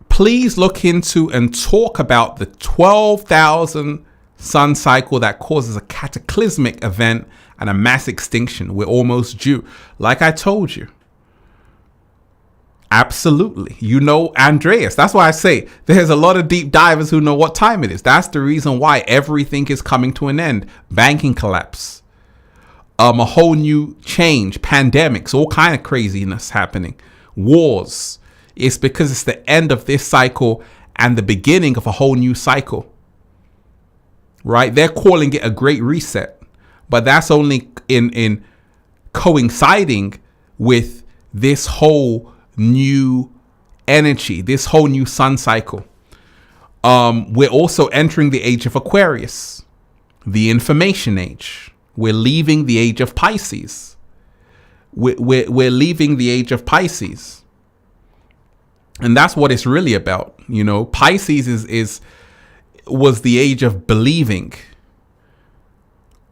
Please look into and talk about the 12,000 sun cycle that causes a cataclysmic event and a mass extinction. We're almost due. Like I told you. Absolutely. You know, Andreas. That's why I say there's a lot of deep divers who know what time it is. That's the reason why everything is coming to an end. Banking collapse. A whole new change. Pandemics. All kind of craziness happening. Wars. It's because it's the end of this cycle and the beginning of a whole new cycle, right? They're calling it a great reset, but that's only in coinciding with this whole new energy, this whole new sun cycle. We're also entering the age of Aquarius, the information age. We're leaving the age of Pisces. We're leaving the age of Pisces. And that's what it's really about. You know, Pisces was the age of believing.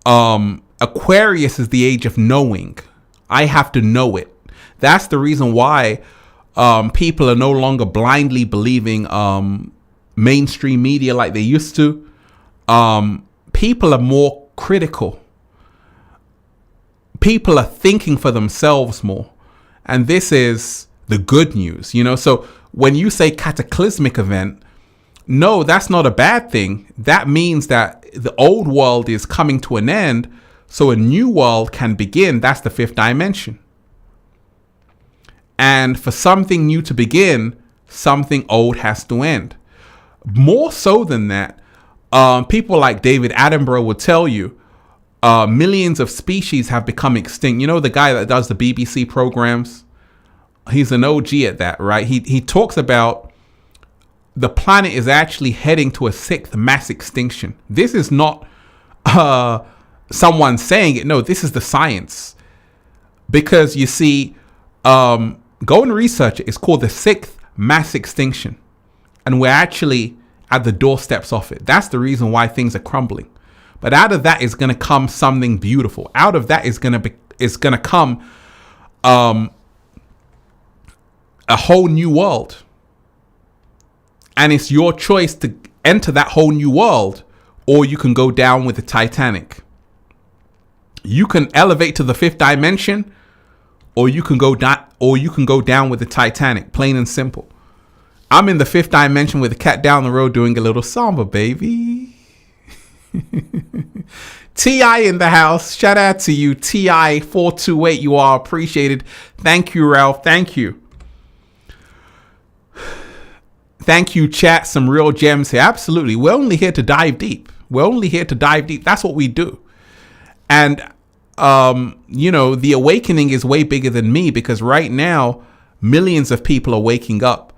Aquarius is the age of knowing. I have to know it. That's the reason why people are no longer blindly believing mainstream media like they used to. People are more critical. People are thinking for themselves more. And this is the good news, you know. So when you say cataclysmic event, no, that's not a bad thing. That means that the old world is coming to an end, so a new world can begin. That's the fifth dimension. And for something new to begin, something old has to end. More so than that, people like David Attenborough would tell you, millions of species have become extinct. You know, the guy that does the BBC programs? He's an OG at that, right? He talks about the planet is actually heading to a sixth mass extinction. This is not someone saying it. No, this is the science. Because you see, go and research it. It's called the sixth mass extinction. And we're actually at the doorsteps of it. That's the reason why things are crumbling. But out of that is going to come something beautiful. Out of that is going to come a whole new world. And it's your choice to enter that whole new world, or you can go down with the Titanic. You can elevate to the 5th dimension, or you can go down with the Titanic, plain and simple. I'm in the 5th dimension with the cat down the road doing a little samba, baby. T.I. in the house. Shout out to you, T.I.428. You are appreciated. Thank you, Ralph. Thank you. Thank you, chat. Some real gems here. Absolutely. We're only here to dive deep. That's what we do. And, the awakening is way bigger than me, because right now, millions of people are waking up,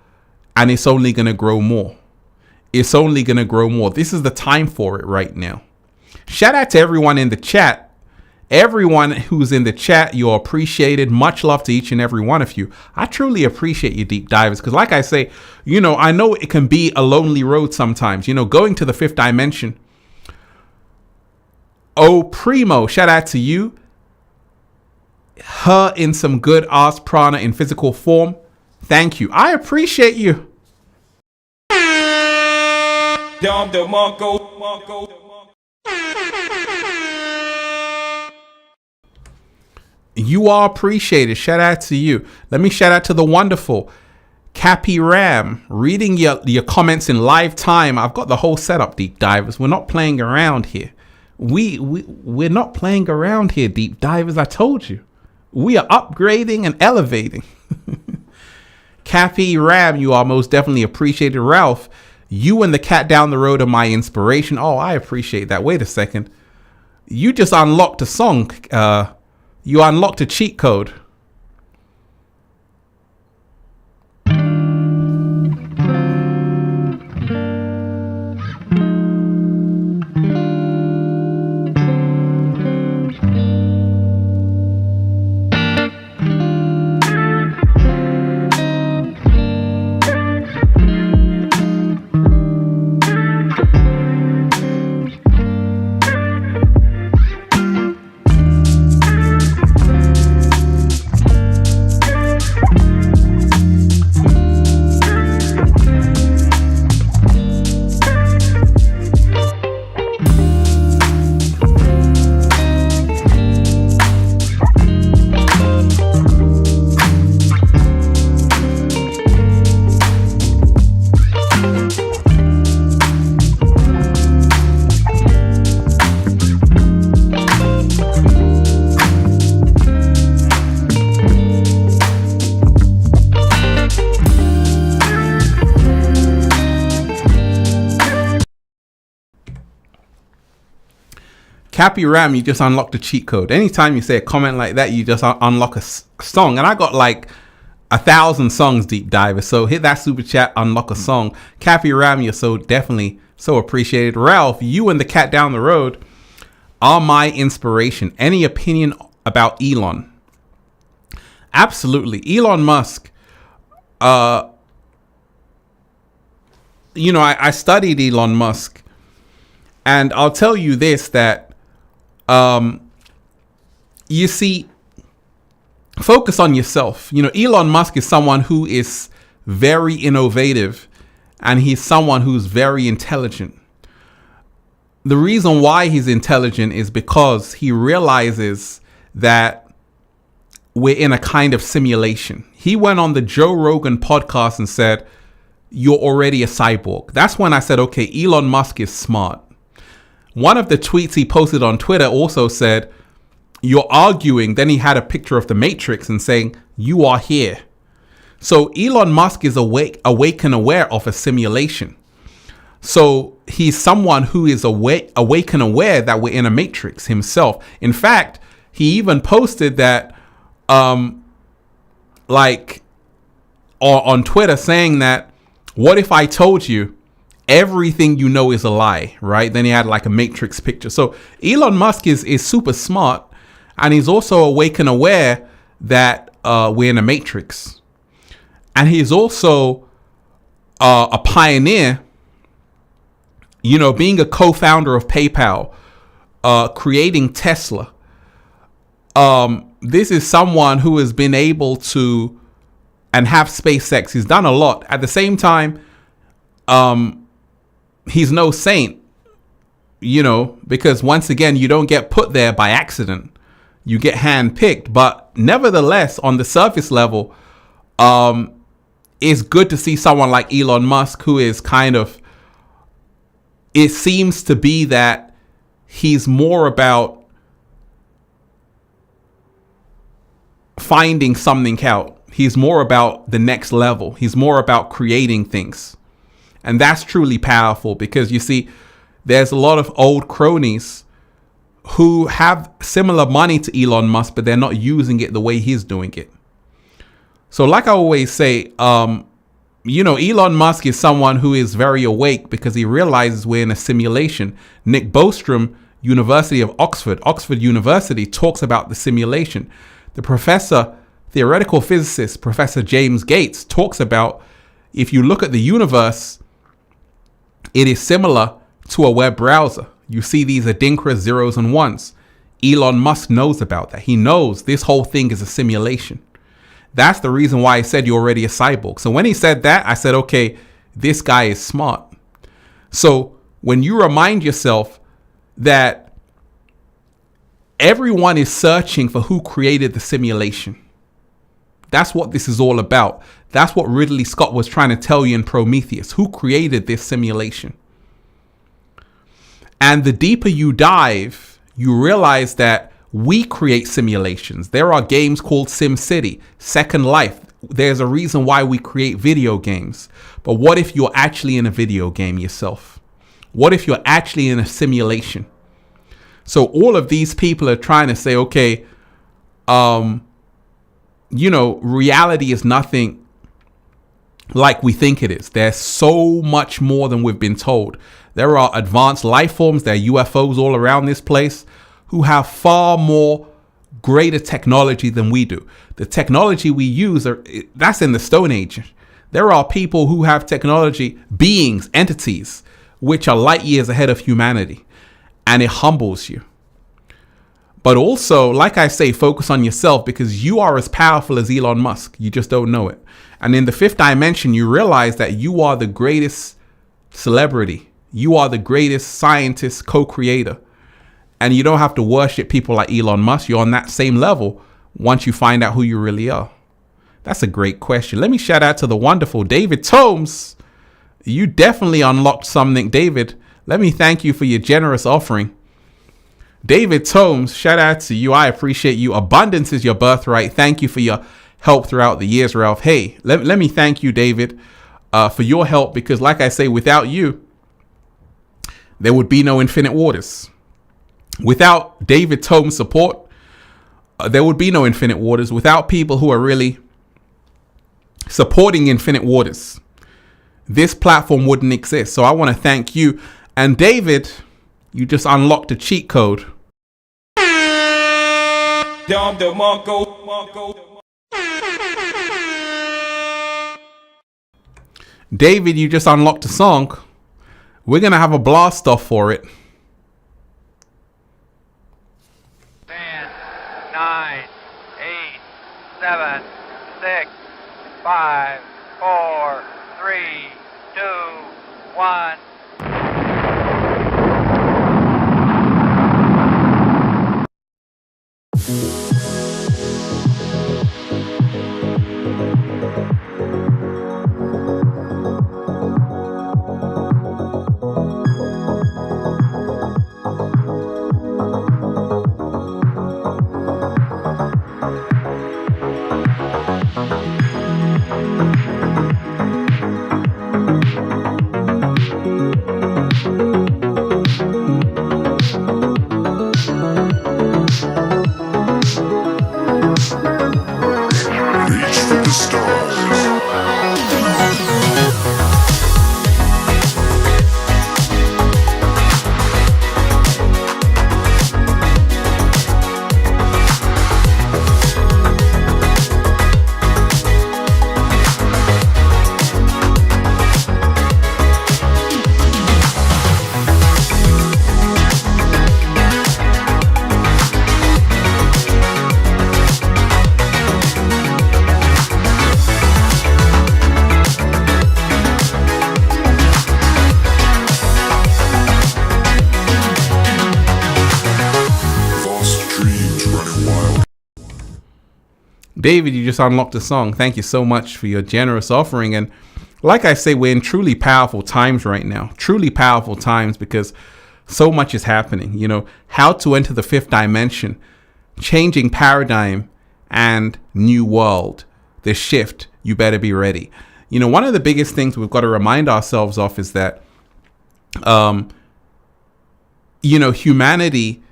and it's only going to grow more. This is the time for it right now. Shout out to everyone in the chat. Everyone who's in the chat, you're appreciated. Much love to each and every one of you. I truly appreciate you, deep divers, because like I say, I know it can be a lonely road sometimes, going to the 5th dimension. Oh, Primo, shout out to you. Her in some good Ars Prana in physical form. Thank you. I appreciate you. Dom DeMarco. You are appreciated. Shout out to you. Let me shout out to the wonderful Cappy Ram, reading your comments in live time. I've got the whole setup, deep divers. We're not playing around here. We're not playing around here, deep divers. I told you. We are upgrading and elevating. Cappy Ram, you are most definitely appreciated. Ralph, you and the cat down the road are my inspiration. Oh, I appreciate that. Wait a second. You just unlocked a song. You unlocked a cheat code. Cappy Ram, you just unlocked a cheat code. Anytime you say a comment like that, you just unlock a song. And I got like 1,000 songs, deep diver. So hit that super chat, unlock a song. Cappy Ram, you're so definitely so appreciated. Ralph, you and the cat down the road are my inspiration. Any opinion about Elon? Absolutely. Elon Musk, I studied Elon Musk, and I'll tell you this, that you see, focus on yourself. Elon Musk is someone who is very innovative, and he's someone who's very intelligent. The reason why he's intelligent is because he realizes that we're in a kind of simulation. He went on the Joe Rogan podcast and said, "You're already a cyborg." That's when I said, okay, Elon Musk is smart. One of the tweets he posted on Twitter also said, "You're arguing." Then he had a picture of the Matrix and saying, "You are here." So Elon Musk is awake and aware of a simulation. So he's someone who is awake and aware that we're in a matrix himself. In fact, he even posted that on Twitter, saying that, what if I told you everything you know is a lie, right? Then he had like a matrix picture. So Elon Musk is super smart, and he's also awake and aware that we're in a matrix. And he's also a pioneer, you know, being a co-founder of PayPal, creating Tesla. This is someone who has been able to and have SpaceX. He's done a lot. At the same time, he's no saint, you know, because once again, you don't get put there by accident. You get handpicked. But nevertheless, on the surface level, it's good to see someone like Elon Musk, who is kind of, it seems to be that he's more about finding something out. He's more about the next level. He's more about creating things. And that's truly powerful, because you see, there's a lot of old cronies who have similar money to Elon Musk, but they're not using it the way he's doing it. So like I always say, you know, Elon Musk is someone who is very awake because he realizes we're in a simulation. Nick Bostrom, University of Oxford University, talks about the simulation. The professor, theoretical physicist, Professor James Gates, talks about, if you look at the universe, it is similar to a web browser. You see these Adinkra zeros and ones. Elon Musk knows about that. He knows this whole thing is a simulation. That's the reason why I said you're already a cyborg. So when he said that, I said, okay, this guy is smart. So when you remind yourself that everyone is searching for who created the simulation, that's what this is all about. That's what Ridley Scott was trying to tell you in Prometheus. Who created this simulation? And the deeper you dive, you realize that we create simulations. There are games called SimCity, Second Life. There's a reason why we create video games. But what if you're actually in a video game yourself? What if you're actually in a simulation? So all of these people are trying to say, okay, you know, reality is nothing like we think it is. There's so much more than we've been told. There are advanced life forms, there are UFOs all around this place who have far more greater technology than we do. The technology we use, that's in the Stone Age. There are people who have technology, beings, entities, which are light years ahead of humanity. And it humbles you. But also, like I say, focus on yourself, because you are as powerful as Elon Musk. You just don't know it. And in the fifth dimension, you realize that you are the greatest celebrity. You are the greatest scientist, co-creator. And you don't have to worship people like Elon Musk. You're on that same level once you find out who you really are. That's a great question. Let me shout out to the wonderful David Tomes. You definitely unlocked something, David. Let me thank you for your generous offering. David Tomes, shout out to you. I appreciate you. Abundance is your birthright. Thank you for your help throughout the years, Ralph. Hey, let me thank you, David, for your help, because like I say, without you, there would be no Infinite Waters. Without David Tomes' support, there would be no Infinite Waters. Without people who are really supporting Infinite Waters, this platform wouldn't exist. So I want to thank you. And David, you just unlocked a cheat code. David, you just unlocked a song. We're going to have a blast off for it. 10, 9, 8, 7, 6, 5, 4, 3, 2, 1. David, you just unlocked a song. Thank you so much for your generous offering. And like I say, we're in truly powerful times right now. Truly powerful times because so much is happening. You know, how to enter the fifth dimension, changing paradigm and new world. The shift, you better be ready. You know, one of the biggest things we've got to remind ourselves of is that, you know, humanity,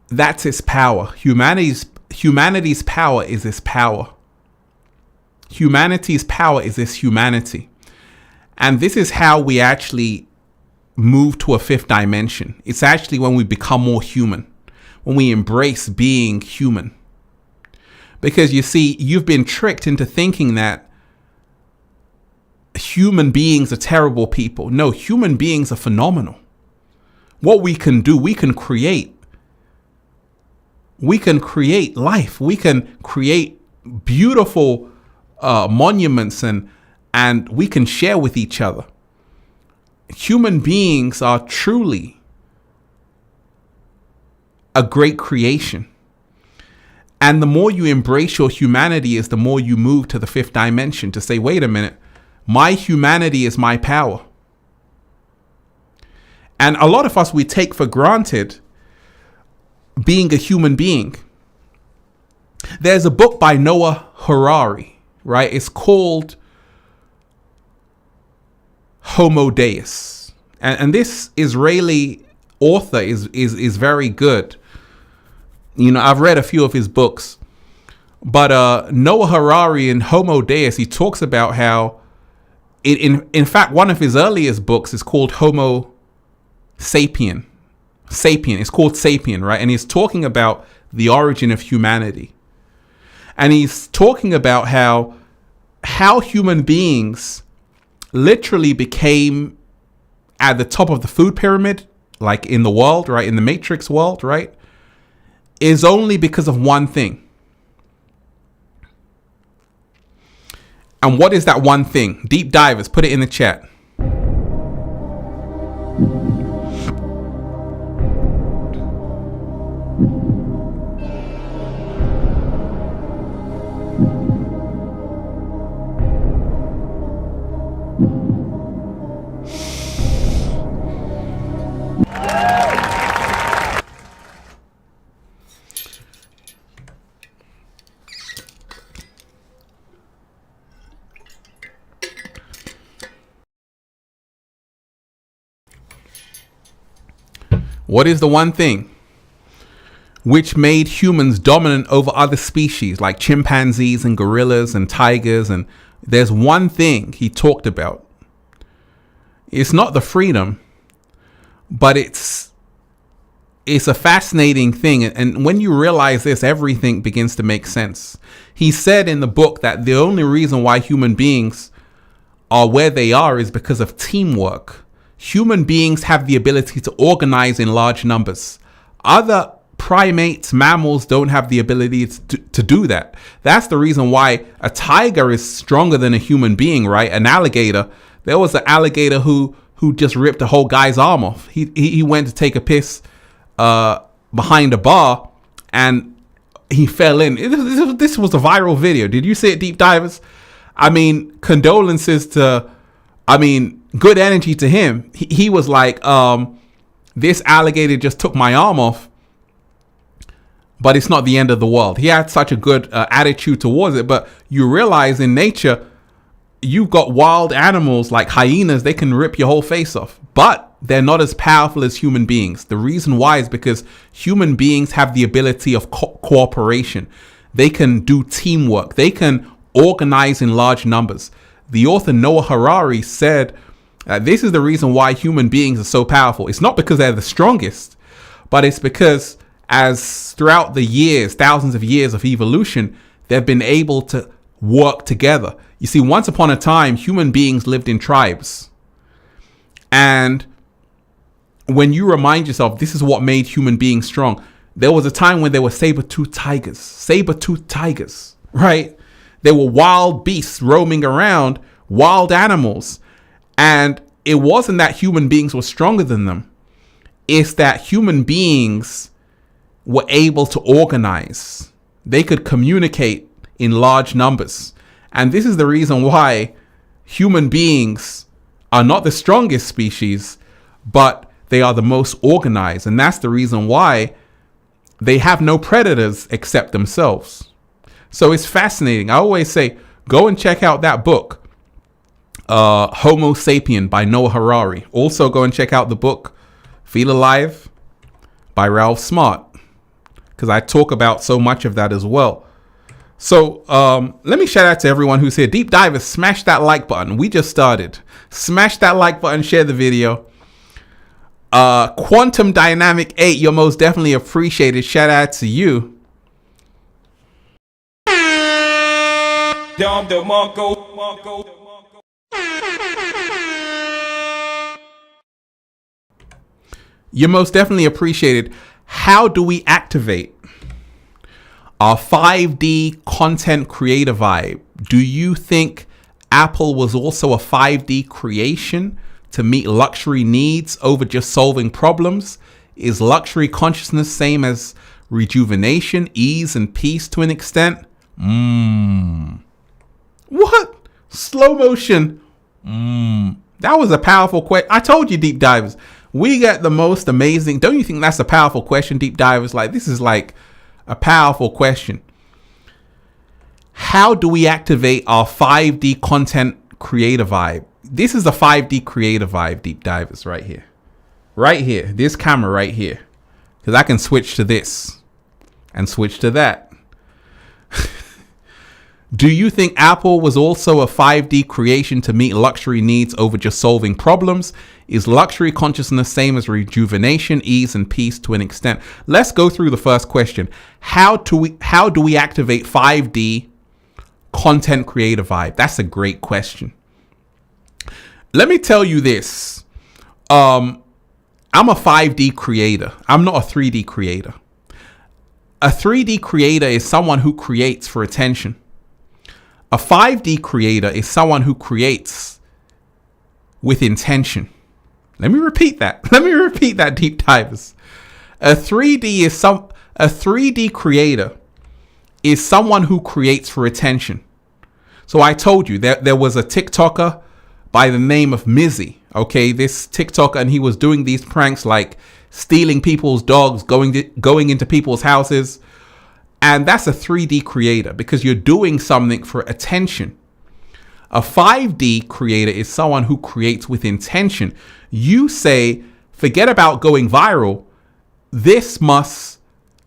that's its power. Humanity's power is its power. Humanity's power is its humanity. And this is how we actually move to a fifth dimension. It's actually when we become more human, when we embrace being human. Because you see, you've been tricked into thinking that human beings are terrible people. No, human beings are phenomenal. What we can do, we can create. We can create life. We can create beautiful monuments and we can share with each other. Human beings are truly a great creation. And the more you embrace your humanity is the more you move to the fifth dimension to say, wait a minute, my humanity is my power. And a lot of us, we take for granted being a human being. There's a book by Noah Harari, right? It's called Homo Deus. And this Israeli author is very good. You know, I've read a few of his books. But Noah Harari in Homo Deus, he talks about how, in fact, one of his earliest books is called Homo Sapien. It's called Sapien, right? And he's talking about the origin of humanity. And he's talking about how human beings literally became at the top of the food pyramid, like in the world, right? In the Matrix world, right? Is only because of one thing. And what is that one thing? Deep divers, put it in the chat. What is the one thing which made humans dominant over other species like chimpanzees and gorillas and tigers? And there's one thing he talked about. It's not the freedom, but it's a fascinating thing. And when you realize this, everything begins to make sense. He said in the book that the only reason why human beings are where they are is because of teamwork. Human beings have the ability to organize in large numbers. Other primates, mammals don't have the ability to do that. That's the reason why a tiger is stronger than a human being, right? An alligator. There was an alligator who just ripped a whole guy's arm off. He went to take a piss behind a bar and he fell in. This was a viral video. Did you see it, Deep Divers? I mean, condolences to, good energy to him. He was like, this alligator just took my arm off, but it's not the end of the world. He had such a good attitude towards it. But you realize in nature, you've got wild animals like hyenas. They can rip your whole face off, but they're not as powerful as human beings. The reason why is because human beings have the ability of cooperation. They can do teamwork. They can organize in large numbers. The author Noah Harari said, this is the reason why human beings are so powerful. It's not because they're the strongest, but it's because as throughout the years, thousands of years of evolution, they've been able to work together. You see, once upon a time, human beings lived in tribes. And when you remind yourself, this is what made human beings strong. There was a time when there were saber-toothed tigers, right? There were wild beasts roaming around, wild animals. And it wasn't that human beings were stronger than them. It's that human beings were able to organize. They could communicate in large numbers. And this is the reason why human beings are not the strongest species, but they are the most organized. And that's the reason why they have no predators except themselves. So it's fascinating. I always say, go and check out that book, Homo Sapien by Noah Harari. Also go and check out the book Feel Alive by Ralph Smart, because I talk about so much of that as well. So let me shout out to everyone who's here. Deep Divers, smash that like button. We just started. Smash that like button, share the video. Quantum Dynamic 8, you're most definitely appreciated. Shout out to you. Dom DeMarco. You're most definitely appreciated. How do we activate our 5D content creator vibe? Do you think Apple was also a 5D creation to meet luxury needs over just solving problems? Is luxury consciousness same as rejuvenation, ease, and peace to an extent? What? Slow motion. That was a powerful question. I told you, Deep Divers, we get the most amazing. Don't you think that's a powerful question, Deep Divers? Like, this is like a powerful question. How do we activate our 5D content creator vibe? This is a 5D creator vibe, Deep Divers, right here. Right here. This camera right here. Because I can switch to this and switch to that. Do you think Apple was also a 5D creation to meet luxury needs over just solving problems? Is luxury consciousness same as rejuvenation, ease, and peace to an extent? Let's go through the first question. How do we activate 5D content creator vibe? That's a great question. Let me tell you this. I'm a 5D creator. I'm not a 3D creator. A 3D creator is someone who creates for attention. A 5D creator is someone who creates with intention. Let me repeat that. Let me repeat that, Deep Divers. A 3D creator is someone who creates for attention. So I told you that there was a TikToker by the name of Mizzy. Okay, this TikToker, and he was doing these pranks like stealing people's dogs, going into people's houses. And that's a 3D creator because you're doing something for attention. A 5D creator is someone who creates with intention. You say, forget about going viral. This must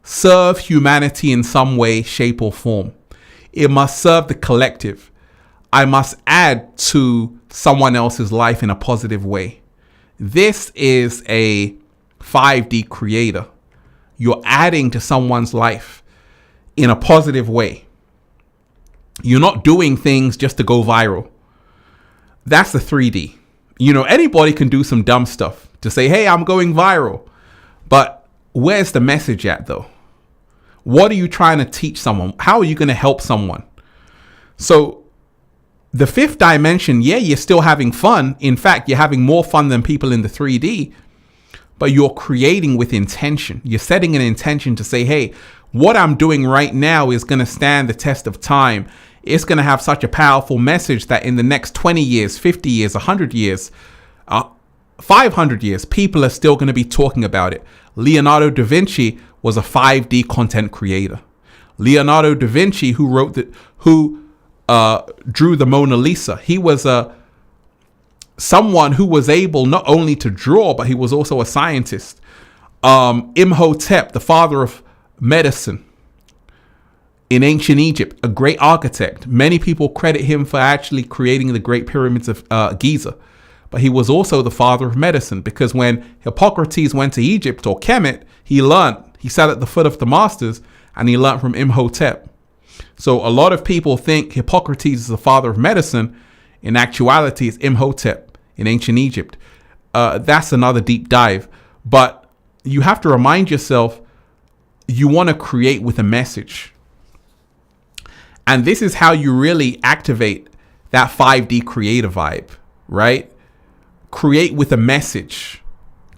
serve humanity in some way, shape, or form. It must serve the collective. I must add to someone else's life in a positive way. This is a 5D creator. You're adding to someone's life in a positive way. You're not doing things just to go viral. That's the 3D. You know, anybody can do some dumb stuff to say, hey, I'm going viral. But where's the message at, though? What are you trying to teach someone? How are you going to help someone? So the 5th dimension, yeah, you're still having fun. In fact, you're having more fun than people in the 3D. But you're creating with intention. You're setting an intention to say, hey, what I'm doing right now is going to stand the test of time. It's going to have such a powerful message that in the next 20 years, 50 years, 100 years, 500 years, people are still going to be talking about it. Leonardo da Vinci was a 5D content creator. Leonardo da Vinci, who drew the Mona Lisa, he was someone who was able not only to draw, but he was also a scientist. Imhotep, the father of medicine in ancient Egypt, a great architect. Many people credit him for actually creating the Great Pyramids of Giza. But he was also the father of medicine, because when Hippocrates went to Egypt, or Kemet, he sat at the foot of the masters and he learned from Imhotep. So a lot of people think Hippocrates is the father of medicine. In actuality, it's Imhotep in ancient Egypt. That's another deep dive. But you have to remind yourself, you want to create with a message. And this is how you really activate that 5D creator vibe, right? Create with a message.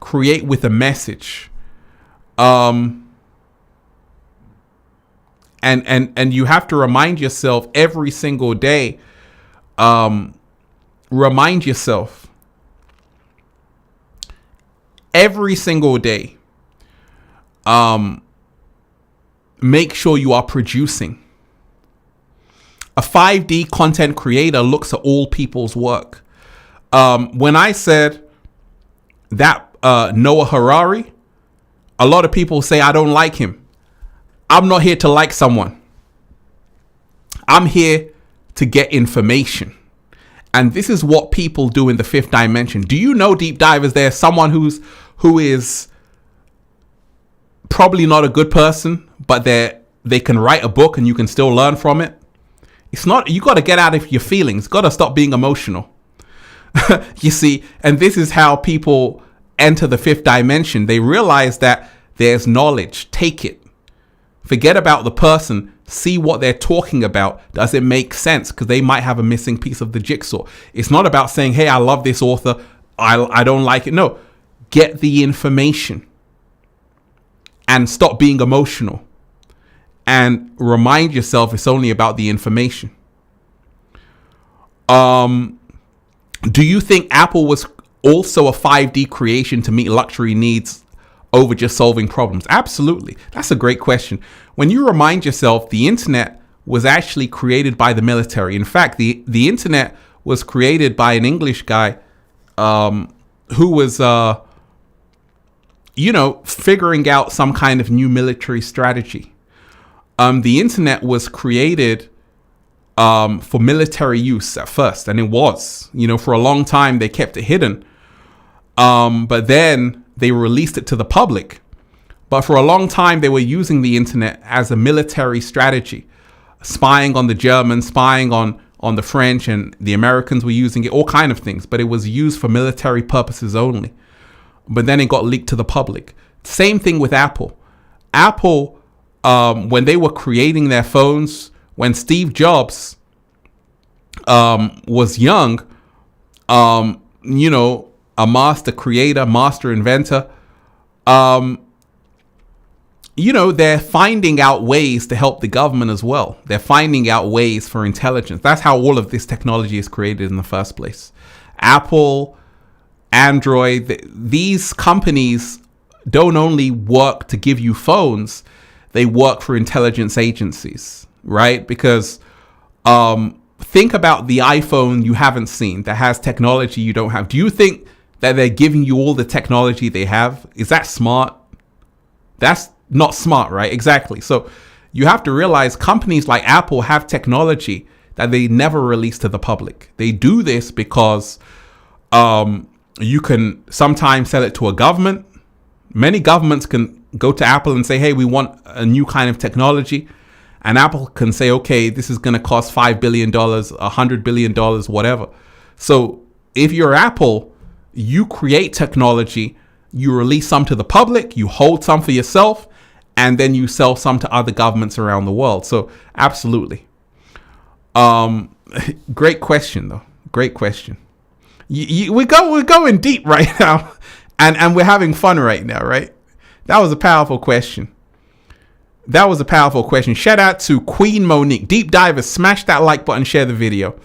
Create with a message. And you have to remind yourself every single day. Remind yourself every single day. Make sure you are producing. A 5D content creator looks at all people's work. When I said that Noah Harari, a lot of people say I don't like him. I'm not here to like someone. I'm here to get information. And this is what people do in the fifth dimension. Do you know, deep divers, there's someone who is probably not a good person, but they can write a book and you can still learn from it? It's not, you got to get out of your feelings. Got to stop being emotional. You see, and this is how people enter the fifth dimension. They realize that there's knowledge. Take it. Forget about the person. See what they're talking about. Does it make sense? Because they might have a missing piece of the jigsaw. It's not about saying, hey, I love this author. I don't like it. No, get the information and stop being emotional. And remind yourself it's only about the information. Do you think Apple was also a 5D creation to meet luxury needs over just solving problems? Absolutely. That's a great question. When you remind yourself, the internet was actually created by the military. In fact, the internet was created by an English guy who was, figuring out some kind of new military strategy. The internet was created for military use at first, and it was, for a long time they kept it hidden. But then they released it to the public. But for a long time they were using the internet as a military strategy, spying on the Germans, spying on the French, and the Americans were using it, all kind of things. But it was used for military purposes only. But then it got leaked to the public. Same thing with Apple. Apple, when they were creating their phones, when Steve Jobs was young, a master creator, master inventor, they're finding out ways to help the government as well. They're finding out ways for intelligence. That's how all of this technology is created in the first place. Apple, Android, these companies don't only work to give you phones, they work for intelligence agencies, right? Because think about the iPhone you haven't seen that has technology you don't have. Do you think that they're giving you all the technology they have? Is that smart? That's not smart, right? Exactly. So you have to realize companies like Apple have technology that they never release to the public. They do this because you can sometimes sell it to a government. Many governments can go to Apple and say, hey, we want a new kind of technology. And Apple can say, okay, this is going to cost $5 billion, $100 billion, whatever. So if you're Apple, you create technology, you release some to the public, you hold some for yourself, and then you sell some to other governments around the world. So absolutely. Great question, though. Great question. We're going deep right now, and we're having fun right now, right? That was a powerful question. That was a powerful question. Shout out to Queen Monique. Deep Divers, smash that like button, share the video.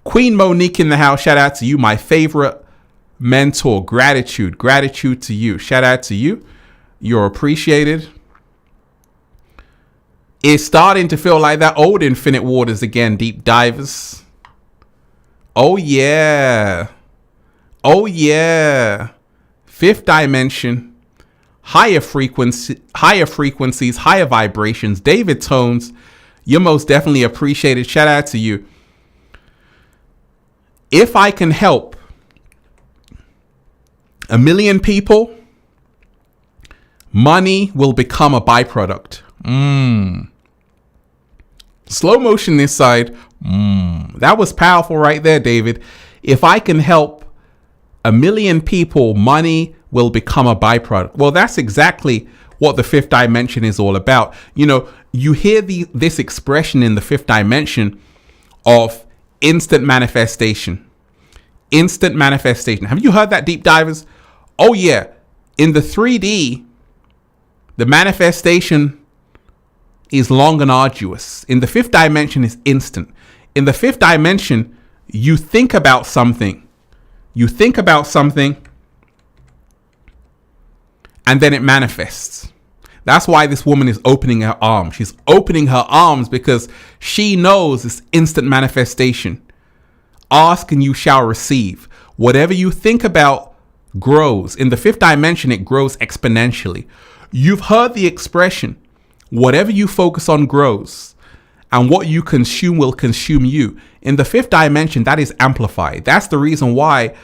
Queen Monique in the house. Shout out to you, my favorite mentor. Gratitude to you. Shout out to you. You're appreciated. It's starting to feel like that old Infinite Waters again, Deep Divers. Oh yeah. Oh yeah. Fifth dimension. Higher frequencies, higher vibrations. David Tones, you're most definitely appreciated. Shout out to you. If I can help 1 million people, money will become a byproduct. Slow motion this side. That was powerful right there, David. If I can help 1 million people, money will become a byproduct. Well, that's exactly what the fifth dimension is all about. You hear this expression in the fifth dimension of instant manifestation. Instant manifestation. Have you heard that, Deep Divers? Oh yeah. In the 3D, the manifestation is long and arduous. In the fifth dimension is instant. In the fifth dimension, you think about something. You think about something and then it manifests. That's why this woman is opening her arms. She's opening her arms because she knows this instant manifestation. Ask and you shall receive. Whatever you think about grows. In the fifth dimension, it grows exponentially. You've heard the expression, whatever you focus on grows, and what you consume will consume you. In the fifth dimension, that is amplified. That's the reason why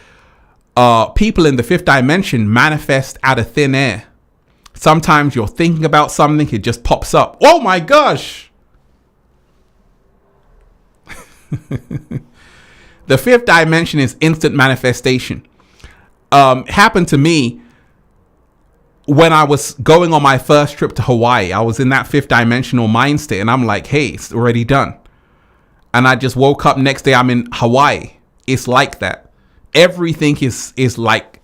people in the fifth dimension manifest out of thin air. Sometimes you're thinking about something, it just pops up. Oh my gosh! The fifth dimension is instant manifestation. Happened to me when I was going on my first trip to Hawaii. I was in that fifth dimensional mind state and I'm like, hey, it's already done. And I just woke up next day, I'm in Hawaii. It's like that. Everything is like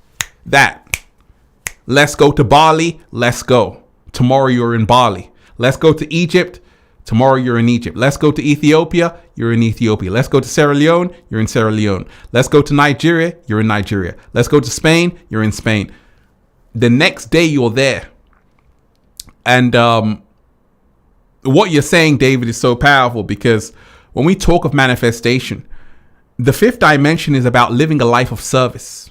that. Let's go to Bali. Let's go. Tomorrow you're in Bali. Let's go to Egypt. Tomorrow you're in Egypt. Let's go to Ethiopia. You're in Ethiopia. Let's go to Sierra Leone. You're in Sierra Leone. Let's go to Nigeria. You're in Nigeria. Let's go to Spain. You're in Spain. The next day you're there. And what you're saying, David, is so powerful because when we talk of manifestation, the fifth dimension is about living a life of service.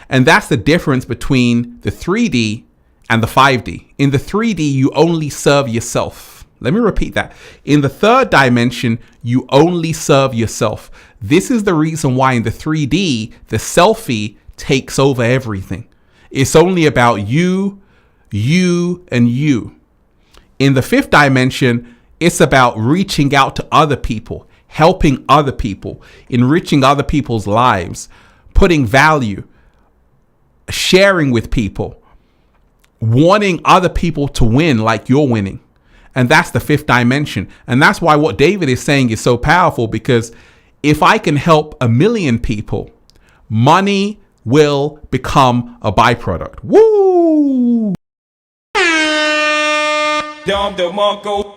And that's the difference between the 3D and the 5D. In the 3D, you only serve yourself. Let me repeat that. In the third dimension, you only serve yourself. This is the reason why in the 3D, the selfie takes over everything. It's only about you, and you. In the fifth dimension, it's about reaching out to other people, helping other people, enriching other people's lives, putting value, sharing with people, wanting other people to win like you're winning. And that's the fifth dimension. And that's why what David is saying is so powerful, because if I can help 1 million people, money will become a byproduct. Woo! Dom DeMarco.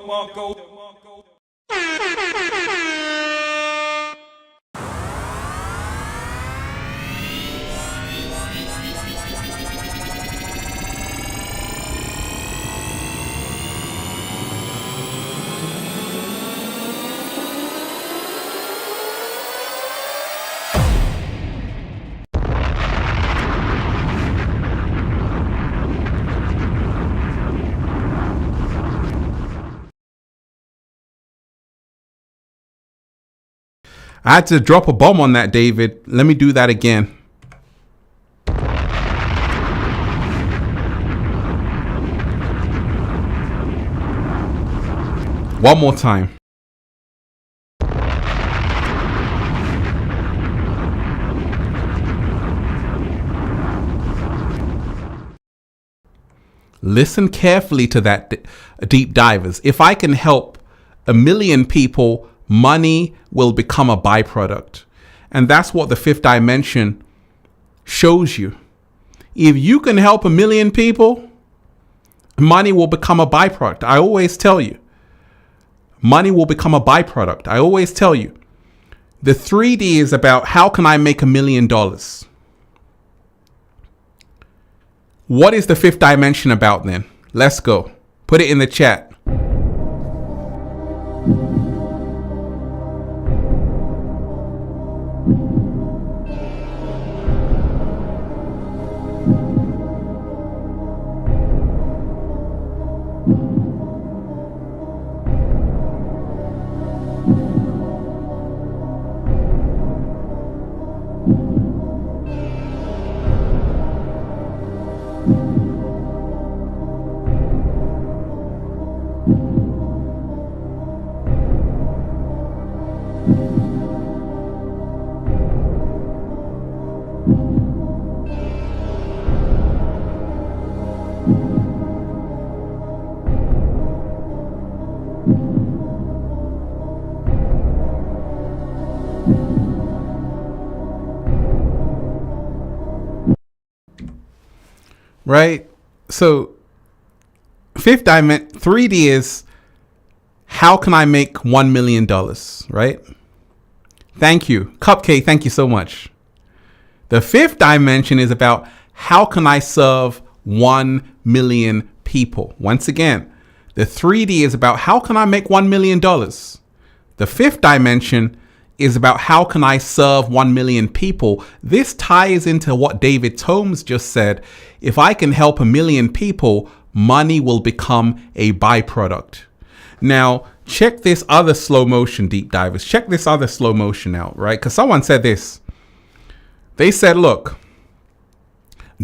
I had to drop a bomb on that, David. Let me do that again. One more time. Listen carefully to that, deep divers. If I can help 1 million people, money will become a byproduct. And that's what the fifth dimension shows you. If you can help 1 million people, money will become a byproduct. I always tell you, money will become a byproduct. I always tell you, the 3D is about how can I make $1 million? What is the fifth dimension about then? Let's go. Put it in the chat. Right? So fifth dimension, 3D is how can I make $1 million, right? Thank you. Cupcake, thank you so much. The fifth dimension is about how can I serve 1 million people? Once again, the 3D is about how can I make $1 million? The fifth dimension is about how can I serve 1 million people? This ties into what David Tomes just said. If I can help 1 million people, money will become a byproduct. Now, check this other slow motion, deep divers. Check this other slow motion out, right? Because someone said this. They said, look,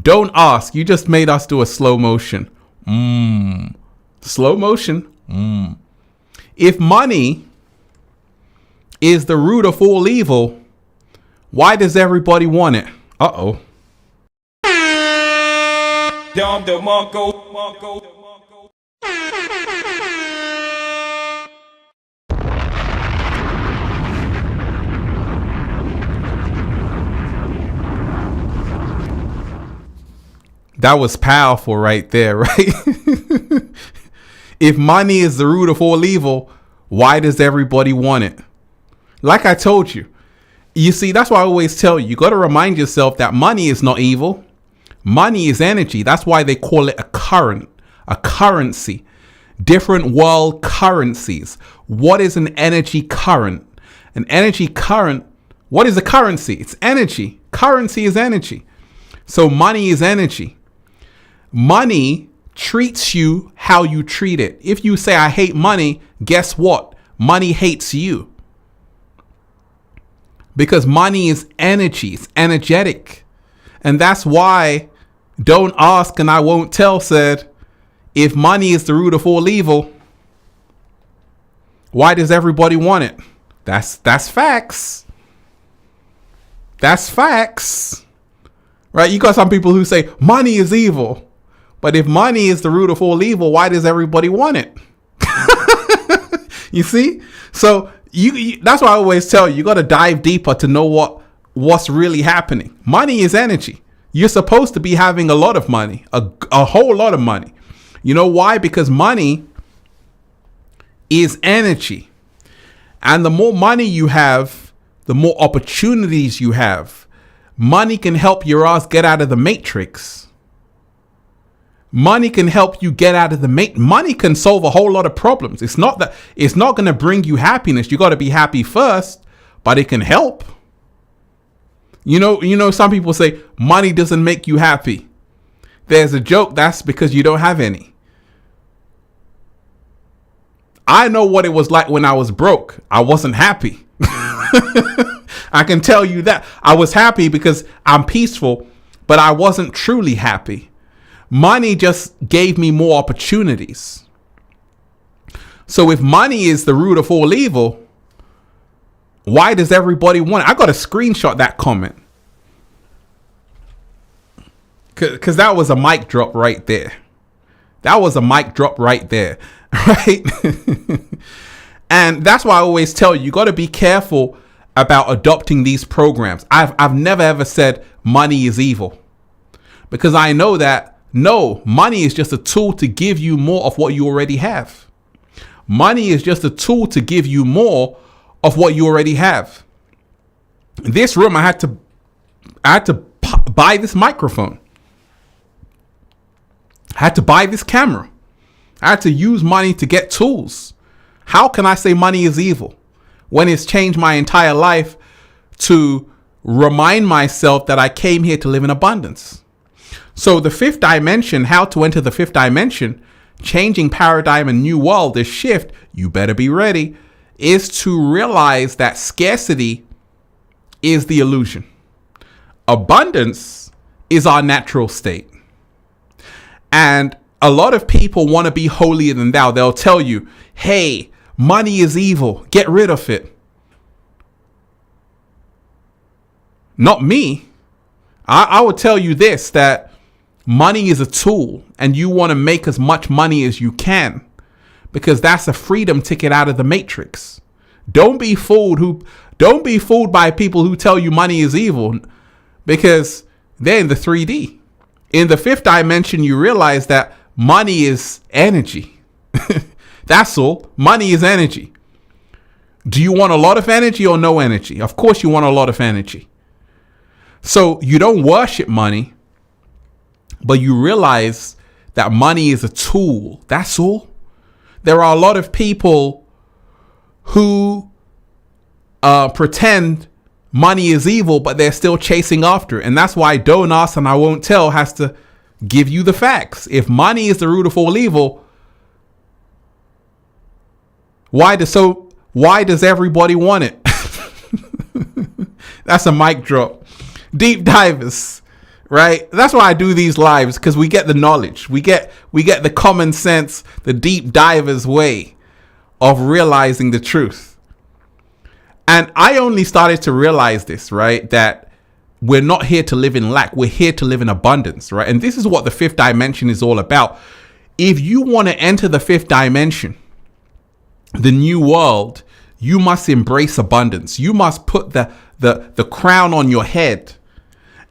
don't ask. You just made us do a slow motion. Slow motion. If money is the root of all evil, why does everybody want it? Uh-oh. Dom DeMarco. That was powerful right there, right? If money is the root of all evil, why does everybody want it? Like I told you, you see, that's why I always tell you, you got to remind yourself that money is not evil. Money is energy. That's why they call it a currency, different world currencies. What is an energy current? An energy current, what is a currency? It's energy. Currency is energy. So money is energy. Money treats you how you treat it. If you say, I hate money, guess what? Money hates you. Because money is energy, it's energetic. And that's why Don't Ask and I Won't Tell said, if money is the root of all evil, why does everybody want it? That's facts. That's facts. Right? You got some people who say money is evil. But if money is the root of all evil, why does everybody want it? You see? So that's why I always tell you got to dive deeper to know what's really happening. Money is energy. You're supposed to be having a lot of money, a whole lot of money. You know why? Because money is energy. And the more money you have, the more opportunities you have. Money can help your ass get out of the matrix. Money can help you get out of the money can solve a whole lot of problems. It's not going to bring you happiness. You got to be happy first, but it can help. You know, some people say money doesn't make you happy. There's a joke. That's because you don't have any. I know what it was like when I was broke. I wasn't happy. I can tell you that. I was happy because I'm peaceful, but I wasn't truly happy. Money just gave me more opportunities. So if money is the root of all evil, why does everybody want it? I got to screenshot that comment. Because that was a mic drop right there. That was a mic drop right there. Right? And that's why I always tell you got to be careful about adopting these programs. I've never ever said money is evil. Because I know that no, money is just a tool to give you more of what you already have. Money is just a tool to give you more of what you already have. In this room, I had to buy this microphone. I had to buy this camera. I had to use money to get tools. How can I say money is evil when it's changed my entire life to remind myself that I came here to live in abundance? So the fifth dimension, how to enter the fifth dimension, changing paradigm and new world, this shift, you better be ready, is to realize that scarcity is the illusion. Abundance is our natural state. And a lot of people want to be holier than thou. They'll tell you, hey, money is evil. Get rid of it. Not me. I would tell you this, that money is a tool and you want to make as much money as you can because that's a freedom ticket out of the matrix. Don't be fooled by people who tell you money is evil because they're in the 3D. In the fifth dimension, you realize that money is energy. That's all. Money is energy. Do you want a lot of energy or no energy? Of course you want a lot of energy. So you don't worship money, but you realize that money is a tool. That's all. There are a lot of people who pretend money is evil, but they're still chasing after it. And that's why Don't Ask and I Won't Tell has to give you the facts. If money is the root of all evil, why does everybody want it? That's a mic drop. Deep divers, right? That's why I do these lives, because we get the knowledge. We get the common sense, the deep divers way of realizing the truth. And I only started to realize this, right? That we're not here to live in lack. We're here to live in abundance, right? And this is what the fifth dimension is all about. If you want to enter the fifth dimension, the new world, you must embrace abundance. You must put the crown on your head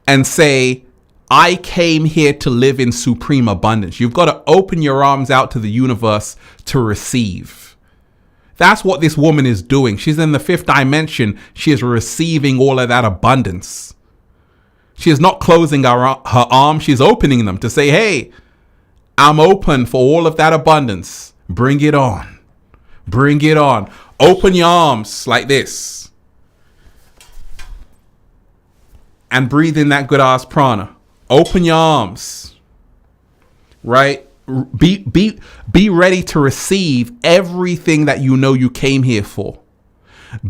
and say, I came here to live in supreme abundance. You've got to open your arms out to the universe to receive. That's what this woman is doing. She's in the fifth dimension. She is receiving all of that abundance. She is not closing her arms. She's opening them to say, hey, I'm open for all of that abundance. Bring it on. Bring it on. Open your arms like this. And breathe in that good ass prana. Open your arms. Right? Be ready to receive everything that you know you came here for.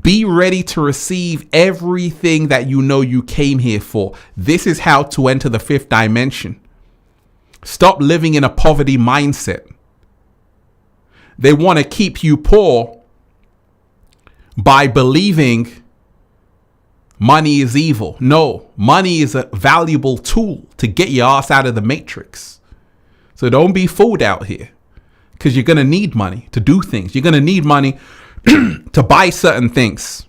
Be ready to receive everything that you know you came here for. This is how to enter the fifth dimension. Stop living in a poverty mindset. They want to keep you poor by believing money is evil. No, money is a valuable tool to get your ass out of the matrix. So don't be fooled out here, because you're going to need money to do things. You're going to need money to buy certain things.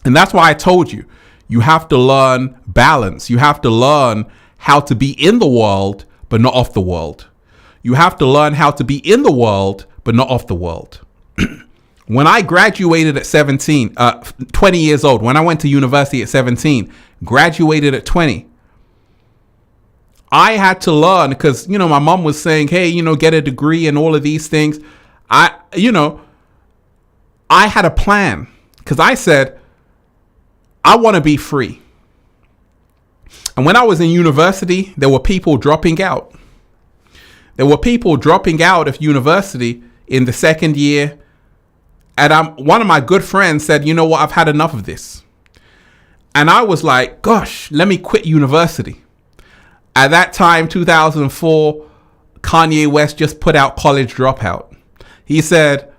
And that's why I told you, you have to learn balance. You have to learn how to be in the world, but not of the world. You have to learn how to be in the world, but not of the world. When I graduated at 20 years old, when I went to university at 17, graduated at 20, I had to learn, because, my mom was saying, hey, get a degree and all of these things. I had a plan, because I said, I want to be free. And when I was in university, there were people dropping out. There were people dropping out of university in the second year. And one of my good friends said, you know what, I've had enough of this. And I was like, gosh, let me quit university. At that time, 2004, Kanye West just put out College Dropout. He said,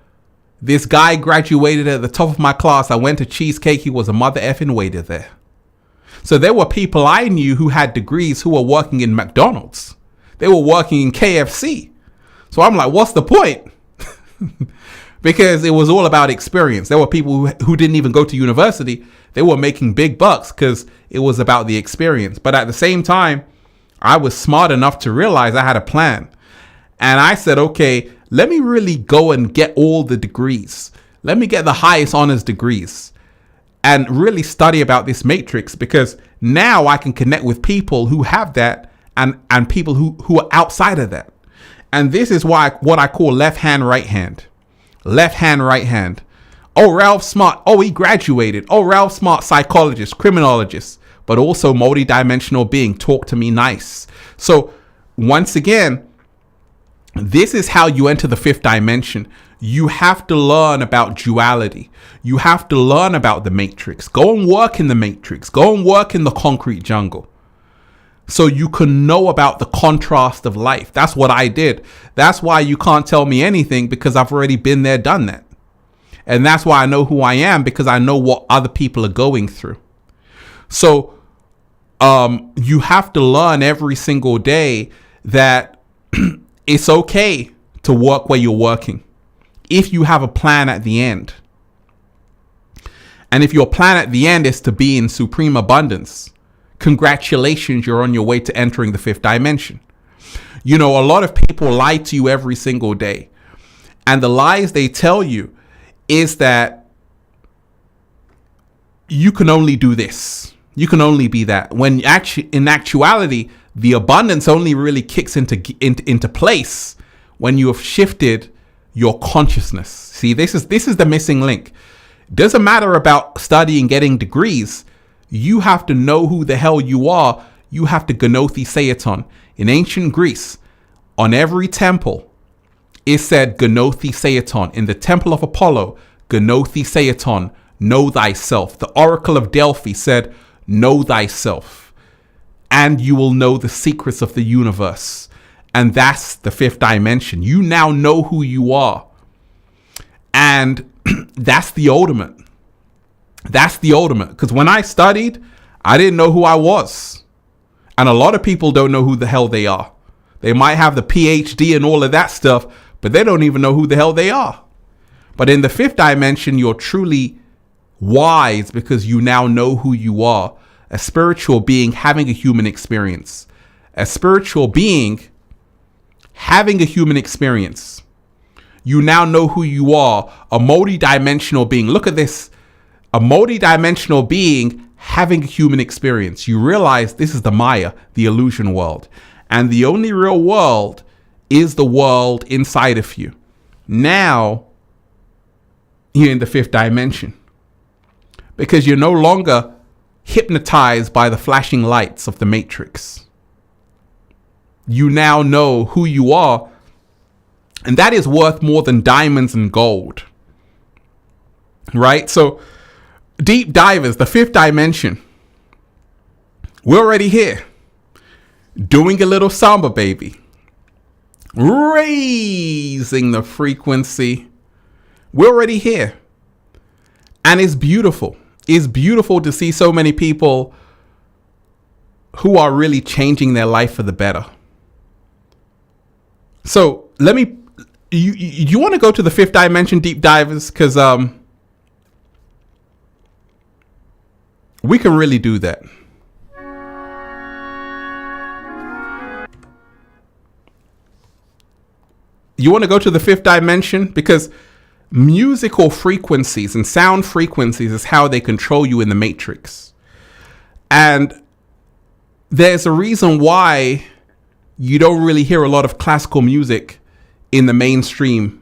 this guy graduated at the top of my class. I went to Cheesecake. He was a mother effing waiter there. So there were people I knew who had degrees who were working in McDonald's. They were working in KFC. So I'm like, what's the point? Because it was all about experience. There were people who didn't even go to university. They were making big bucks because it was about the experience. But at the same time, I was smart enough to realize I had a plan. And I said, okay, let me really go and get all the degrees. Let me get the highest honors degrees and really study about this matrix, because now I can connect with people who have that and people who are outside of that. And this is what I call left hand, right hand. Left hand, right hand. Oh, Ralph Smart. Oh, he graduated. Oh, Ralph Smart, psychologist, criminologist, but also multidimensional being. Talk to me nice. So once again, this is how you enter the fifth dimension. You have to learn about duality. You have to learn about the matrix. Go and work in the matrix. Go and work in the concrete jungle, so you can know about the contrast of life. That's what I did. That's why you can't tell me anything, because I've already been there, done that. And that's why I know who I am, because I know what other people are going through. So you have to learn every single day that it's okay to work where you're working if you have a plan at the end. And if your plan at the end is to be in supreme abundance, congratulations, you're on your way to entering the fifth dimension. A lot of people lie to you every single day. And the lies they tell you is that you can only do this. You can only be that. When actually, in actuality, the abundance only really kicks into place when you have shifted your consciousness. See, this is the missing link. It doesn't matter about studying, getting degrees. You have to know who the hell you are. You have to Gnothi Seaton. In ancient Greece, on every temple, it said Gnothi Seaton. In the temple of Apollo, Gnothi Seaton, know thyself. The Oracle of Delphi said, know thyself, and you will know the secrets of the universe. And that's the fifth dimension. You now know who you are. And that's the ultimate. That's the ultimate. Because when I studied, I didn't know who I was. And a lot of people don't know who the hell they are. They might have the PhD and all of that stuff, but they don't even know who the hell they are. But in the fifth dimension, you're truly wise because you now know who you are. A spiritual being having a human experience. A spiritual being having a human experience. You now know who you are. A multi-dimensional being. Look at this. A multi-dimensional being having a human experience. You realize this is the Maya, the illusion world. And the only real world is the world inside of you. Now, you're in the fifth dimension. Because you're no longer hypnotized by the flashing lights of the Matrix. You now know who you are. And that is worth more than diamonds and gold. Right? So, deep divers, the fifth dimension. We're already here. Doing a little samba, baby. Raising the frequency. We're already here. And it's beautiful. It's beautiful to see so many people who are really changing their life for the better. So you want to go to the fifth dimension, deep divers? Because we can really do that. You want to go to the fifth dimension? Because musical frequencies and sound frequencies is how they control you in the Matrix. And there's a reason why you don't really hear a lot of classical music in the mainstream.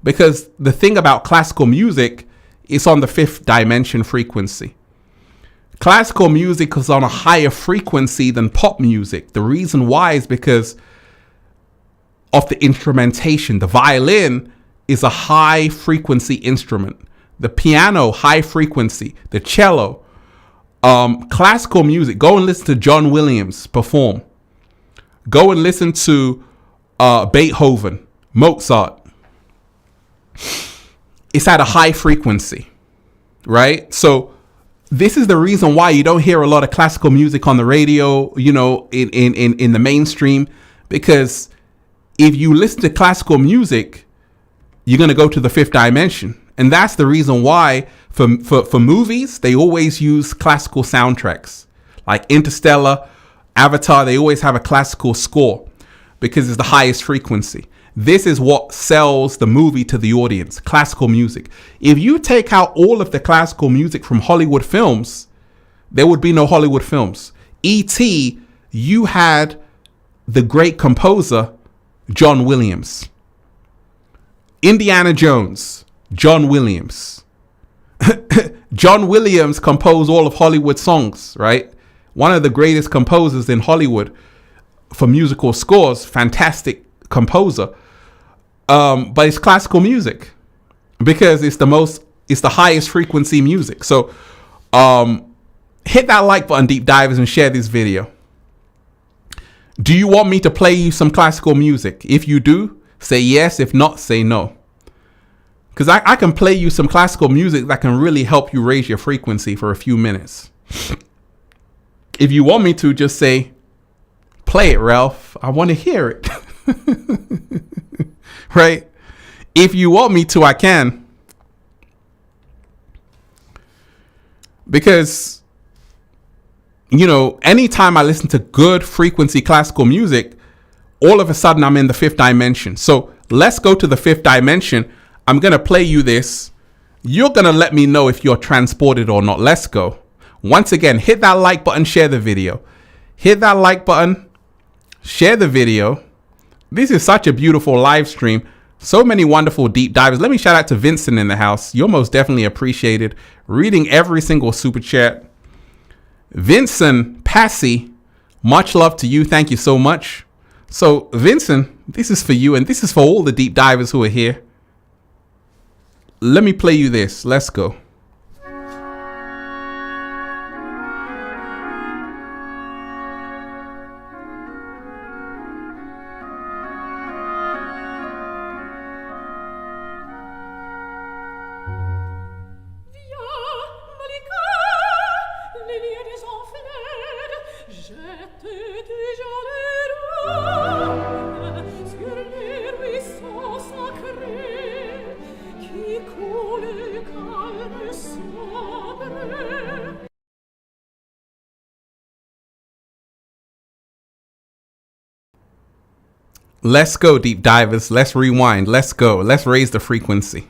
Because the thing about classical music is on the fifth dimension frequency. Classical music is on a higher frequency than pop music. The reason why is because of the instrumentation. The violin is a high frequency instrument. The piano, high frequency. The cello. Classical music. Go and listen to John Williams perform. Go and listen to Beethoven, Mozart. It's at a high frequency, right? So this is the reason why you don't hear a lot of classical music on the radio, you know, in the mainstream, because if you listen to classical music, you're going to go to the fifth dimension. And that's the reason why for movies, they always use classical soundtracks. Like Interstellar, Avatar, they always have a classical score because it's the highest frequency. This is what sells the movie to the audience, classical music. If you take out all of the classical music from Hollywood films, there would be no Hollywood films. E.T., you had the great composer, John Williams. Indiana Jones, John Williams. John Williams composed all of Hollywood songs, right? One of the greatest composers in Hollywood for musical scores, fantastic composer. But it's classical music because it's the highest frequency music. So hit that like button, deep divers, and share this video. Do you want me to play you some classical music? If you do, say yes. If not, say no. Because I can play you some classical music that can really help you raise your frequency for a few minutes. If you want me to, just say, play it, Ralph. I want to hear it. Right? If you want me to, I can. Because, you know, anytime I listen to good frequency classical music, all of a sudden I'm in the fifth dimension. So let's go to the fifth dimension. I'm going to play you this. You're going to let me know if you're transported or not. Let's go. Once again, hit that like button, share the video. Hit that like button, share the video. This is such a beautiful live stream. So many wonderful deep divers. Let me shout out to Vincent in the house. You're most definitely appreciated. Reading every single super chat. Vincent Passy, much love to you. Thank you so much. So Vincent, this is for you, and this is for all the deep divers who are here. Let me play you this. Let's go. Let's go, deep divers. Let's rewind. Let's go. Let's raise the frequency.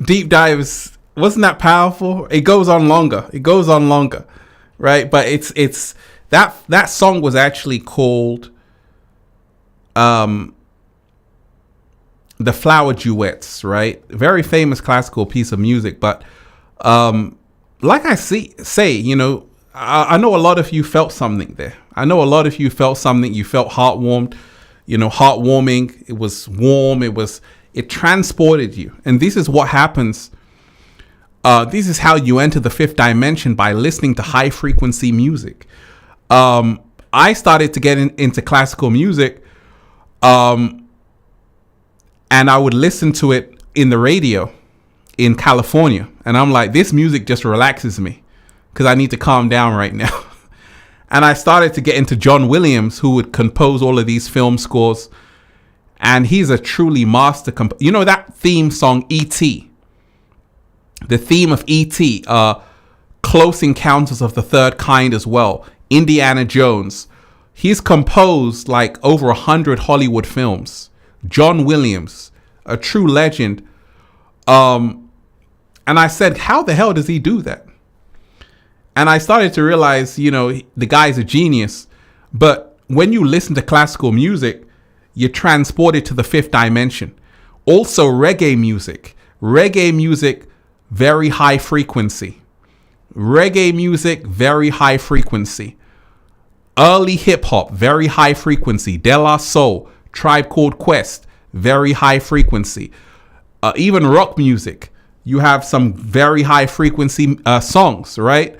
Deep dives, wasn't that powerful? It goes on longer. It goes on longer, right? But it's that song was actually called the Flower Duets, right? Very famous classical piece of music. But like I say, you know, I know a lot of you felt something there. I know a lot of you felt something. You felt heartwarmed, you know, heartwarming. It was warm. It transported you. And this is what happens. This is how you enter the fifth dimension, by listening to high frequency music. I started to get into classical music, and I would listen to it in the radio. in California. And I'm like, this music just relaxes me because I need to calm down right now. And I started to get into John Williams, who would compose all of these film scores. And he's a truly master you know that theme song, E.T., the theme of E.T., Close Encounters of the Third Kind as well, Indiana Jones. He's composed like over 100 Hollywood films. John Williams, a true legend. And I said, how the hell does he do that? And I started to realize, you know, the guy's a genius. But when you listen to classical music, you're transported to the fifth dimension. Also, reggae music. Reggae music, very high frequency. Reggae music, very high frequency. Early hip hop, very high frequency. De La Soul, Tribe Called Quest, very high frequency. Even rock music, you have some very high frequency songs, right?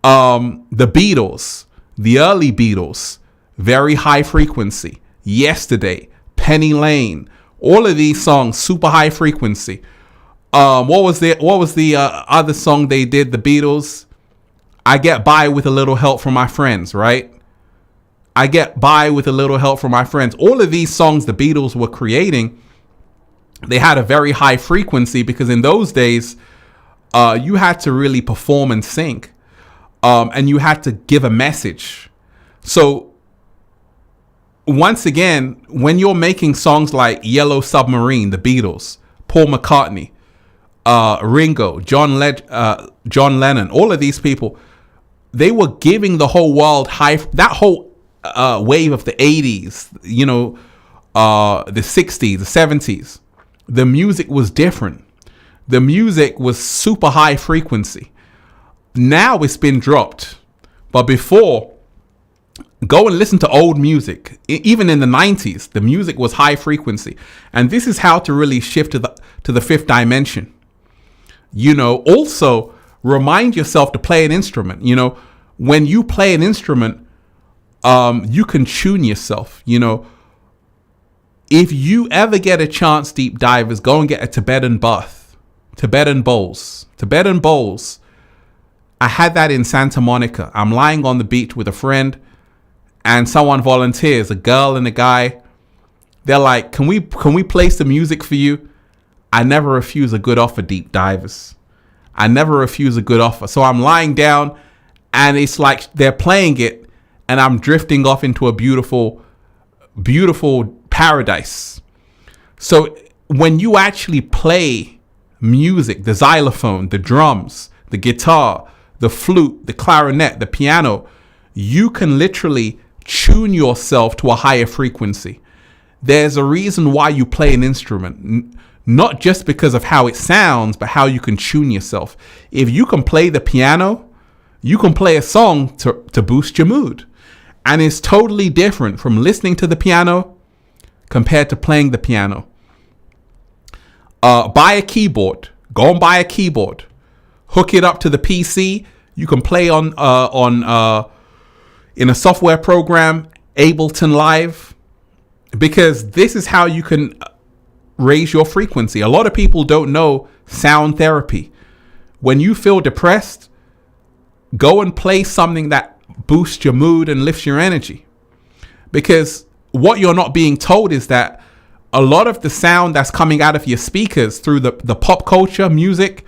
The Beatles, the early Beatles, very high frequency. Yesterday, Penny Lane, all of these songs, super high frequency. What was the other song they did, the Beatles? I Get By With a Little Help From My Friends, right? I Get By With a Little Help From My Friends. All of these songs the Beatles were creating, they had a very high frequency because in those days, you had to really perform and sing. And you had to give a message. So once again, when you're making songs like Yellow Submarine, the Beatles, Paul McCartney, Ringo, John Lennon, all of these people, they were giving the whole world that whole wave of the 80s, you know, the 60s, the 70s. The music was different. The music was super high frequency. Now it's been dropped. But before, go and listen to old music. Even in the 90s, the music was high frequency. And this is how to really shift to the fifth dimension. You know, also remind yourself to play an instrument. You know, when you play an instrument, you can tune yourself. You know, if you ever get a chance, deep divers, go and get a Tibetan bath, Tibetan bowls. I had that in Santa Monica. I'm lying on the beach with a friend and someone volunteers, a girl and a guy. They're like, can we play some music for you? I never refuse a good offer, deep divers. I never refuse a good offer. So I'm lying down and it's like they're playing it and I'm drifting off into a beautiful, beautiful paradise. So when you actually play music, the xylophone, the drums, the guitar, the flute, the clarinet, the piano, you can literally tune yourself to a higher frequency. There's a reason why you play an instrument, not just because of how it sounds, but how you can tune yourself. If you can play the piano, you can play a song to boost your mood. And it's totally different from listening to the piano compared to playing the piano. Buy a keyboard. Go and buy a keyboard. Hook it up to the PC. You can play on in a software program, Ableton Live, because this is how you can raise your frequency. A lot of people don't know sound therapy. When you feel depressed, go and play something that boosts your mood and lifts your energy. Because what you're not being told is that a lot of the sound that's coming out of your speakers through the pop culture music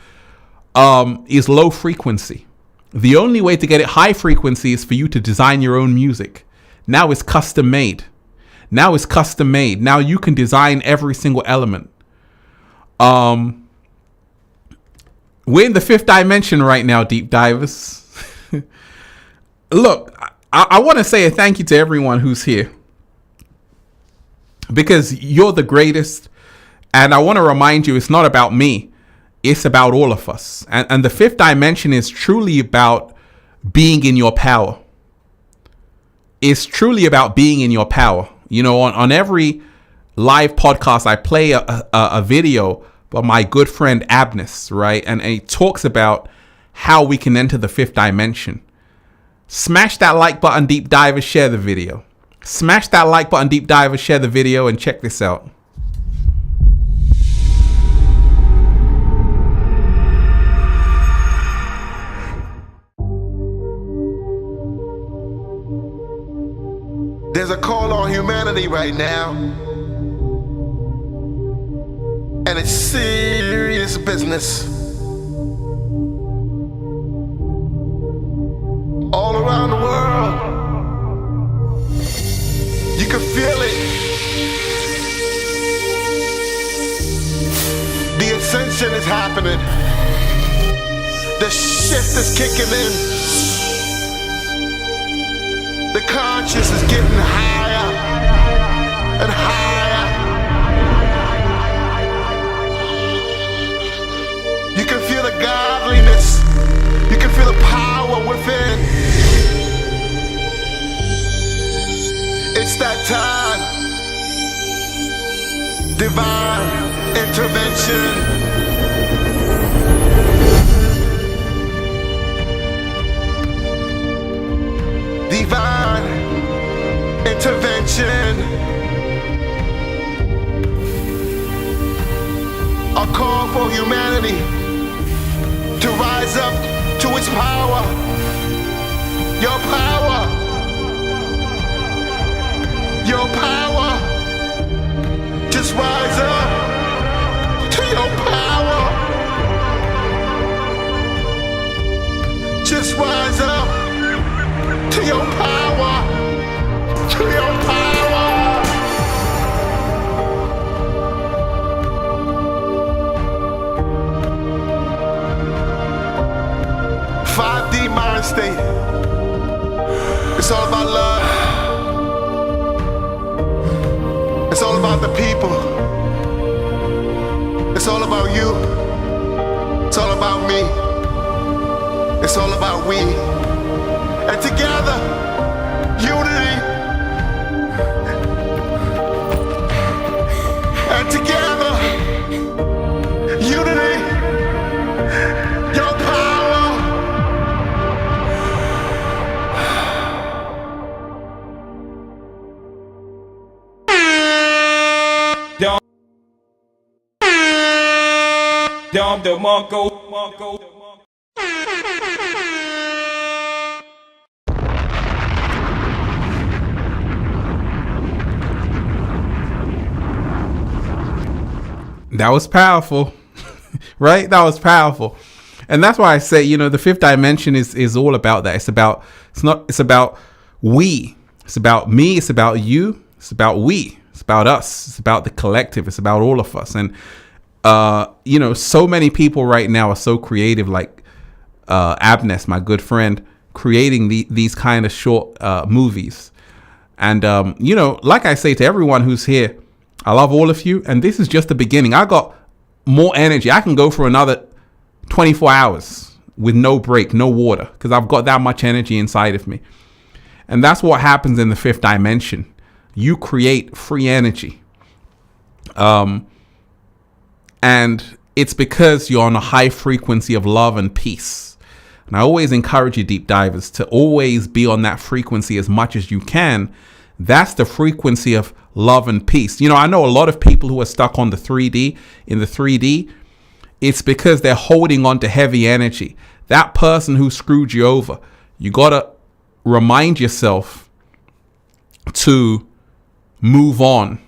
is low frequency. The only way to get it high frequency is for you to design your own music. Now it's custom made. Now you can design every single element. We're in the fifth dimension right now, deep divers. Look, I want to say a thank you to everyone who's here, because you're the greatest. And I want to remind you, it's not about me. It's about all of us. And the fifth dimension is truly about being in your power. It's truly about being in your power. You know, on every live podcast, I play a video by my good friend Abness, right? And he talks about how we can enter the fifth dimension. Smash that like button, deep divers, share the video. Smash that like button, deep divers, share the video, and check this out. There's a call on humanity right now, and it's serious business. All around the world, you can feel it. The ascension is happening. The shift is kicking in. The conscious is getting higher and higher. You can feel the godliness. You can feel the power within. It's that time. Divine intervention. Divine intervention. A call for humanity to rise up to its power. Your power. Your power. Just rise up to your power. Just rise up to your power. To your power. 5D mind state. It's all about love. It's all about the people. It's all about you. It's all about me. It's all about we. And together, unity. And together, unity. Your power. Dom DeMarco. That was powerful, right? That was powerful. And that's why I say, you know, the fifth dimension is all about that. It's about we. It's about me. It's about you. It's about we. It's about us. It's about the collective. It's about all of us. And, you know, so many people right now are so creative, like Abnes, my good friend, creating these kind of short movies. And, you know, like I say to everyone who's here, I love all of you. And this is just the beginning. I got more energy. I can go for another 24 hours with no break, no water, because I've got that much energy inside of me. And that's what happens in the fifth dimension. You create free energy. And it's because you're on a high frequency of love and peace. And I always encourage you, deep divers, to always be on that frequency as much as you can. That's the frequency of love and peace. You know, I know a lot of people who are stuck on the 3D, in the 3D. It's because they're holding on to heavy energy. That person who screwed you over, you got to remind yourself to move on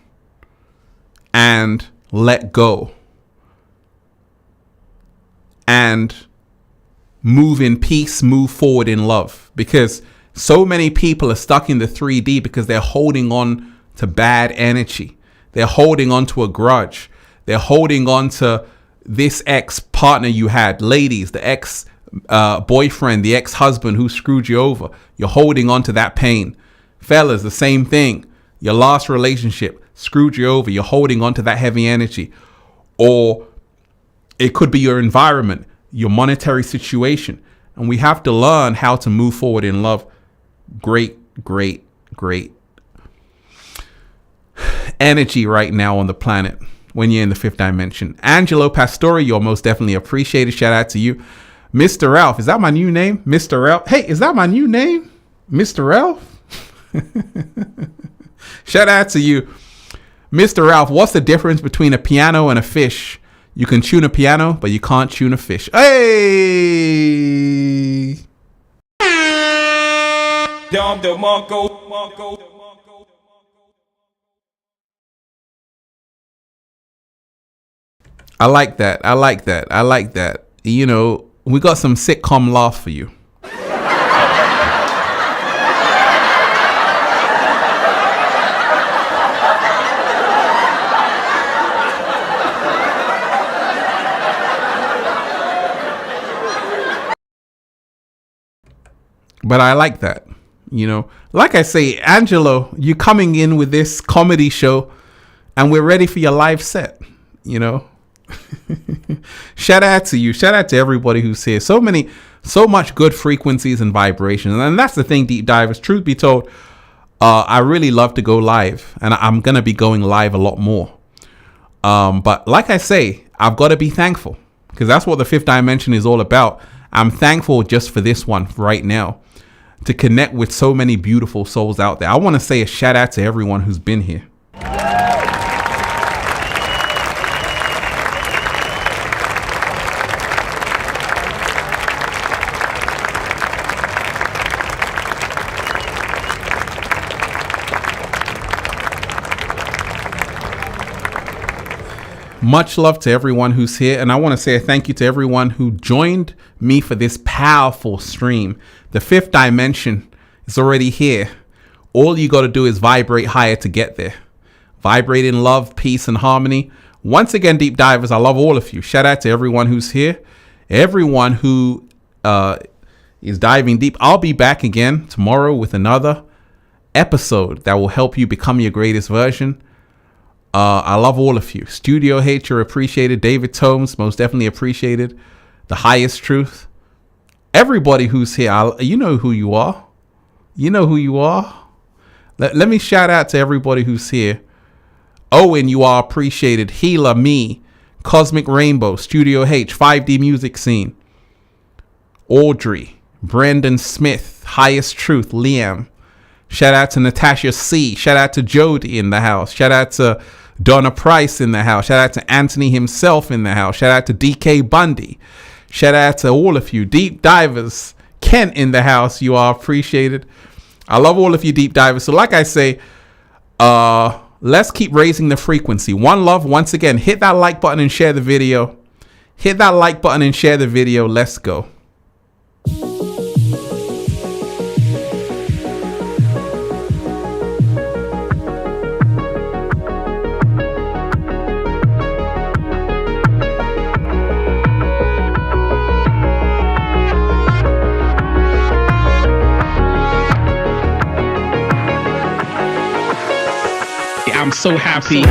and let go and move in peace, move forward in love, because so many people are stuck in the 3D because they're holding on to bad energy. They're holding on to a grudge. They're holding on to this ex-partner you had. Ladies, the ex-boyfriend, the ex-husband who screwed you over. You're holding on to that pain. Fellas, the same thing. Your last relationship screwed you over. You're holding on to that heavy energy. Or it could be your environment, your monetary situation. And we have to learn how to move forward in love. Great energy right now on the planet when you're in the fifth dimension. Angelo Pastore, you're most definitely appreciated. Shout out to you. Mr. Ralph, is that my new name? Mr. Ralph. Hey, is that my new name? Mr. Ralph? Shout out to you. Mr. Ralph, what's the difference between a piano and a fish? You can tune a piano, but you can't tune a fish. Hey! Dom DeMarco. I like that. I like that. I like that. You know, we got some sitcom laugh for you. But I like that. You know, like I say, Angelo, you coming in with this comedy show and we're ready for your live set, you know. Shout out to you. Shout out to everybody who's here. So much good frequencies and vibrations. And that's the thing, Deep Divers. Truth be told, I really love to go live, and I'm going to be going live a lot more. But like I say, I've got to be thankful, because that's what the Fifth Dimension is all about. I'm thankful just for this one right now, to connect with so many beautiful souls out there. I want to say a shout out to everyone who's been here. Much love to everyone who's here, and I want to say a thank you to everyone who joined me for this powerful stream. The Fifth Dimension is already here. All you got to do is vibrate higher to get there. Vibrate in love, peace, and harmony. Once again, Deep Divers, I love all of you. Shout out to everyone who's here. Everyone who is diving deep. I'll be back again tomorrow with another episode that will help you become your greatest version. I love all of you. Studio H, you're appreciated. David Tomes, most definitely appreciated. The Highest Truth. Everybody who's here, you know who you are. You know who you are. Let me shout out to everybody who's here. Owen, you are appreciated. Healer, me, Cosmic Rainbow, Studio H, 5D Music Scene. Audrey, Brandon Smith, Highest Truth, Liam. Shout out to Natasha C. Shout out to Jody in the house. Shout out to Donna Price in the house. Shout out to Anthony himself in the house. Shout out to DK Bundy. Shout out to all of you. Deep Divers. Kent in the house. You are appreciated. I love all of you, Deep Divers. So like I say, let's keep raising the frequency. One love. Once again, hit that like button and share the video. Hit that like button and share the video. Let's go. I'm so happy.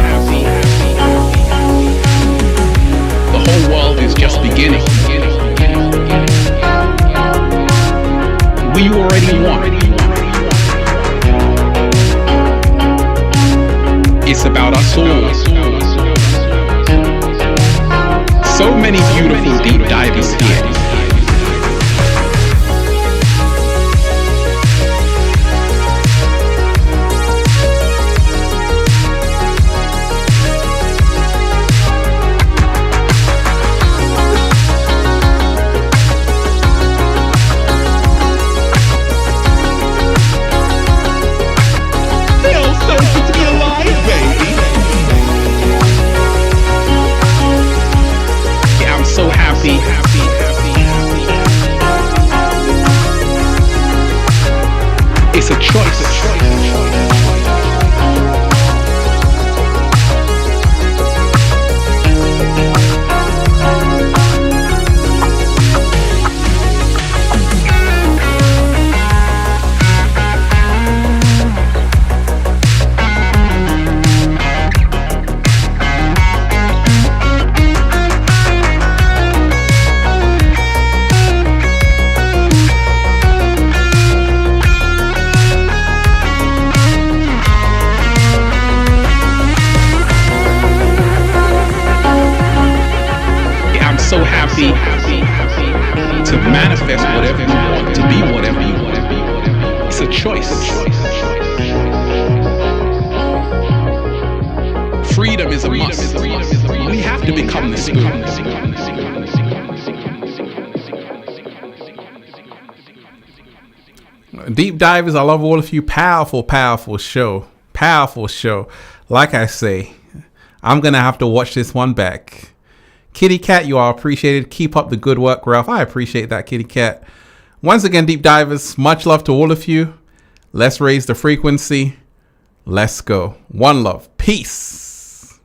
The whole world is just beginning. We already won. It's about us all. So many beautiful deep divers here. It's a choice. So happy to manifest whatever you want, to be whatever you want. It's a choice. Freedom is a must. We have to become the spirit. Deep Divers, I love all of you. Powerful, powerful show. Powerful show. Like I say, I'm going to have to watch this one back, Kitty Cat, you are appreciated. Keep up the good work, Ralph. I appreciate that, Kitty Cat. Once again, deep divers, much love to all of you. Let's raise the frequency. Let's go. One love. Peace.